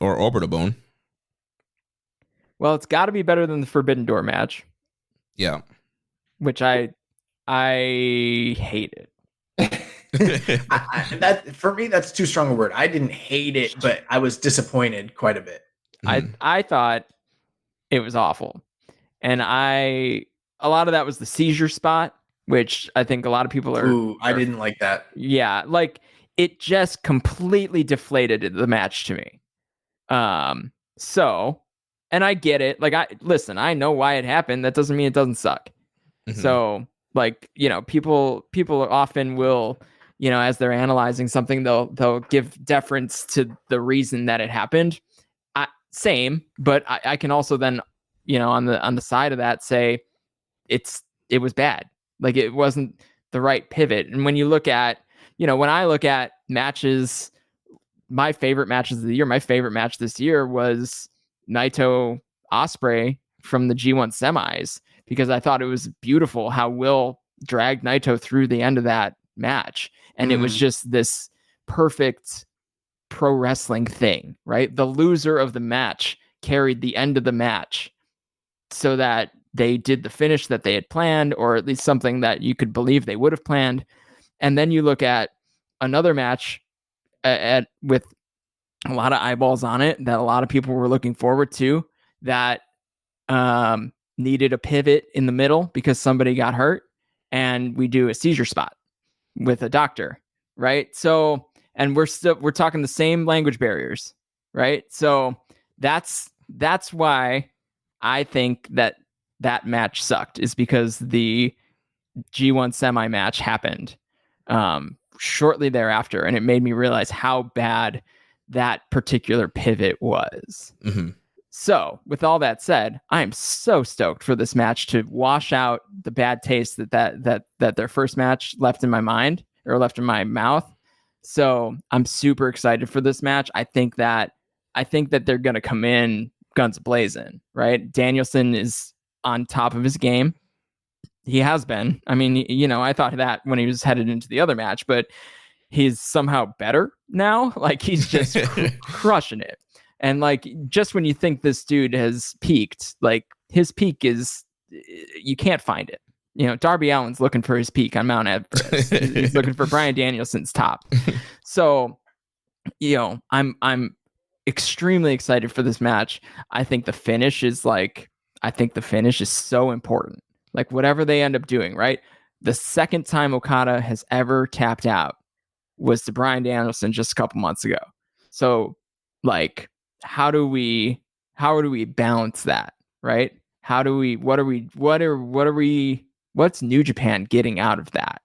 Or orbital bone. Well, it's got to be better than the Forbidden Door match. Yeah. Which I hated. That for me, that's too strong a word. I didn't hate it, but I was disappointed quite a bit. I thought it was awful. And a lot of that was the seizure spot, which I think a lot of people are. I didn't like that. Yeah. Like, it just completely deflated the match to me. So, and I get it. Like, I know why it happened. That doesn't mean it doesn't suck. Mm-hmm. So, like, people often will, as they're analyzing something, they'll give deference to the reason that it happened. Same, but I can also then, on the side of that say it was bad. Like, it wasn't the right pivot. And when you look at, when I look at matches, my favorite matches of the year, my favorite match this year was Naito Ospreay from the G1 semis, because I thought it was beautiful how Will dragged Naito through the end of that match. And it was just this perfect pro wrestling thing, right? The loser of the match carried the end of the match so that they did the finish that they had planned, or at least something that you could believe they would have planned. And then you look at another match with a lot of eyeballs on it that a lot of people were looking forward to, that needed a pivot in the middle because somebody got hurt, and we do a seizure spot with a doctor, right? So, and we're talking the same language barriers, right? So that's why I think that match sucked, is because the G1 semi match happened shortly thereafter, and it made me realize how bad that particular pivot was. Mm-hmm. So, with all that said, I am so stoked for this match to wash out the bad taste that their first match left in my mind, or left in my mouth. So, I'm super excited for this match. I think that they're going to come in guns blazing, right? Danielson is on top of his game. He has been. I mean, I thought that when he was headed into the other match, but he's somehow better now. Like, he's just crushing it. And like, just when you think this dude has peaked, like, his peak is you can't find it. You know, Darby Allin's looking for his peak on Mount Everest. He's looking for Bryan Danielson's top. So, you know, I'm extremely excited for this match. I think the finish is so important. Like whatever they end up doing, right? The second time Okada has ever tapped out was to Bryan Danielson just a couple months ago. So, like, how do we balance that, right? What's New Japan getting out of that?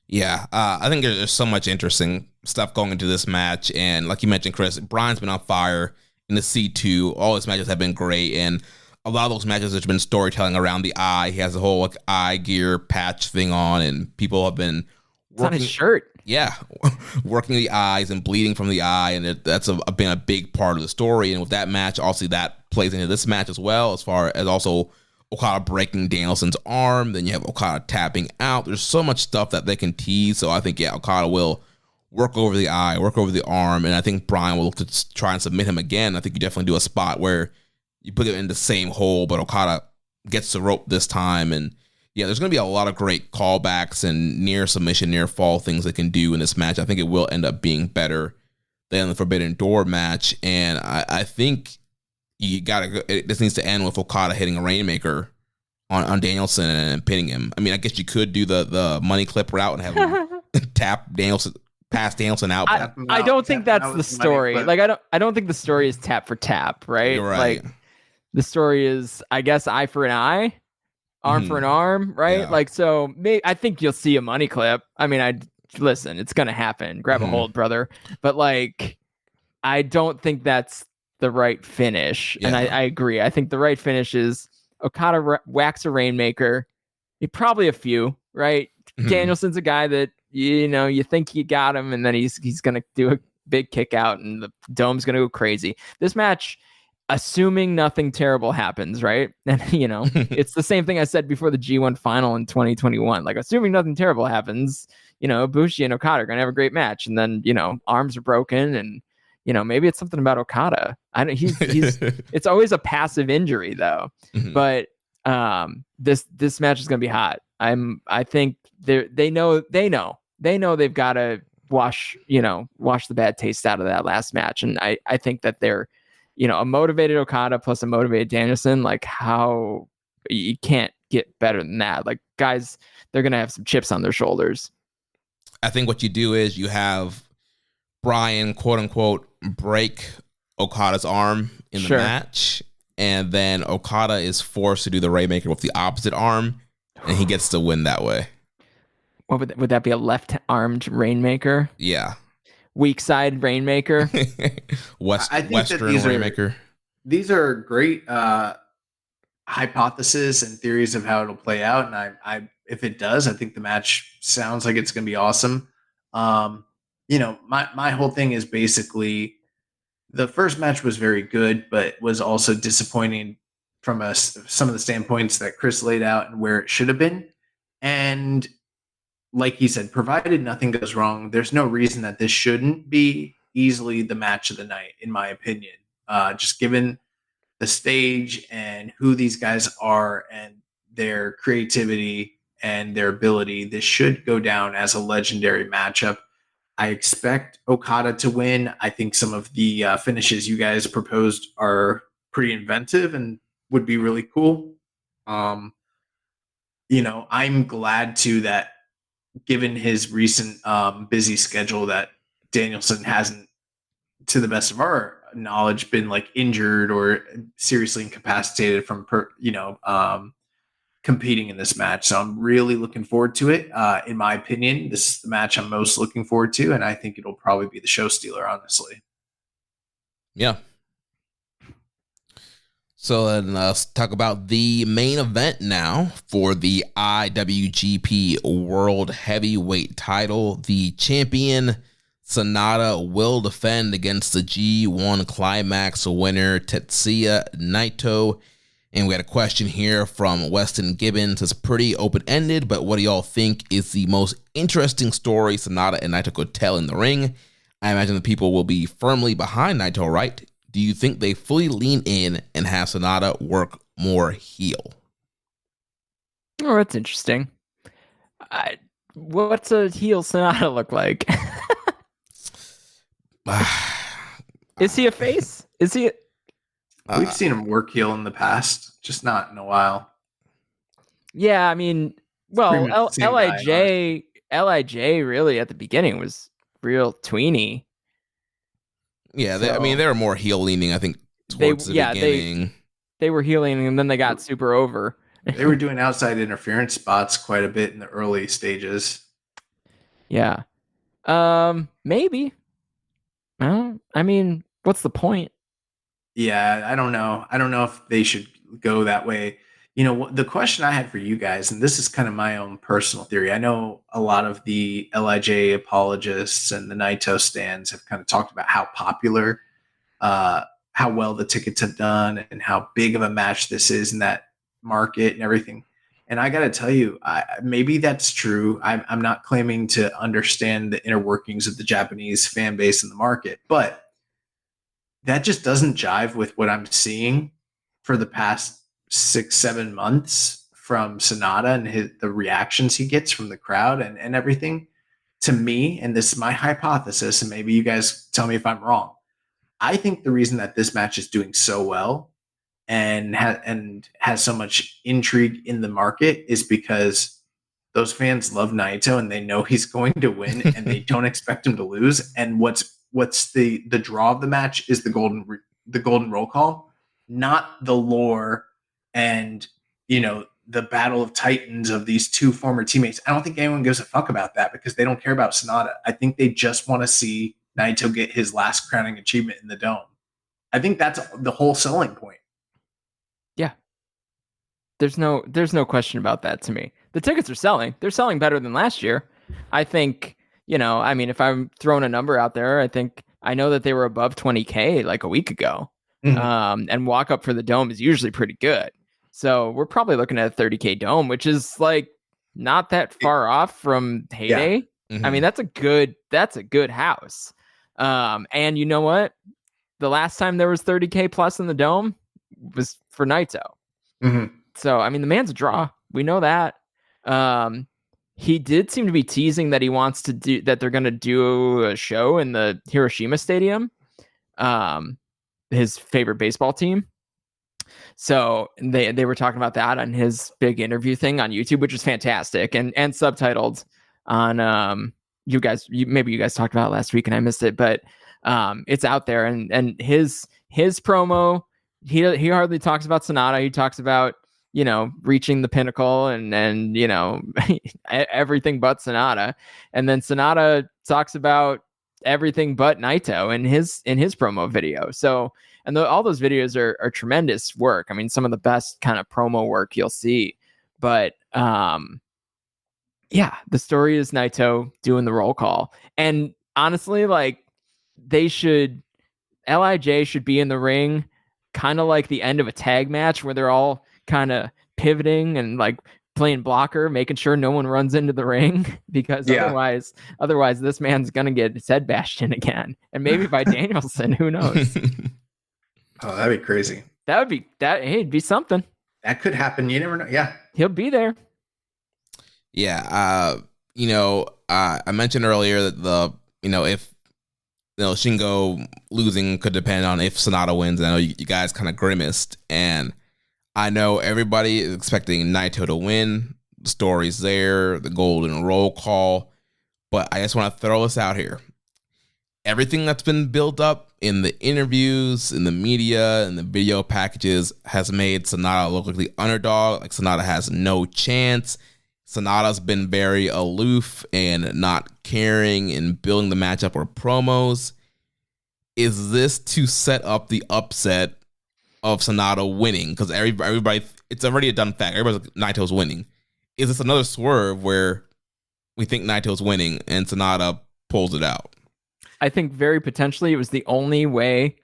Yeah, I think there's so much interesting stuff going into this match. And like you mentioned, Chris, Bryan's been on fire in the C2. All his matches have been great. And a lot of those matches, there's been storytelling around the eye. He has a whole like eye gear patch thing on, and people have been working, on his shirt. Yeah, working the eyes and bleeding from the eye. And that's been a big part of the story. And with that match, obviously that plays into this match as well, as far as also Okada breaking Danielson's arm. Then you have Okada tapping out. There's so much stuff that they can tease. So I think, yeah, Okada will work over the eye, work over the arm. And I think Bryan will look to try and submit him again. I think you definitely do a spot where you put him in the same hole, but Okada gets the rope this time. And yeah, there's going to be a lot of great callbacks and near submission, near fall things they can do in this match. I think it will end up being better than the Forbidden Door match. And I think this needs to end with Okada hitting a Rainmaker on Danielson and pinning him. I mean, I guess you could do the money clip route and have him tap Danielson, pass Danielson out. I don't think that's the story. Like, I don't think the story is tap for tap, right? You're right. Like, the story is, I guess, eye for an eye, arm for an arm, right? Yeah. Like, so I think you'll see a money clip. I mean, listen, it's gonna happen. Grab a hold, brother. But like, I don't think that's the right finish. Yeah. And I agree. I think the right finish is Okada whacks a Rainmaker. Probably a few, right? Danielson's a guy that, you know, you think you got him, and then he's going to do a big kick out, and the dome's going to go crazy. This match, assuming nothing terrible happens, right? And, you know, it's the same thing I said before the G1 final in 2021. Like, assuming nothing terrible happens, you know, Bushi and Okada are going to have a great match. And then, you know, arms are broken, and, you know, maybe it's something about Okada. He's it's always a passive injury though. But this match is going to be hot. I think they know they've got to wash the bad taste out of that last match. And I think that they're, you know, a motivated Okada plus a motivated Danielson, like, how you can't get better than that. Like, guys, they're going to have some chips on their shoulders. I think what you do is you have Bryan, quote unquote, break Okada's arm in the match, and then Okada is forced to do the Rainmaker with the opposite arm, and he gets to win that way. What would that be, a left-armed Rainmaker? Yeah. Weak side Rainmaker? Western Rainmaker. These are great hypotheses and theories of how it'll play out, and I if it does, I think the match sounds like it's going to be awesome. You know, my whole thing is basically, the first match was very good, but was also disappointing from some of the standpoints that Chris laid out and where it should have been. And like he said, provided nothing goes wrong, there's no reason that this shouldn't be easily the match of the night, in my opinion. Just given the stage and who these guys are and their creativity and their ability, this should go down as a legendary matchup. I expect Okada to win. I think some of the finishes you guys proposed are pretty inventive and would be really cool. You know, I'm glad too that, given his recent busy schedule, that Danielson hasn't, to the best of our knowledge, been like injured or seriously incapacitated from competing in this match. So I'm really looking forward to it. In my opinion, this is the match I'm most looking forward to, and I think it'll probably be the show stealer, honestly. Yeah. So let's talk about the main event now for the IWGP World Heavyweight title. The champion, Sanada, will defend against the G1 Climax winner, Tetsuya Naito. And we had a question here from Weston Gibbons. It's pretty open-ended, but what do y'all think is the most interesting story Sanada and Naito could tell in the ring? I imagine the people will be firmly behind Naito, right? Do you think they fully lean in and have Sanada work more heel. Oh, that's interesting. What's a heel Sonata look like? Is he a face? Is he? We've seen him work heel in the past, just not in a while. Yeah, I mean, well, Lij really at the beginning was real tweeny. Yeah, they were more heel leaning, I think, towards the beginning. They were healing, and then they got super over. They were doing outside interference spots quite a bit in the early stages. Yeah. Maybe. Well, I mean, what's the point? Yeah, I don't know. I don't know if they should go that way. You know, the question I had for you guys, and this is kind of my own personal theory. I know a lot of the Lij apologists and the Naito stands have kind of talked about how popular, how well the tickets have done and how big of a match this is in that market and everything. And I got to tell you, maybe that's true. I'm not claiming to understand the inner workings of the Japanese fan base in the market, but that just doesn't jive with what I'm seeing for the past 6-7 months from Sonata and the reactions he gets from the crowd and everything. To me, and this is my hypothesis, and maybe you guys tell me if I'm wrong, I think the reason that this match is doing so well and has so much intrigue in the market is because those fans love Naito and they know he's going to win and they don't expect him to lose. And what's the draw of the match is the golden roll call, not the lore and, you know, the battle of titans of these two former teammates. I don't think anyone gives a fuck about that because they don't care about Sonata. I think they just want to see Naito get his last crowning achievement in the Dome. I think that's the whole selling point. Yeah. There's no question about that to me. The tickets are selling. They're selling better than last year. I think, you know, I mean, if I'm throwing a number out there, I know that they were above 20K like a week ago. Mm-hmm. And walk up for the Dome is usually pretty good. So we're probably looking at a 30K Dome, which is like not that far off from heyday. Yeah. Mm-hmm. I mean, that's a good house. And you know what? The last time there was 30K plus in the Dome was for Naito. Mm-hmm. So, I mean, the man's a draw. We know that. He did seem to be teasing that he wants to that they're going to do a show in the Hiroshima Stadium. His favorite baseball team. So they were talking about that on his big interview thing on YouTube, which is fantastic and subtitled on you guys talked about it last week and I missed it, but it's out there and his promo, he hardly talks about Sonata. He talks about, you know, reaching the pinnacle and you know, everything but Sonata. And then Sonata talks about everything but Naito in his promo video. So, and all those videos are tremendous work. I mean, some of the best kind of promo work you'll see. But yeah, the story is Naito doing the roll call. And honestly, like Lij should be in the ring kind of like the end of a tag match where they're all kind of pivoting and like playing blocker, making sure no one runs into the ring because otherwise this man's gonna get his head bashed in again, and maybe by Danielson. Who knows? Oh, that'd be crazy. Hey, it'd be something. That could happen. You never know. Yeah, he'll be there. Yeah. You know, I mentioned earlier that if Shingo losing could depend on if Sonata wins. I know you guys kind of grimaced, and I know everybody is expecting Naito to win. The story's there, the golden roll call, but I just want to throw this out here. Everything that's been built up in the interviews, in the media, in the video packages has made Sonata look like the underdog. Like Sonata has no chance. Sonata's been very aloof and not caring and building the matchup or promos. Is this to set up the upset of Sonata winning? Because everybody, it's already a done fact. Everybody's like, Naito's winning. Is this another swerve where we think Naito's winning and Sonata pulls it out? I think very potentially it was the only way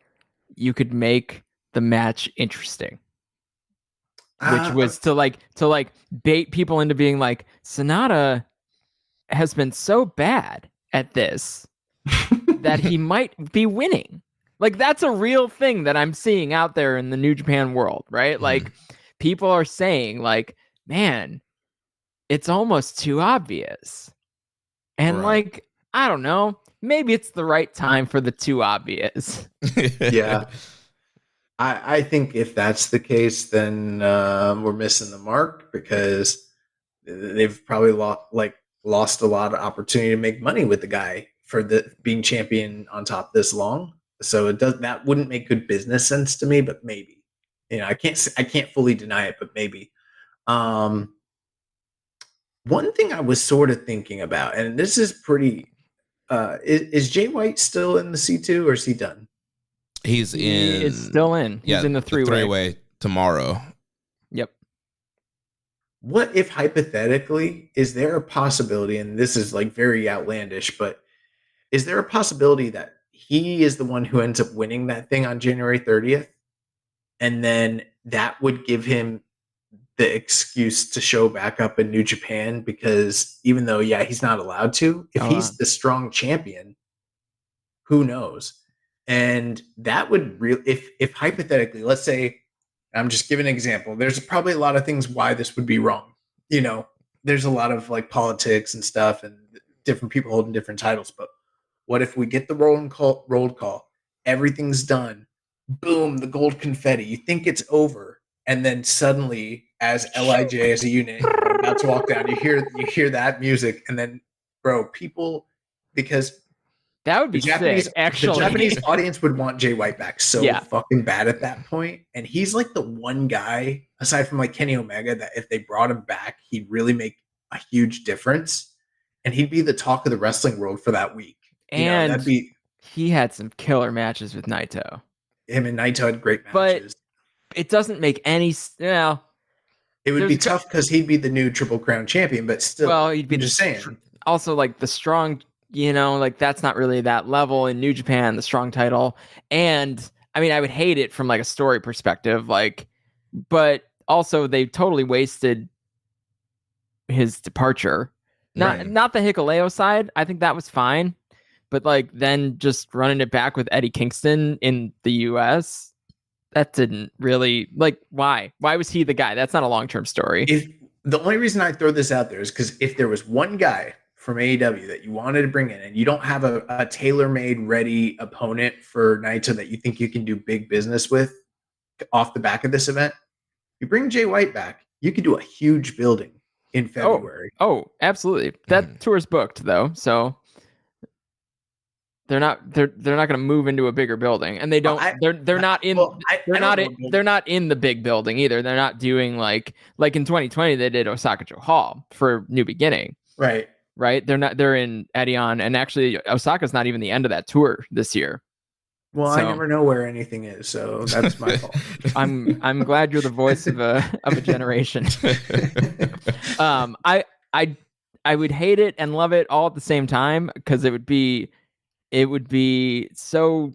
you could make the match interesting. Which was to bait people into being like, Sonata has been so bad at this that he might be winning. Like, that's a real thing that I'm seeing out there in the New Japan world, right? Mm-hmm. Like, people are saying like, man, it's almost too obvious. And like, I don't know, maybe it's the right time for the too obvious. Yeah. I think if that's the case, then we're missing the mark, because they've probably lost a lot of opportunity to make money with the guy for the being champion on top this long. So that wouldn't make good business sense to me, but maybe, I can't fully deny it, but maybe. One thing I was sort of thinking about, and this is pretty, is Jay White still in the C2, or is he done? He is still in. He's in the three-way tomorrow. Yep. What if hypothetically, is there a possibility, and this is like very outlandish, but is there a possibility that he is the one who ends up winning that thing on January 30th? And then that would give him the excuse to show back up in New Japan, because even though, he's not allowed to, if he's the strong champion, who knows? And that would if hypothetically, let's say, I'm just giving an example, there's probably a lot of things why this would be wrong. There's a lot of like politics and stuff and different people holding different titles. But what if we get the rolled call, everything's done, boom, the gold confetti, you think it's over, and then suddenly, as LIJ as a unit, you're about to walk down, you hear that music, and then, bro, people, because that would be sick, actually. The Japanese audience would want Jay White back so fucking bad at that point. And he's like the one guy, aside from like Kenny Omega, that if they brought him back, he'd really make a huge difference. And he'd be the talk of the wrestling world for that week. And he had some killer matches with Naito. Him and Naito had great matches. But it doesn't make any... It would be tough because he'd be the new Triple Crown champion, but still, well, he'd be just saying. Also, like the strong... like that's not really that level in New Japan, the strong title. And I mean, I would hate it from like a story perspective, but also they totally wasted his departure. Not the Hikuleo side. I think that was fine. But like then just running it back with Eddie Kingston in the US, that didn't really why? Why was he the guy? That's not a long-term story. The only reason I throw this out there is because if there was one guy from AEW that you wanted to bring in, and you don't have a tailor-made ready opponent for Naito that you think you can do big business with off the back of this event, you bring Jay White back, you could do a huge building in February. Oh, absolutely. That tour's booked though, so they're not going to move into a bigger building, and they don't. They're not in the big building either. They're not doing like in 2020 they did Osaka Joe Hall for New Beginning. Right. They're in Edion, and actually Osaka's not even the end of that tour this year. Well, I never know where anything is, so that's my fault. I'm glad you're the voice of a generation. I would hate it and love it all at the same time, because it would be so,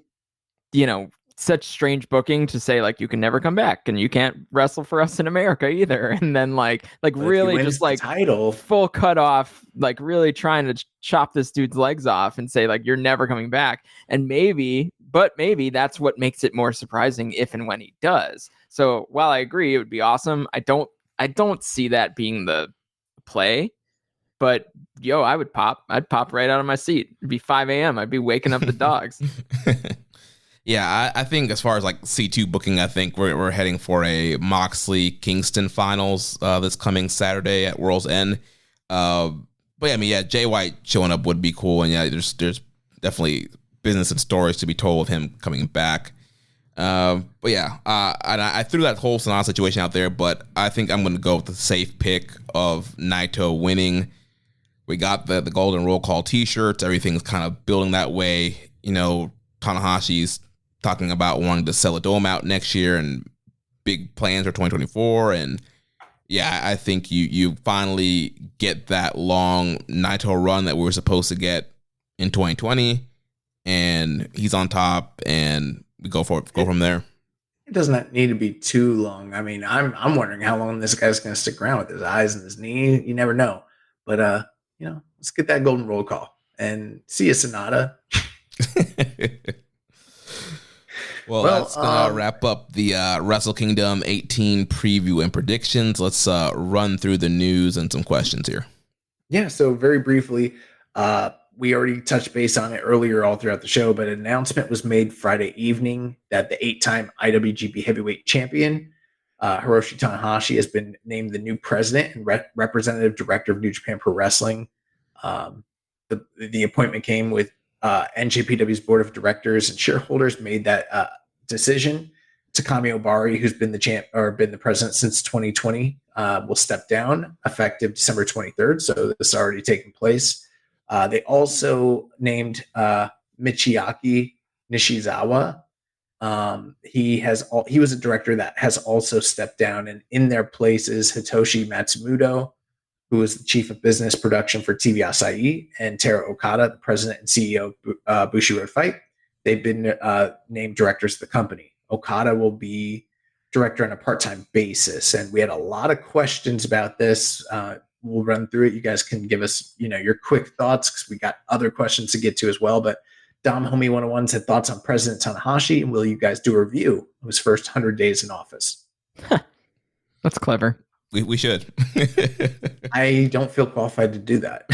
such strange booking to say like you can never come back and you can't wrestle for us in America either, and then like really just like title full cut off, like really trying to chop this dude's legs off and say like you're never coming back. And maybe that's what makes it more surprising if and when he does. So while I agree it would be awesome, I don't see that being the play. But I'd pop right out of my seat. It'd be 5 a.m. I'd be waking up the dogs. Yeah, I think as far as like C2 booking, I think we're heading for a Moxley Kingston finals this coming Saturday at World's End. But yeah, I mean, Jay White showing up would be cool, and there's definitely business and stories to be told of him coming back. But yeah, and I threw that whole Sanada situation out there, but I think I'm going to go with the safe pick of Naito winning. We got the Golden Roll Call T-shirts. Everything's kind of building that way. Tanahashi's talking about wanting to sell a dome out next year and big plans for 2024. And yeah, I think you finally get that long Naito run that we were supposed to get in 2020, and he's on top, and we go from there. It doesn't need to be too long. I mean, I'm wondering how long this guy's going to stick around with his eyes and his knee. You never know. But let's get that Golden Roll Call and see you, Sanada. Well, that's going to wrap up the Wrestle Kingdom 18 preview and predictions. Let's run through the news and some questions here. Yeah, so very briefly, we already touched base on it earlier all throughout the show, but an announcement was made Friday evening that the 8-time IWGP Heavyweight Champion, Hiroshi Tanahashi, has been named the new president and representative director of New Japan Pro Wrestling. The appointment came with NJPW's board of directors and shareholders made that decision. Takami Obari, who's been the president since 2020, will step down effective December 23rd. So this is already taking place. They also named Michiaki Nishizawa. He was a director that has also stepped down, and in their place is Hitoshi Matsumoto, who is the chief of business production for TV Asahi, and Taro Okada, the president and CEO of Bushiroad Fight. They've been named directors of the company. Okada will be director on a part-time basis, and we had a lot of questions about this. We'll run through it. You guys can give us, your quick thoughts, because we got other questions to get to as well. But Dom Homie 101 said thoughts on President Tanahashi, and will you guys do a review of his first 100 days in office? That's clever. We should. I don't feel qualified to do that.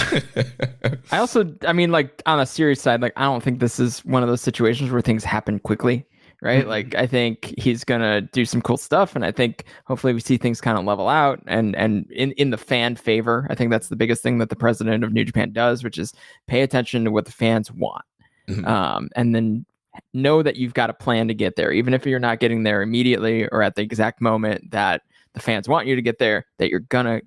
On a serious side, I don't think this is one of those situations where things happen quickly, right? Mm-hmm. I think he's going to do some cool stuff, and I think hopefully we see things kind of level out and in the fan favor. I think that's the biggest thing that the president of New Japan does, which is pay attention to what the fans want. Mm-hmm. And then know that you've got a plan to get there, even if you're not getting there immediately or at the exact moment that the fans want you to get there, that you're gonna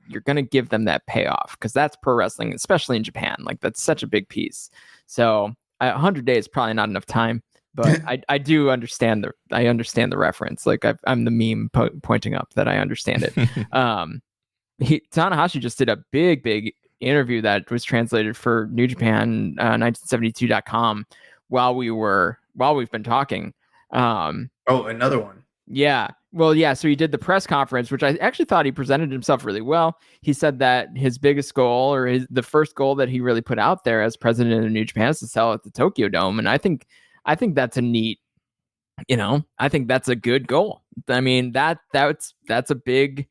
give them that payoff, because that's pro wrestling, especially in Japan. That's such a big piece. So 100 days is probably not enough time, but I do understand the reference. I'm the meme pointing up that I understand it. Tanahashi just did a big interview that was translated for New Japan 1972.com while we've been talking. Another one. Yeah. Well, yeah. So he did the press conference, which I actually thought he presented himself really well. He said that his biggest goal, or the first goal that he really put out there as president of New Japan, is to sell at the Tokyo Dome. And I think that's a neat, I think that's a good goal. I mean, that's a big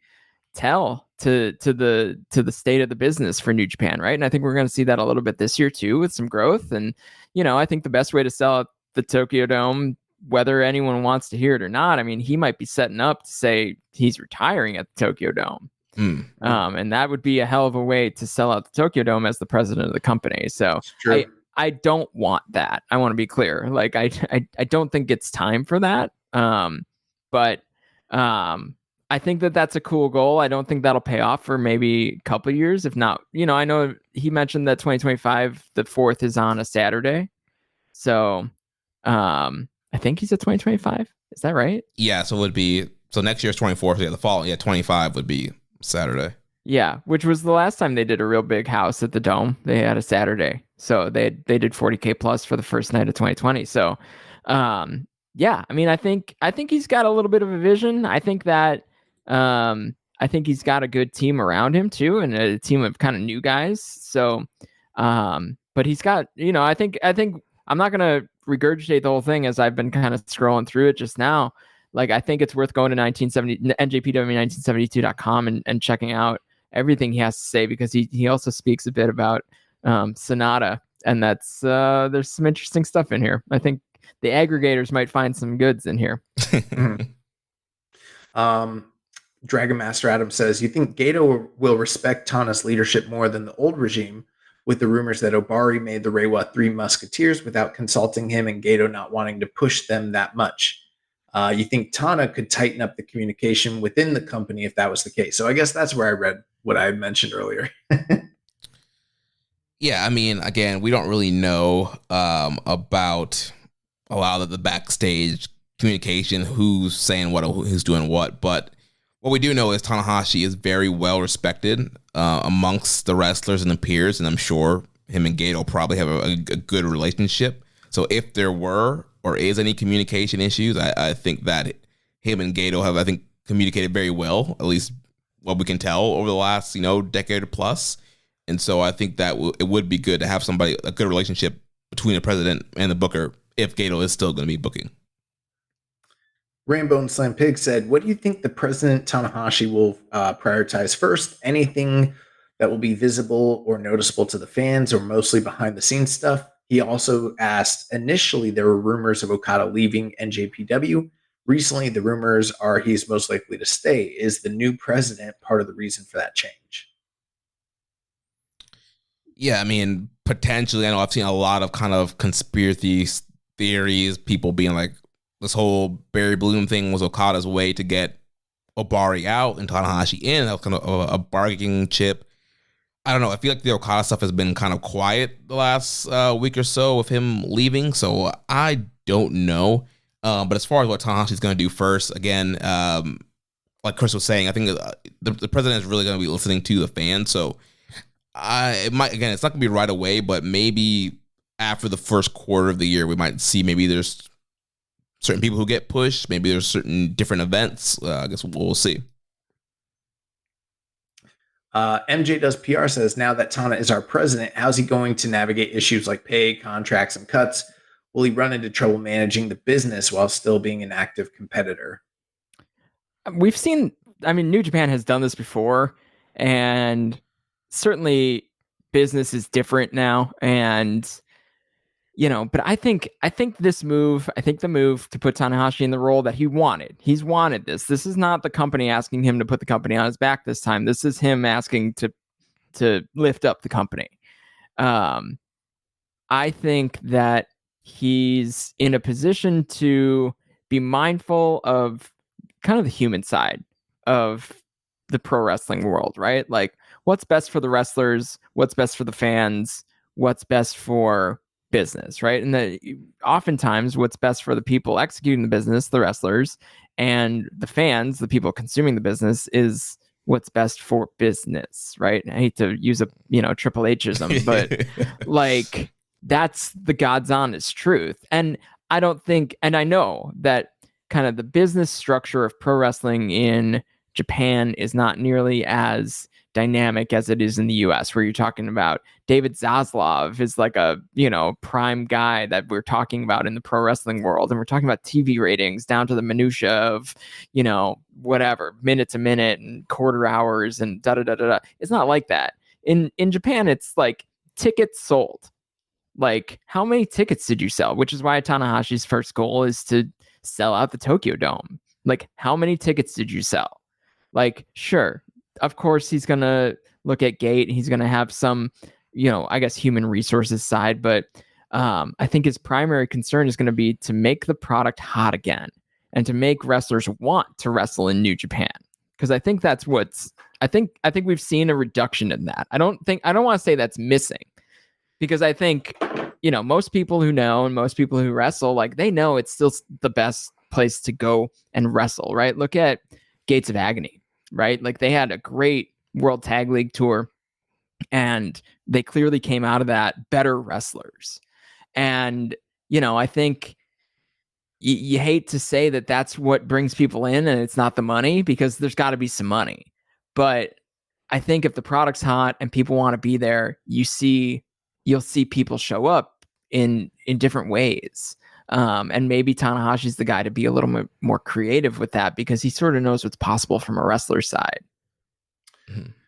tell to the state of the business for New Japan, right? And I think we're going to see that a little bit this year too, with some growth. And I think the best way to sell at the Tokyo Dome, whether anyone wants to hear it or not, I mean, he might be setting up to say he's retiring at the Tokyo Dome. And that would be a hell of a way to sell out the Tokyo Dome as the president of the company. So I don't want that. I want to be clear. I don't think it's time for that. But I think that's a cool goal. I don't think that'll pay off for maybe a couple of years. If not, I know he mentioned that 2025, the 4th is on a Saturday. So, I think he said 2025. Is that right? Yeah. So next year's 24th. Yeah. The following, 25 would be Saturday. Yeah. Which was the last time they did a real big house at the Dome. They had a Saturday. So they did 40K plus for the first night of 2020. So, yeah, I mean, I think he's got a little bit of a vision. I think that, I think he's got a good team around him too, and a team of kind of new guys. So, but he's got, I think I'm not going to regurgitate the whole thing, as I've been kind of scrolling through it just now. I think it's worth going to NJPW1972.com and checking out everything he has to say, because he also speaks a bit about Sonata, and that's there's some interesting stuff in here. I think the aggregators might find some goods in here. Dragon Master Adam says, you think Gato will respect Tana's leadership more than the old regime, with the rumors that Obari made the Reiwa Three Musketeers without consulting him, and Gato not wanting to push them that much? You think Tana could tighten up the communication within the company if that was the case? So I guess that's where I read what I mentioned earlier. Yeah, I mean, again, we don't really know about a lot of the backstage communication, who's saying what, who's doing what, but what we do know is Tanahashi is very well respected amongst the wrestlers and the peers, and I'm sure him and Gato probably have a good relationship. So if there were or is any communication issues, I think that him and Gato have, communicated very well, at least what we can tell over the last, decade or plus. And so I think that it would be good to have a good relationship between the president and the booker if Gato is still going to be booking. Rainbow and Slam Pig said, what do you think the President Tanahashi will prioritize first? Anything that will be visible or noticeable to the fans, or mostly behind the scenes stuff? He also asked, initially there were rumors of Okada leaving NJPW. Recently, the rumors are he's most likely to stay. Is the new president part of the reason for that change? Yeah, I mean, potentially. I know I've seen a lot of kind of conspiracy theories, people being like, this whole Barry Bloom thing was Okada's way to get Obari out and Tanahashi in. That was kind of a bargaining chip. I don't know. I feel like the Okada stuff has been kind of quiet the last week or so with him leaving, so I don't know. But as far as what Tanahashi's going to do first, again, like Chris was saying, I think the president is really going to be listening to the fans. So it's not going to be right away, but maybe after the first quarter of the year, we might see maybe there's certain people who get pushed. Maybe there's certain different events. I guess we'll see. MJ Does PR says, now that Tana is our president, how's he going to navigate issues like pay, contracts, and cuts? Will he run into trouble managing the business while still being an active competitor? We've seen, I mean, New Japan has done this before, and certainly business is different now. And, you know, but I think the move to put Tanahashi in the role that he's wanted this. This is not the company asking him to put the company on his back this time. This is him asking to lift up the company. I think that he's in a position to be mindful of kind of the human side of the pro wrestling world, right? Like, what's best for the wrestlers, what's best for the fans, what's best for business, right? And oftentimes what's best for the people executing the business, the wrestlers, and the fans, the people consuming the business, is what's best for business, right? And I hate to use a Triple H'ism, but like, that's the God's honest truth. And I know that kind of the business structure of pro wrestling in Japan is not nearly as dynamic as it is in the US, where you're talking about David Zaslav is like a, prime guy that we're talking about in the pro wrestling world. And we're talking about TV ratings down to the minutia of, whatever, minute to minute and quarter hours and da-da-da-da-da. It's not like that. In Japan, it's like tickets sold. Like, how many tickets did you sell? Which is why Tanahashi's first goal is to sell out the Tokyo Dome. Like, how many tickets did you sell? Like, sure, of course he's going to look at gate. He's going to have some, I guess, human resources side. But I think his primary concern is going to be to make the product hot again and to make wrestlers want to wrestle in New Japan. Because I think that's I think we've seen a reduction in that. I don't want to say that's missing, because I think, most people who know and most people who wrestle, like, they know it's still the best place to go and wrestle, right? Look at Gates of Agony, right? Like, they had a great World Tag League tour, and they clearly came out of that better wrestlers. And, I think you hate to say that that's what brings people in and it's not the money, because there's got to be some money. But I think if the product's hot and people want to be there, you'll see people show up in different ways. And maybe Tanahashi's the guy to be a little more creative with that, because he sort of knows what's possible from a wrestler's side.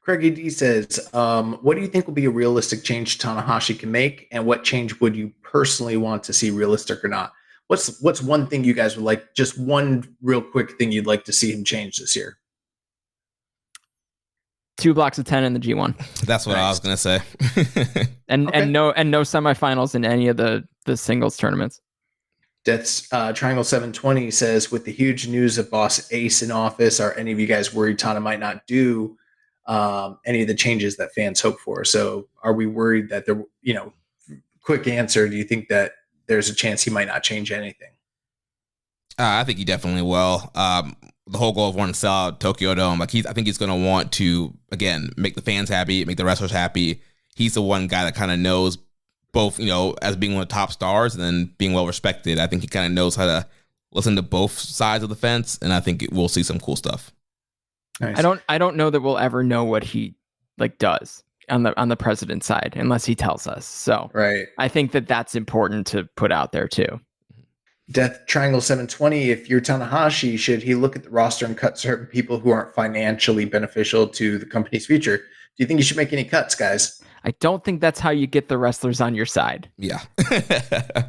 Craigie D says, what do you think will be a realistic change Tanahashi can make, and what change would you personally want to see, realistic or not? What's one thing you guys would like, just one real quick thing you'd like to see him change this year? 2 blocks of 10 in the G1. That's what I was going to say. and no semifinals in any of the singles tournaments. That's Triangle 720 says, with the huge news of Boss Ace in office, are any of you guys worried Tana might not do any of the changes that fans hope for? So are we worried that there, quick answer, do you think that there's a chance he might not change anything? I think he definitely will. The whole goal of wanting to sell out Tokyo Dome, I think he's going to want to, again, make the fans happy, make the wrestlers happy. He's the one guy that kind of knows both, as being one of the top stars and then being well respected. I think he kind of knows how to listen to both sides of the fence, and I think we'll see some cool stuff. Nice. I don't know that we'll ever know what he does on the president side unless he tells us. So right. I think that's important to put out there too. Death Triangle 720, if you're Tanahashi, should he look at the roster and cut certain people who aren't financially beneficial to the company's future? Do you think he should make any cuts, guys? I don't think that's how you get the wrestlers on your side. Yeah.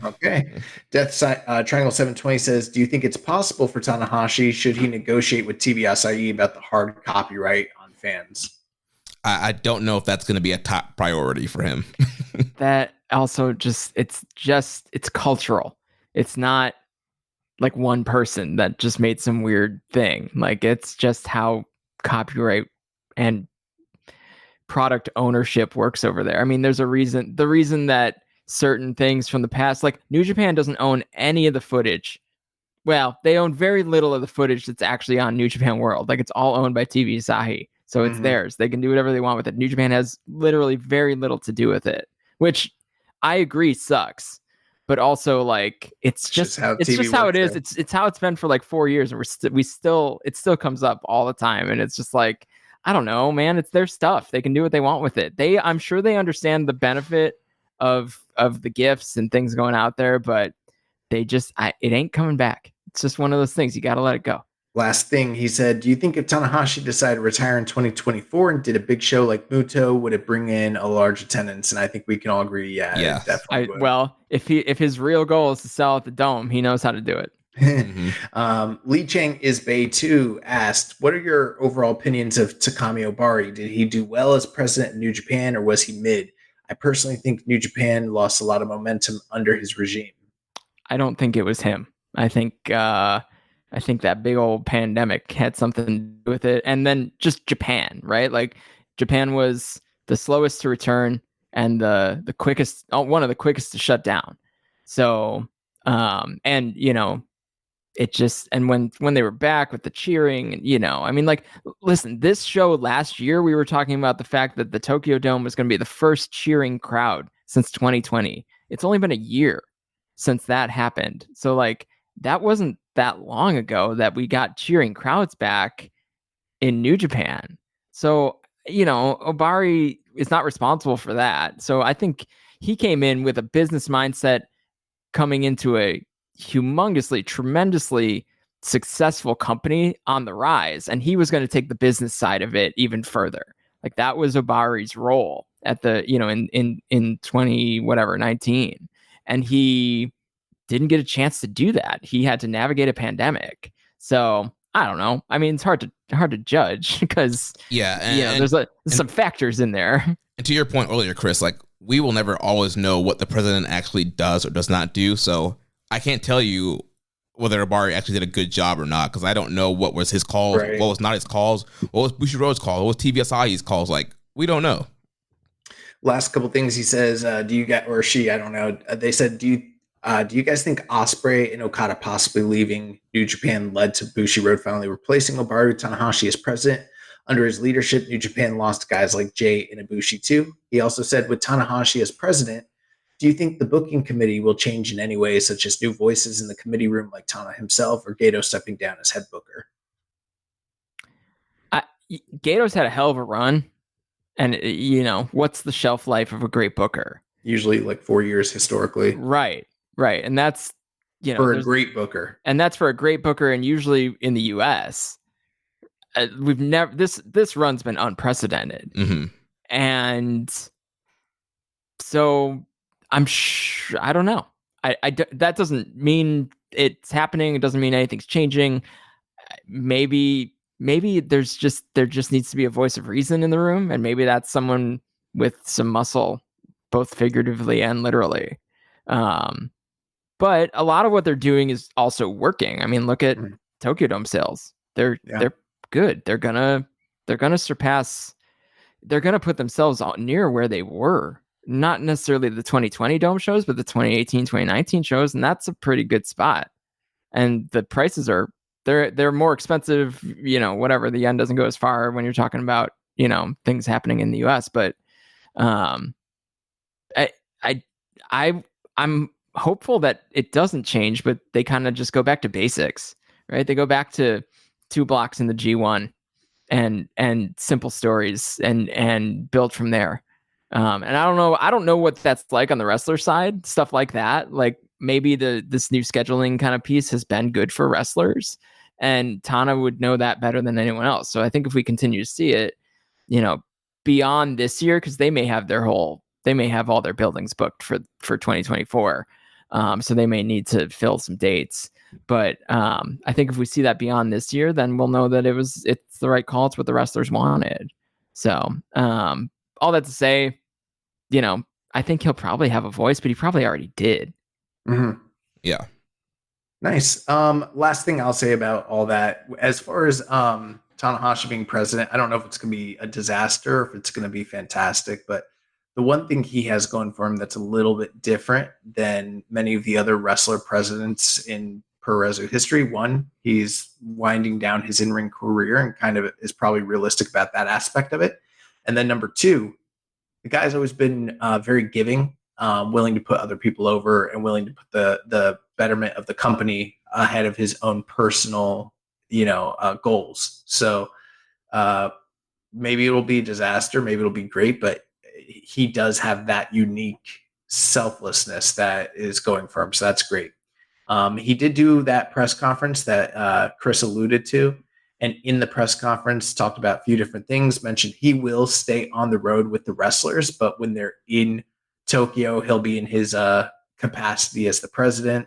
Okay. Death Triangle 720 says, do you think it's possible for Tanahashi, should he negotiate with TV Asahi about the hard copyright on fans? I don't know if that's going to be a top priority for him. That also it's cultural. It's not like one person that just made some weird thing. Like, it's just how copyright and product ownership works over there. I mean, there's a reason. The reason that certain things from the past, like New Japan doesn't own any of the footage. Well, they own very little of the footage that's actually on New Japan World. Like, it's all owned by TV Asahi. So it's theirs. They can do whatever they want with it. New Japan has literally very little to do with it, which I agree sucks. But also, like, it's just how it is. It's how it's been for like 4 years, and it still comes up all the time. And it's just like, I don't know, man. It's their stuff. They can do what they want with it. I'm sure they understand the benefit of the gifts and things going out there, but it ain't coming back. It's just one of those things. You got to let it go. Last thing, he said, do you think if Tanahashi decided to retire in 2024 and did a big show like Muto, would it bring in a large attendance? And I think we can all agree, yeah. Definitely would. Well, if his real goal is to sell at the Dome, he knows how to do it. Lee Chang is Bay 2 asked, what are your overall opinions of Takami Obari? Did he do well as president of New Japan, or was he mid? I personally think New Japan lost a lot of momentum under his regime. I don't think it was him. I think that big old pandemic had something to do with it. And then just Japan, right? Like, Japan was the slowest to return and the quickest, one of the quickest to shut down. So, and, you know, it just, and when they were back with the cheering, you know, I mean, like, listen, this show last year, we were talking about the fact that the Tokyo Dome was going to be the first cheering crowd since 2020. It's only been a year since that happened. So, like, that wasn't that long ago that we got cheering crowds back in New Japan. So, you know, Obari is not responsible for that. So I think he came in with a business mindset coming into a humongously, tremendously successful company on the rise. And he was going to take the business side of it even further. Like, that was Obari's role at the, you know, in 19. And he didn't get a chance to do that. He had to navigate a pandemic. So I don't know. I mean, it's hard to judge because there's some factors in there. And to your point earlier, Chris, like, we will never always know what the president actually does or does not do. So I can't tell you whether Obari actually did a good job or not, because I don't know what was his calls, what was not his calls, what was Bushiroad's calls, what was TV Asahi's calls. Like, we don't know. Last couple things he says, do you get, or she, I don't know. They said, do you guys think Ospreay and Okada possibly leaving New Japan led to Bushiroad finally replacing Obari Tanahashi as president? Under his leadership, New Japan lost guys like Jay and Ibushi too. He also said, with Tanahashi as president, do you think the booking committee will change in any way, such as new voices in the committee room like Tana himself, or Gato stepping down as head booker? Gato's had a hell of a run. And, you know, what's the shelf life of a great booker? Usually like 4 years historically. Right. And that's, you know, for a great booker. And that's for a great booker, and usually in the US. We've never, this run's been unprecedented. Mm-hmm. And so I don't know. That doesn't mean it's happening. It doesn't mean anything's changing. Maybe there just needs to be a voice of reason in the room, and maybe that's someone with some muscle, both figuratively and literally. But a lot of what they're doing is also working. I mean, look at Tokyo Dome sales. They're good. They're gonna surpass. They're gonna put themselves near where they were. Not necessarily the 2020 Dome shows, but the 2018, 2019 shows, and that's a pretty good spot. And the prices are they're more expensive. You know, whatever, the yen doesn't go as far when you're talking about, you know, things happening in the US. But I'm hopeful that it doesn't change, but they kind of just go back to basics, right? They go back to 2 blocks in the G1 and simple stories and build from there. And I don't know what that's like on the wrestler side, stuff like that. Like, maybe this new scheduling kind of piece has been good for wrestlers, and Tana would know that better than anyone else. So I think if we continue to see it, beyond this year, because they may have all their buildings booked for 2024. So they may need to fill some dates. But I think if we see that beyond this year, then we'll know that it's the right call. It's what the wrestlers wanted. So all that to say, I think he'll probably have a voice, but he probably already did. Mm-hmm. Yeah. Nice. Last thing I'll say about all that, as far as Tanahashi being president, I don't know if it's going to be a disaster or if it's going to be fantastic, but the one thing he has going for him that's a little bit different than many of the other wrestler presidents in pro wrestling history. One, he's winding down his in-ring career and kind of is probably realistic about that aspect of it. And then number two, the guy's always been very giving, willing to put other people over and willing to put the betterment of the company ahead of his own personal, goals. So maybe it'll be a disaster, maybe it'll be great, but he does have that unique selflessness that is going for him. So that's great. He did do that press conference that Chris alluded to. And in the press conference, talked about a few different things, mentioned he will stay on the road with the wrestlers, but when they're in Tokyo, he'll be in his capacity as the president.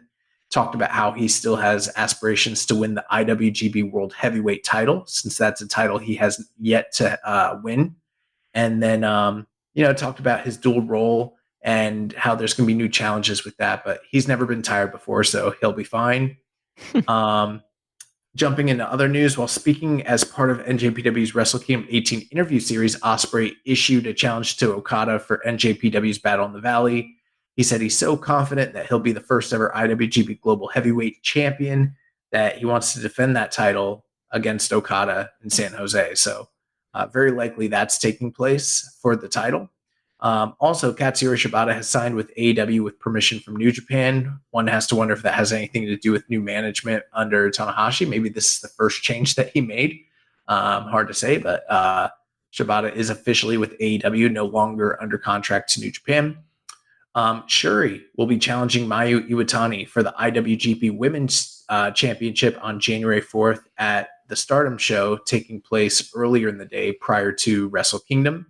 Talked about how he still has aspirations to win the IWGP World Heavyweight title, since that's a title he has yet to win. And then, talked about his dual role and how there's going to be new challenges with that, but he's never been tired before, so he'll be fine. Jumping into other news, while speaking as part of NJPW's Wrestle Kingdom 18 interview series, Ospreay issued a challenge to Okada for NJPW's Battle in the Valley. He said he's so confident that he'll be the first ever IWGP Global Heavyweight Champion that he wants to defend that title against Okada in San Jose. So very likely that's taking place for the title. Also, Katsuyori Shibata has signed with AEW with permission from New Japan. One has to wonder if that has anything to do with new management under Tanahashi. Maybe this is the first change that he made. Hard to say, but Shibata is officially with AEW, no longer under contract to New Japan. Shuri will be challenging Mayu Iwatani for the IWGP Women's Championship on January 4th at the Stardom show, taking place earlier in the day prior to Wrestle Kingdom.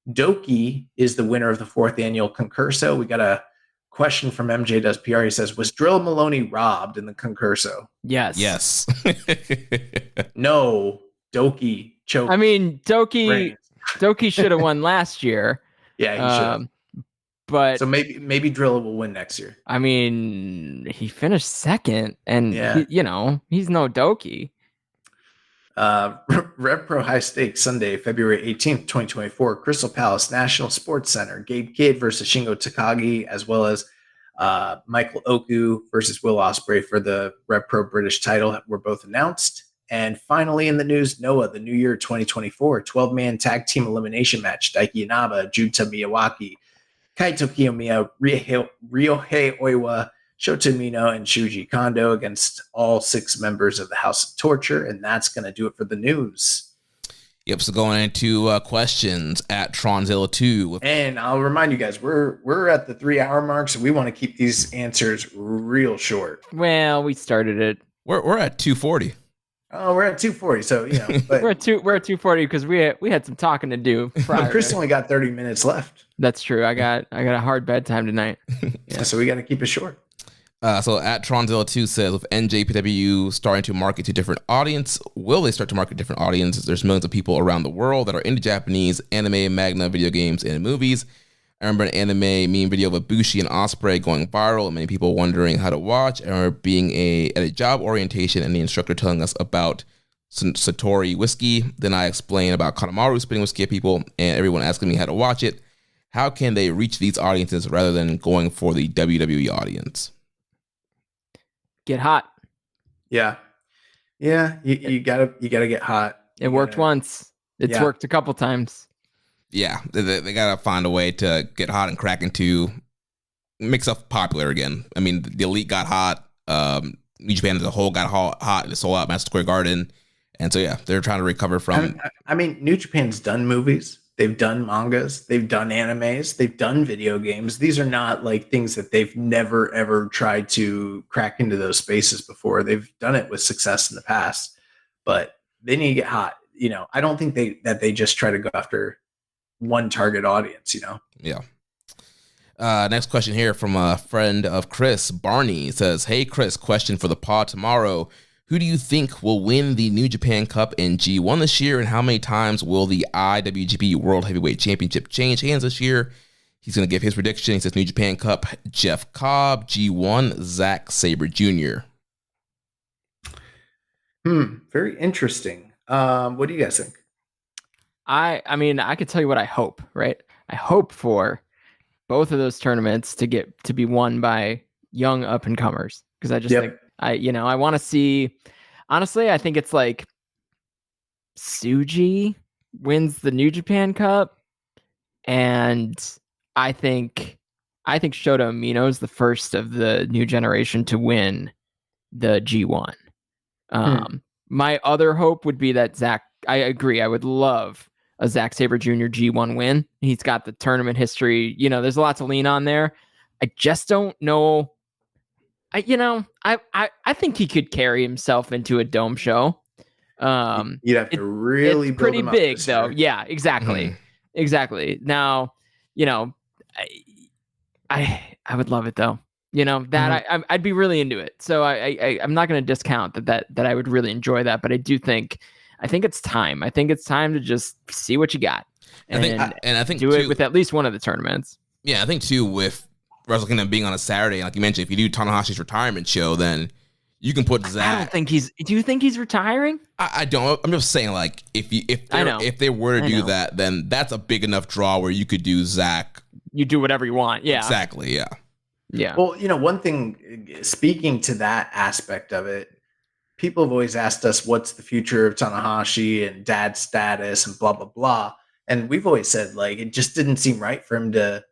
Doki is the winner of the 4th annual Concurso. We got a question from MJ Does PR. He says, was Drill Maloney robbed in the Concurso? Yes. No, Doki choked. I mean, Doki should have won last year. Yeah, he should have. But so maybe Drill will win next year. I mean, he finished second, and he's no Doki. Rev Pro High Stakes Sunday, February 18th, 2024, Crystal Palace National Sports Center, Gabe Kidd versus Shingo Takagi, as well as Michael Oku versus Will Ospreay for the Rev Pro British title were both announced. And finally in the news, Noah, the New Year 2024 12-man tag team elimination match, Daiki Inaba, Junta Miyawaki, Kaito Kiyomiya, Ryohei Oiwa, Shota Umino, and Shuji Kondo against all 6 members of the House of Torture. And that's going to do it for the news. Yep, so going into questions at Tronzilla2. And I'll remind you guys, we're at the 3-hour mark, so we want to keep these answers real short. Well, we started it. We're at 240. Oh, we're at 240, so but we're at 240 because we had some talking to do. Chris only got 30 minutes left. That's true. I got a hard bedtime tonight. Yeah, so we got to keep it short. So at Tronzilla2 says, with NJPW starting to market to different audience, will they start to market different audiences? There's millions of people around the world that are into Japanese, anime, manga, video games, and movies. I remember an anime meme video of Ibushi and Ospreay going viral, and many people wondering how to watch. I remember being at a job orientation and the instructor telling us about Satori whiskey. Then I explained about Kanemaru spitting whiskey at people, and everyone asking me how to watch it. How can they reach these audiences rather than going for the WWE audience? Get hot. Yeah. You gotta get hot. It worked once. It's worked a couple times. Yeah, they gotta find a way to get hot and crack into make stuff popular again. I mean, the Elite got hot. New Japan as a whole got hot. It sold out Madison Square Garden, and so they're trying to recover from. I mean, New Japan's done movies. they've done mangas, they've done animes, they've done video games. These are not like things that they've never ever tried to crack into those spaces before. They've done it with success in the past, but they need to get hot. I don't think they just try to go after one target audience. Yeah. Next question here from a friend of Chris, Barney, says, "Hey Chris, question for the pod tomorrow. Who do you think will win the New Japan Cup in G1 this year, and how many times will the IWGP World Heavyweight Championship change hands this year?" He's going to give his prediction. He says New Japan Cup, Jeff Cobb; G1, Zack Sabre Jr. Very interesting. What do you guys think? I mean, I could tell you what I hope, right? I hope for both of those tournaments to be won by young up and comers, because I just think I want to see. Honestly, I think it's like Tsuji wins the New Japan Cup, and I think Shota Umino is the first of the new generation to win the G1. My other hope would be that Zack. I agree. I would love a Zack Sabre Jr. G1 win. He's got the tournament history. There's a lot to lean on there. I just don't know. I think he could carry himself into a dome show. You'd have to really it's build pretty him up big this though. year. Yeah, exactly. Exactly. Now, I would love it though. I'd be really into it. So I'm not going to discount that I would really enjoy that, but I think it's time. I think it's time to just see what you got. And I think do too, it with at least one of the tournaments. Yeah, I think too, with Wrestle Kingdom being on a Saturday, like you mentioned, if you do Tanahashi's retirement show, then you can put Zack. I don't think do you think he's retiring? I don't. I'm just saying, like, if they were to do that, then that's a big enough draw where you could do Zack. You do whatever you want. Yeah. Exactly. Yeah. Yeah. Well, one thing, speaking to that aspect of it, people have always asked us what's the future of Tanahashi and dad status and blah, blah, blah. And we've always said, like, it just didn't seem right for him to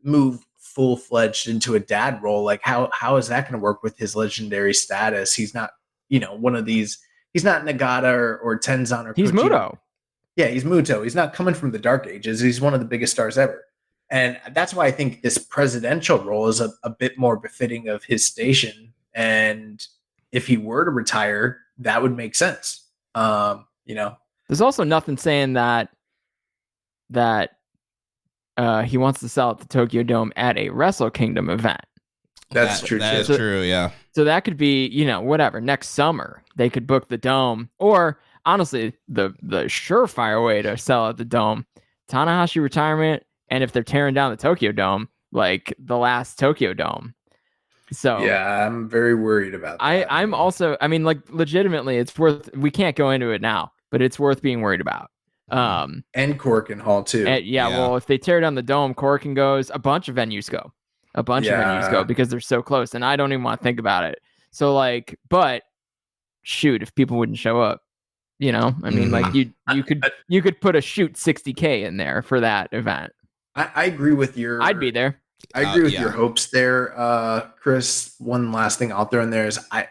move full-fledged into a dad role. Like, how is that going to work with his legendary status? He's not, one of these. He's not Nagata or Tenzan or he's Kojima. Muto. Yeah, he's Muto. He's not coming from the Dark Ages. He's one of the biggest stars ever. And that's why I think this presidential role is a bit more befitting of his station. And if he were to retire, that would make sense. There's also nothing saying that he wants to sell at the Tokyo Dome at a Wrestle Kingdom event. That's true. That is true. Yeah. So that could be, whatever. Next summer they could book the Dome, or honestly, the surefire way to sell at the Dome, Tanahashi retirement. And if they're tearing down the Tokyo Dome, like the last Tokyo Dome. So yeah, I'm very worried about that. I'm also, like, legitimately, it's worth, we can't go into it now, but it's worth being worried about. And Corkin Hall too. Well, if they tear down the Dome, Corkin goes, a bunch of venues go. Because they're so close, and I don't even want to think about it. So, like, but shoot, if people wouldn't show up, like you could put a shoot 60K in there for that event. I agree with your. I'd be there. I agree with your hopes there, Chris. One last thing out there in there is I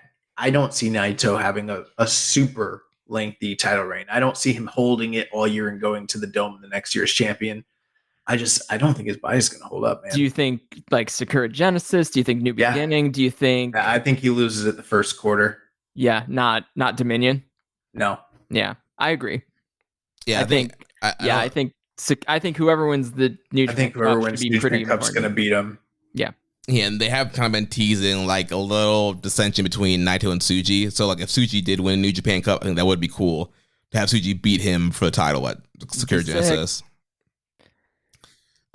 don't see Naito having a super lengthy title reign. I don't see him holding it all year and going to the Dome the next year as champion. I don't think his body's going to hold up, man. Do you think like Sakura Genesis? Do you think New Beginning? Do you think? I think he loses at the first quarter. Yeah, not Dominion. No. Yeah, I agree. Yeah, I think whoever wins the New Japan Cup's going to beat him. Yeah. Yeah, and they have kind of been teasing like a little dissension between Naito and Tsuji. So like if Tsuji did win New Japan Cup, I think that would be cool to have Tsuji beat him for the title at Sakura Genesis.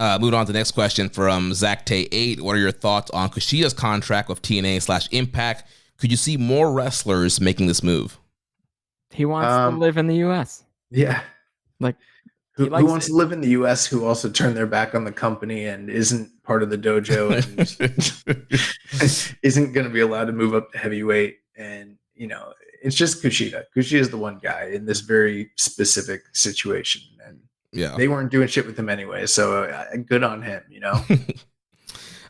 Moving on to the next question from Zach Tay 8. What are your thoughts on Kushida's contract with TNA/Impact? Could you see more wrestlers making this move? He wants to live in the U.S. Yeah. Like, who wants to live in the U.S. who also turned their back on the company and isn't part of the dojo and isn't going to be allowed to move up to heavyweight. And, it's just Kushida. Kushida is the one guy in this very specific situation. And they weren't doing shit with him anyway. So good on him,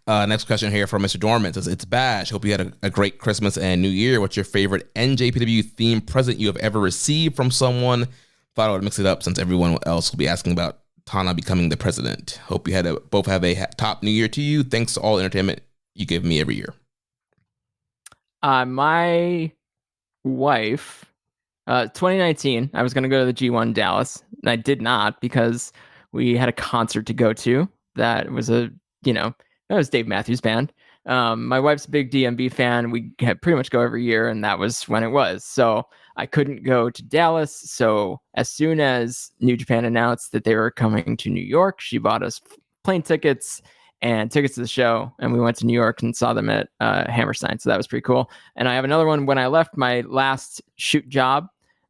Next question here from Mr. Dorman says, "It's Bash. Hope you had a great Christmas and New Year. What's your favorite NJPW themed present you have ever received from someone? Thought I would mix it up since everyone else will be asking about Tana becoming the president. Hope you both have a top new year to you. Thanks to all the entertainment you give me every year. My wife, 2019, I was going to go to the G1 Dallas, and I did not because we had a concert to go to. That was that was Dave Matthews Band. My wife's a big DMB fan. We pretty much go every year, and that was when it was. So I couldn't go to Dallas. So as soon as New Japan announced that they were coming to New York, she bought us plane tickets and tickets to the show, and we went to New York and saw them at Hammerstein. So that was pretty cool. And I have another one. When I left my last shoot job,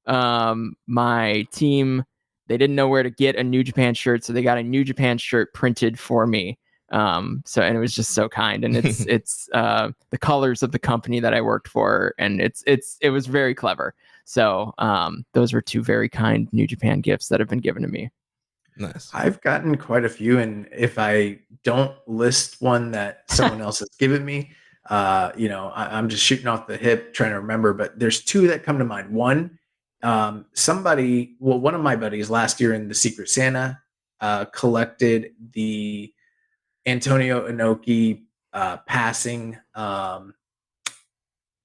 my team, they didn't know where to get a New Japan shirt, so they got a New Japan shirt printed for me. And it was just so kind, and it's the colors of the company that I worked for, and it was very clever. So those were two very kind New Japan gifts that have been given to me. Nice. I've gotten quite a few, and if I don't list one that someone else has given me, I'm just shooting off the hip trying to remember, but there's two that come to mind. One, one of my buddies last year in the Secret Santa collected the Antonio Inoki passing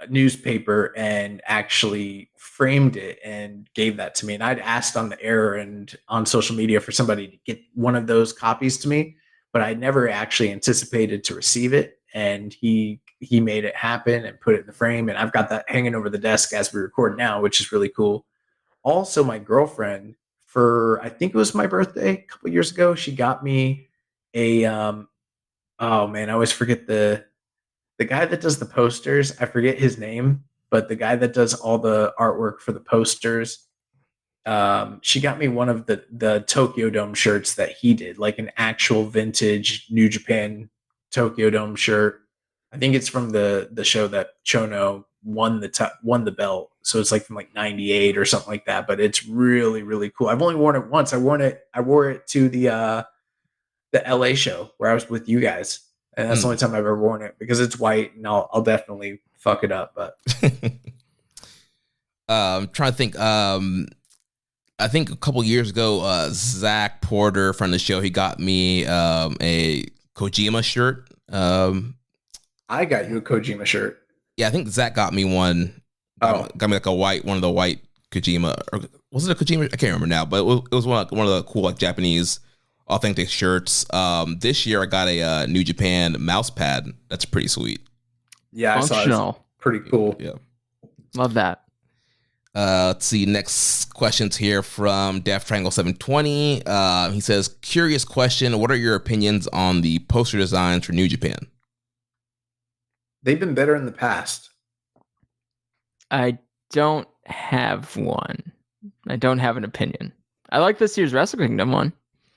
newspaper and actually framed it and gave that to me. And I'd asked on the air and on social media for somebody to get one of those copies to me, but I never actually anticipated to receive it. And he made it happen and put it in the frame. And I've got that hanging over the desk as we record now, which is really cool. Also, my girlfriend, for I think it was my birthday a couple years ago, she got me a oh man, I always forget the guy that does the posters. I forget his name, but the guy that does all the artwork for the posters. She got me one of the Tokyo Dome shirts that he did, like an actual vintage New Japan Tokyo Dome shirt. I think it's from the show that Chono won the belt. So it's like from like 98 or something like that, but it's really, really cool. I've only worn it once. I wore it to the LA show where I was with you guys. And that's the only time I've ever worn it because it's white and I'll definitely fuck it up. But I'm trying to think. I think a couple years ago, Zach Porter from the show, he got me a Kojima shirt. I got you a Kojima shirt. Yeah, I think Zach got me one. Got me like one of the white Kojima, or was it a Kojima? I can't remember now, but it was one of the cool like Japanese authentic shirts. This year I got a New Japan mouse pad. That's pretty sweet. Yeah, functional. I saw it. Pretty cool. Yeah, Love that. Let's see. Next questions here from Death Triangle 720. He says, "Curious question. What are your opinions on the poster designs for New Japan?" They've been better in the past. I don't have one. I don't have an opinion. I like this year's Wrestle Kingdom one.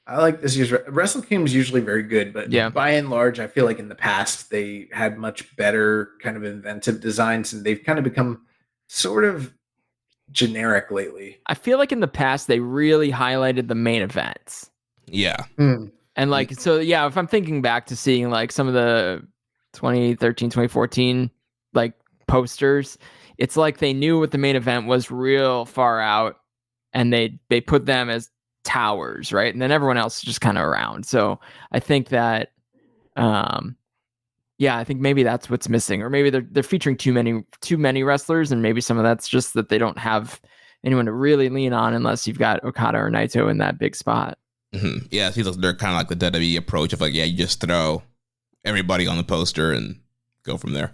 I like this year's Wrestle Kingdom is usually very good, but yeah, by and large, I feel like in the past they had much better kind of inventive designs, and they've kind of become sort of generic lately. I feel like in the past they really highlighted the main events. Yeah. And like, so yeah, if I'm thinking back to seeing like some of the 2013, 2014 like posters, it's like they knew what the main event was real far out and they put them as towers, right? And then everyone else is just kind of around. So I think that I think maybe that's what's missing, or maybe they're featuring too many wrestlers, and maybe some of that's just that they don't have anyone to really lean on unless you've got Okada or Naito in that big spot. Mm-hmm. Yeah, it seems like they're kind of like the WWE approach of like, yeah, you just throw everybody on the poster and go from there.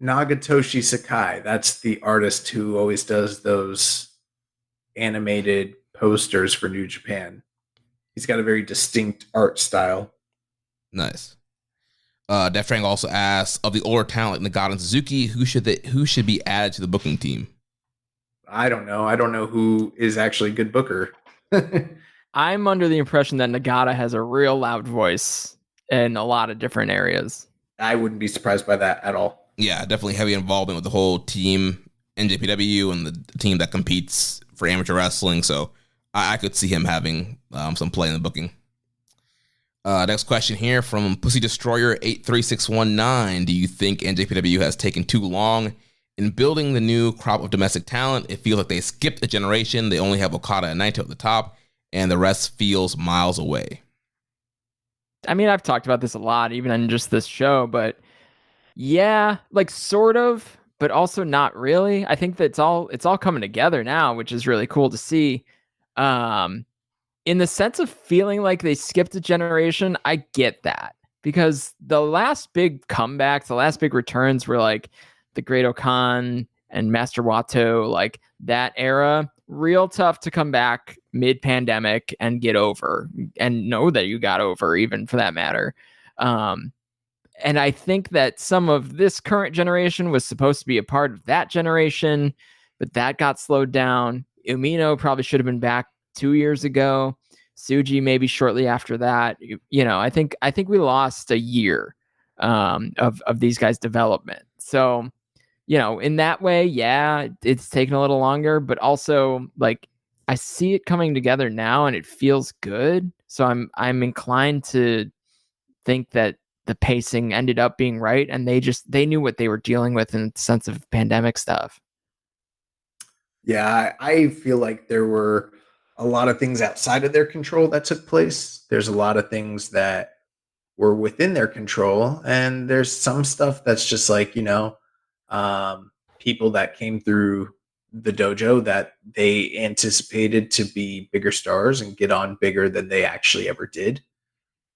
Nagatoshi Sakai, that's the artist who always does those animated posters for New Japan. He's got a very distinct art style. Nice. Death Triangle also asks, of the older talent like Nagata and Suzuki, who should be added to the booking team? I don't know who is actually a good booker. I'm under the impression that Nagata has a real loud voice in a lot of different areas. I wouldn't be surprised by that at all. Yeah, definitely heavy involvement with the whole team, NJPW, and the team that competes for amateur wrestling. So I could see him having some play in the booking. Next question here from Pussy Destroyer 83619. Do you think NJPW has taken too long in building the new crop of domestic talent? It feels like they skipped a generation. They only have Okada and Naito at the top, and the rest feels miles away. I mean, I've talked about this a lot, even on just this show, but yeah, like sort of, but also not really. I think that it's all coming together now, which is really cool to see. In the sense of feeling like they skipped a generation, I get that, because the last big comebacks, the last big returns were like the Great Okan and Master Wato, like that era. Real tough to come back mid-pandemic and get over, and know that you got over, even for that matter. And I think that some of this current generation was supposed to be a part of that generation, but that got slowed down. Umino probably should have been back 2 years ago. Tsuji maybe shortly after that. I think we lost a year of these guys' development. So, in that way, yeah, it's taken a little longer, but also like I see it coming together now and it feels good. So I'm inclined to think that the pacing ended up being right, and they knew what they were dealing with in the sense of pandemic stuff. Yeah, I feel like there were a lot of things outside of their control that took place. There's a lot of things that were within their control, and there's some stuff that's just like, people that came through the dojo that they anticipated to be bigger stars and get on bigger than they actually ever did.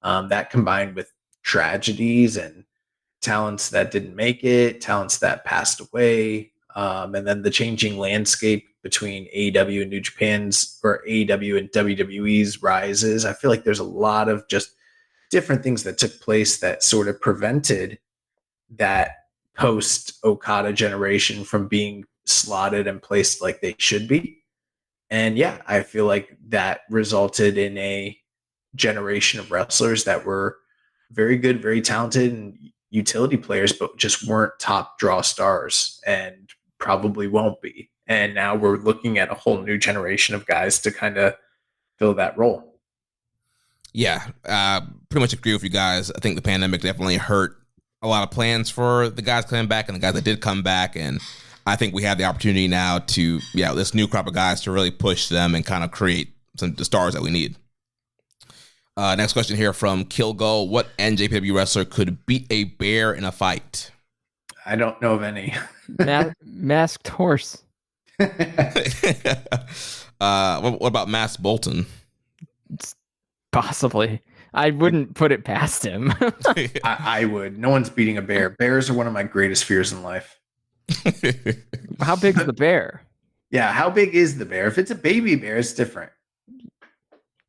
That combined with tragedies and talents that didn't make it, talents that passed away, and then the changing landscape between AEW and New Japan's, or AEW and WWE's rises. I feel like there's a lot of just different things that took place that sort of prevented that post Okada generation from being slotted and placed like they should be. And yeah, I feel like that resulted in a generation of wrestlers that were very good, very talented, and utility players, but just weren't top draw stars and probably won't be. And now we're looking at a whole new generation of guys to kind of fill that role. Yeah, pretty much agree with you guys. I think the pandemic definitely hurt a lot of plans for the guys coming back and the guys that did come back. And I think we have the opportunity now to, this new crop of guys to really push them and kind of create the stars that we need. Next question here from Kilgo. What NJPW wrestler could beat a bear in a fight? I don't know of any. Masked horse. What about Mass Bolton? Possibly. I wouldn't put it past him. I would. No one's beating a bear. Bears are one of my greatest fears in life. How big is the bear? Yeah, how big is the bear? If it's a baby bear, it's different.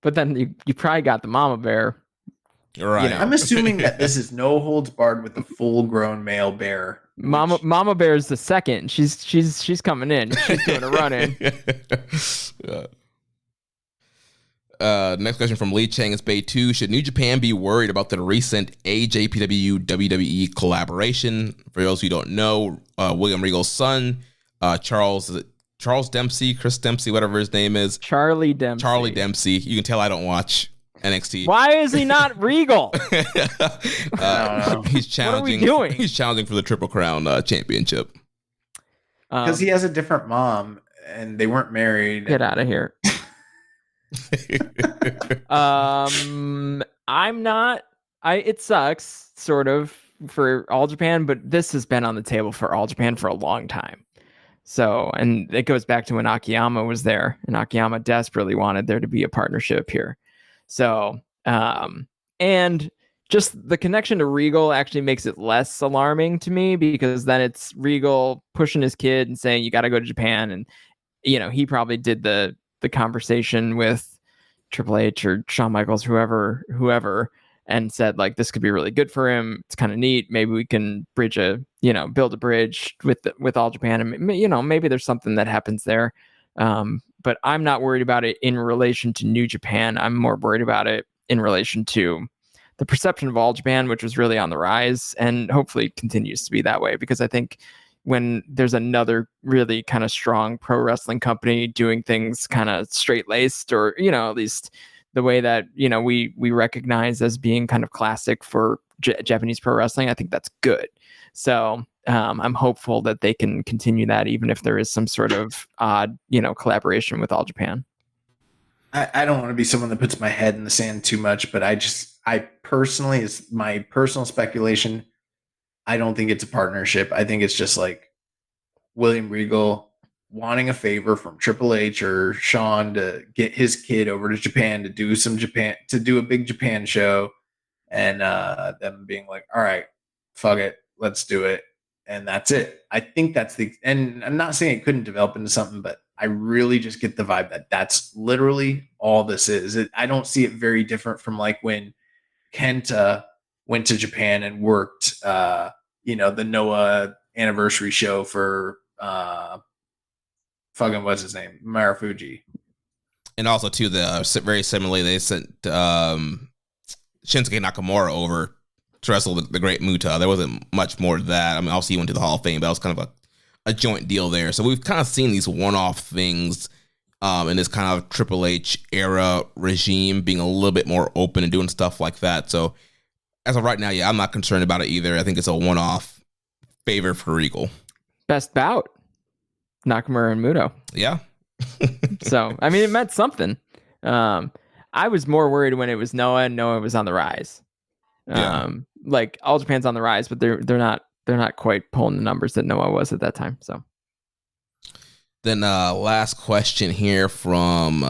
But then you probably got the mama bear. Right. I'm assuming that this is no holds barred with the full-grown male bear. Mama bear is the second. She's coming in. She's doing a run in. Next question from Lee Chang is Bay 2. Should New Japan be worried about the recent AJPW WWE collaboration? For those who don't know, William Regal's son, Charles Dempsey, Chris Dempsey, whatever his name is. Charlie Dempsey. You can tell I don't watch NXT. Why is he not Regal? He's challenging. What are we doing? He's challenging for the Triple Crown championship. Because he has a different mom and they weren't married. Get out of here. I'm not. It sucks sort of for All Japan, but this has been on the table for All Japan for a long time. So, and it goes back to when Akiyama was there, and Akiyama desperately wanted there to be a partnership here. So, and just the connection to Regal actually makes it less alarming to me, because then it's Regal pushing his kid and saying, you got to go to Japan. And, he probably did the conversation with Triple H or Shawn Michaels, whoever, and said, like, this could be really good for him. It's kind of neat. Maybe we can build a bridge with All Japan. And, maybe there's something that happens there. But I'm not worried about it in relation to New Japan. I'm more worried about it in relation to the perception of All Japan, which was really on the rise, and hopefully continues to be that way, because I think when there's another really kind of strong pro wrestling company doing things kind of straight-laced, or, at least the way that, we recognize as being kind of classic for Japanese pro wrestling, I think that's good. So I'm hopeful that they can continue that, even if there is some sort of odd, collaboration with All Japan. I don't want to be someone that puts my head in the sand too much, but I personally, is my personal speculation, I don't think it's a partnership. I think it's just like William Regal wanting a favor from Triple H or Sean to get his kid over to Japan to do a big Japan show, and them being like, all right, fuck it, let's do it. And that's it. I think and I'm not saying it couldn't develop into something, but I really just get the vibe that that's literally all this is. I don't see it very different from like when Kenta went to Japan and worked, the Noah anniversary show for fucking what's his name, Marufuji. And also too, very similarly, they sent Shinsuke Nakamura over to wrestle the Great Muta. There wasn't much more to that. I mean, obviously he went to the Hall of Fame, but that was kind of a joint deal there. So we've kind of seen these one-off things in this kind of Triple H era regime being a little bit more open and doing stuff like that. So as of right now, yeah, I'm not concerned about it either. I think it's a one-off favor for Regal. Best bout, Nakamura and Muto. Yeah. So, I mean, it meant something. I was more worried when it was Noah and Noah was on the rise. Like All Japan's on the rise, but they're not quite pulling the numbers that Noah was at that time. So then last question here from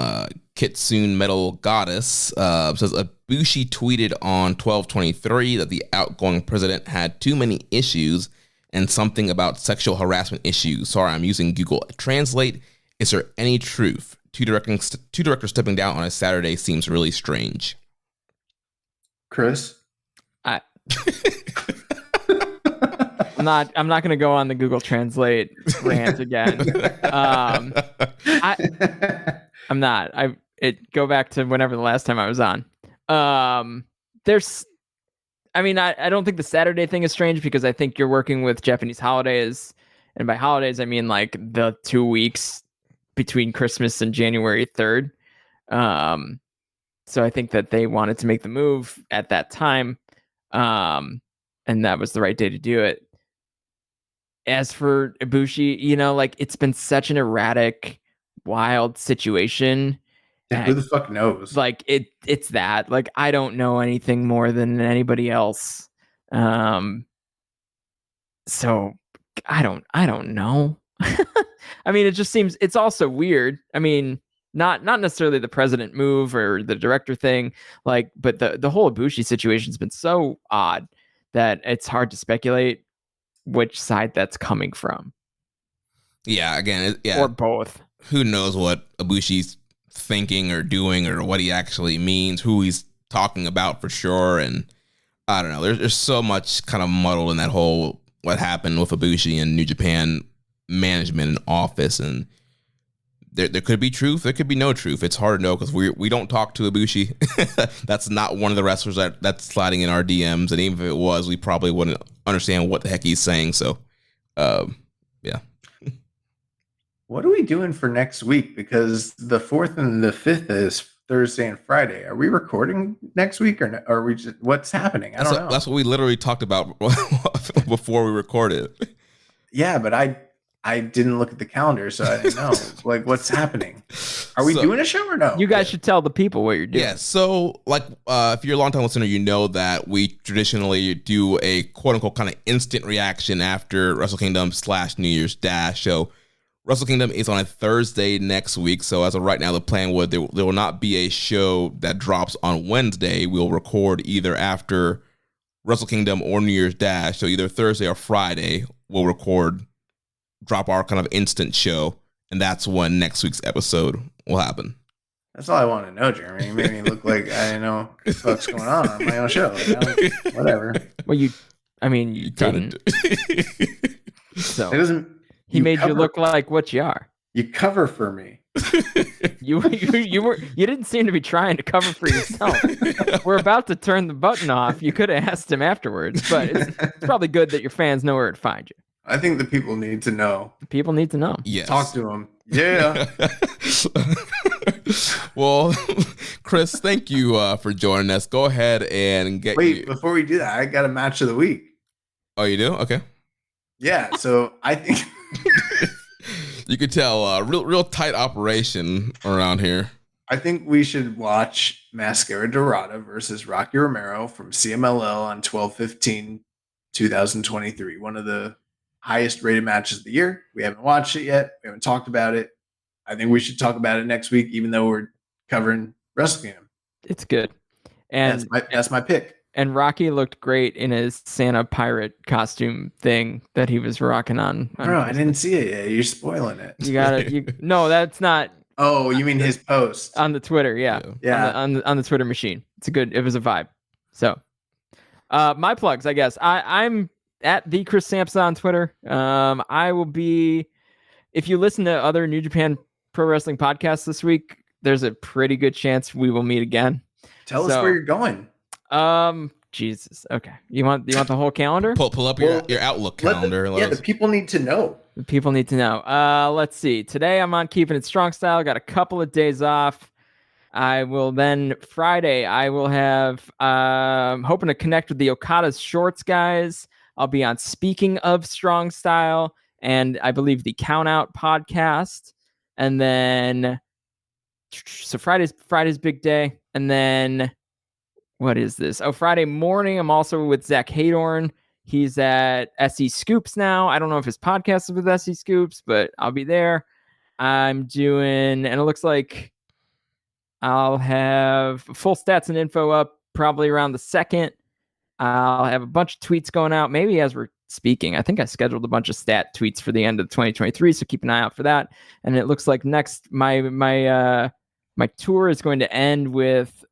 Kitsune Metal Goddess says Ibushi tweeted on 12/23 that the outgoing president had too many issues and something about sexual harassment issues. Sorry, I'm using Google Translate. Is there any truth? Two directors stepping down on a Saturday seems really strange. Chris? I'm not going to go on the Google Translate rant again. I'm not. Go back to whenever the last time I was on. I don't think the Saturday thing is strange because I think you're working with Japanese holidays, and by holidays I mean like the 2 weeks between Christmas and January 3rd. So I think that they wanted to make the move at that time, and that was the right day to do it. As for Ibushi, like it's been such an erratic, wild situation. Yeah, who the fuck knows? Like it's that. Like I don't know anything more than anybody else. So I don't know. I mean, it just seems it's also weird. I mean, not necessarily the president move or the director thing, like, but the whole Ibushi situation's been so odd that it's hard to speculate which side that's coming from. Yeah, again, or both. Who knows what Ibushi's thinking or doing or what he actually means, who he's talking about for sure, and I don't know. There's so much kind of muddled in that whole what happened with Ibushi and New Japan management and office, and there could be truth, there could be no truth. It's hard to know because we don't talk to Ibushi. That's not one of the wrestlers that's sliding in our DMs, and even if it was, we probably wouldn't understand what the heck he's saying. So, yeah. What are we doing for next week? Because the 4th and the 5th is Thursday and Friday. Are we recording next week or are we just, what's happening? I don't know. That's what we literally talked about before we recorded. Yeah, but I didn't look at the calendar, so I didn't know. Like, what's happening? Are we doing a show or no? You guys should tell the people what you're doing. Yeah, so, like, if you're a long-time listener, you know that we traditionally do a quote-unquote kind of instant reaction after Wrestle Kingdom / New Year's Dash. So, Wrestle Kingdom is on a Thursday next week, so as of right now, the plan would there will not be a show that drops on Wednesday. We'll record either after Wrestle Kingdom or New Year's Dash, so either Thursday or Friday, we'll drop our kind of instant show, and that's when next week's episode will happen. That's all I want to know, Jeremy. You made me look like I didn't know what the fuck's going on my own show. Whatever. Well, you didn't. So it doesn't. He made you look like what you are. You cover for me. You didn't seem to be trying to cover for yourself. We're about to turn the button off. You could have asked him afterwards, but it's probably good that your fans know where to find you. I think the people need to know. People need to know. Yes. Talk to them. Yeah. Well, Chris, thank you for joining us. Go ahead and get. Wait, before we do that, I got a match of the week. Oh, you do? Okay. Yeah. So I think you could tell real tight operation around here. I think we should watch Mascara Dorada versus Rocky Romero from CMLL on 12/15/2023. One of the highest rated matches of the year. We haven't watched it yet. We haven't talked about it. I think we should talk about it next week, even though we're covering Wrestle Kingdom. It's good. And that's my pick. And Rocky looked great in his Santa pirate costume thing that he was rocking on. Bro, I didn't see it yet. You're spoiling it. You gotta. No, that's not. Oh, you mean his post on the Twitter? Yeah. On the Twitter machine. It was a vibe. So, my plugs, I guess. I'm at the Chris Samsa on Twitter. I will be. If you listen to other New Japan Pro Wrestling podcasts this week, there's a pretty good chance we will meet again. Tell us where you're going. Jesus. Okay. You want the whole calendar? Pull up your Outlook calendar. The people need to know. The people need to know. Let's see. Today I'm on Keepin It Strong Style. Got a couple of days off. I will then Friday. I will have hoping to connect with the Okada's Shorts guys. I'll be on Speaking of Strong Style and I believe the Count Out podcast. And then so Friday's big day. And then what is this? Oh, Friday morning, I'm also with Zach Haydorn. He's at SE Scoops now. I don't know if his podcast is with SE Scoops, but I'll be there. I'm doing, and it looks like I'll have full stats and info up probably around the 2nd. I'll have a bunch of tweets going out, maybe as we're speaking. I think I scheduled a bunch of stat tweets for the end of 2023, so keep an eye out for that. And it looks like next, my tour is going to end with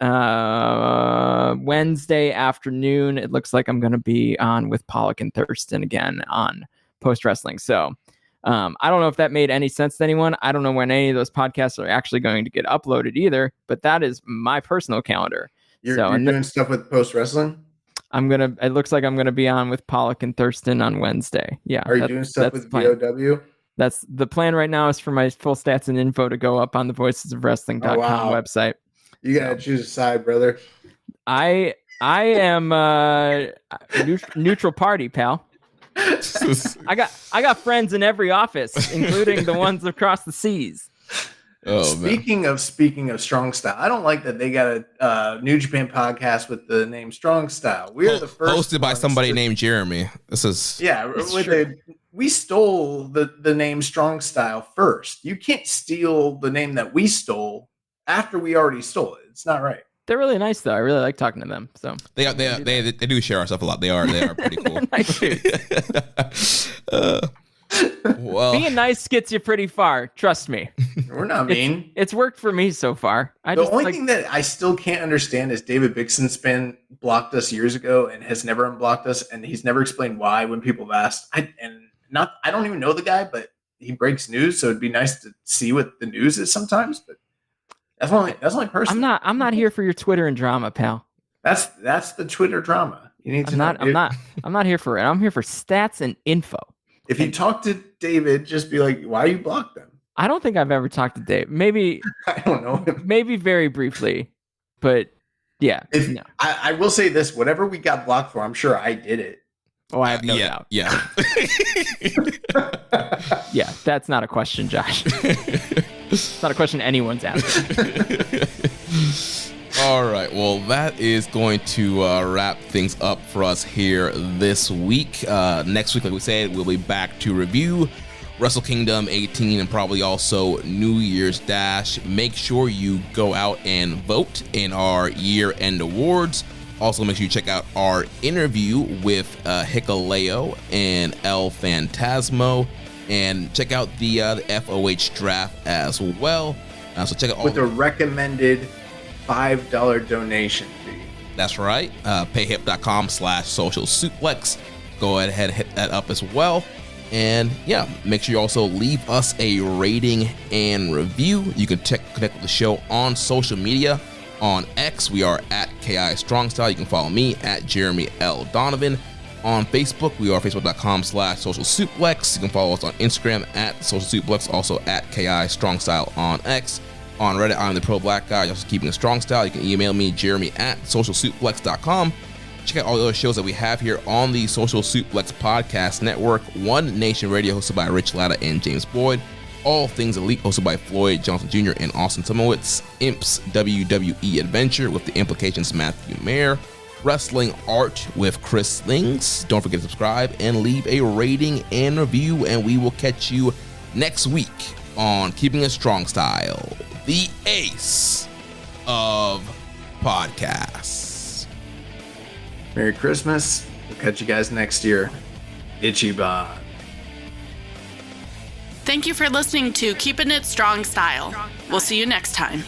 Wednesday afternoon. It looks like I'm going to be on with Pollock and Thurston again on Post Wrestling. So I don't know if that made any sense to anyone. I don't know when any of those podcasts are actually going to get uploaded either, but that is my personal calendar. You're doing stuff with Post Wrestling? It looks like I'm going to be on with Pollock and Thurston on Wednesday. Yeah. Are you doing stuff with VOW? That's the plan right now, is for my full stats and info to go up on the voicesofwrestling.com website. You got to choose a side, brother. I am neutral party, pal. I got friends in every office, including the ones across the seas. Oh, speaking of Strong Style, I don't like that they got a New Japan podcast with the name Strong Style. We are the first hosted by somebody named Jeremy. This is we stole the name Strong Style first. You can't steal the name that we stole after we already stole it. It's not right. They're really nice though. I really like talking to them. So they do share our stuff a lot. They are pretty cool. Nice dudes. Well, being nice gets you pretty far. Trust me. We're not mean. It's worked for me so far. The only thing that I still can't understand is David Bixenspan blocked us years ago and has never unblocked us, and he's never explained why when people have asked. I don't even know the guy, but he breaks news, so it'd be nice to see what the news is sometimes. But that's only person. I'm not here for your Twitter and drama, pal. That's the Twitter drama. You need to I'm not here for it. I'm here for stats and info. If you talk to David, just be like, why you block them? I don't think I've ever talked to Dave. Maybe I don't know him. Maybe very briefly, but yeah. No. I will say this: whatever we got blocked for, I'm sure I did it. Oh, I have no doubt. Yeah. Yeah, that's not a question, Josh. It's not a question anyone's asking. All right, well, that is going to wrap things up for us here this week. Next week, like we said, we'll be back to review Wrestle Kingdom 18 and probably also New Year's Dash. Make sure you go out and vote in our year-end awards. Also, make sure you check out our interview with Hikaleo and El Phantasmo, and check out the FOH draft as well. So check out all with a recommended $5 donation fee. That's right. Payhip.com/social suplex. Go ahead, hit that up as well. And yeah, make sure you also leave us a rating and review. You can connect with the show on social media. On X, we are at KI Strong Style. You can follow me at Jeremy L. Donovan. On Facebook, we are facebook.com/social suplex. You can follow us on Instagram at social suplex, also at KI Strong Style on X. On Reddit, I'm the Pro Black Guy, also Keeping It Strong Style. You can email me, Jeremy at socialsuplex.com. Check out all the other shows that we have here on the Social Suplex Podcast Network. One Nation Radio, hosted by Rich Latta and James Boyd. All Things Elite, hosted by Floyd Johnson Jr. and Austin Tomowitz. Imp's WWE Adventure with the Implications Matthew Mayer. Wrestling Art with Chris Slings. Don't forget to subscribe and leave a rating and review, and we will catch you next week on Keeping It Strong Style, the ace of podcasts. Merry Christmas. We'll catch you guys next year. Ichiban. Thank you for listening to Keepin' It Strong Style. We'll see you next time.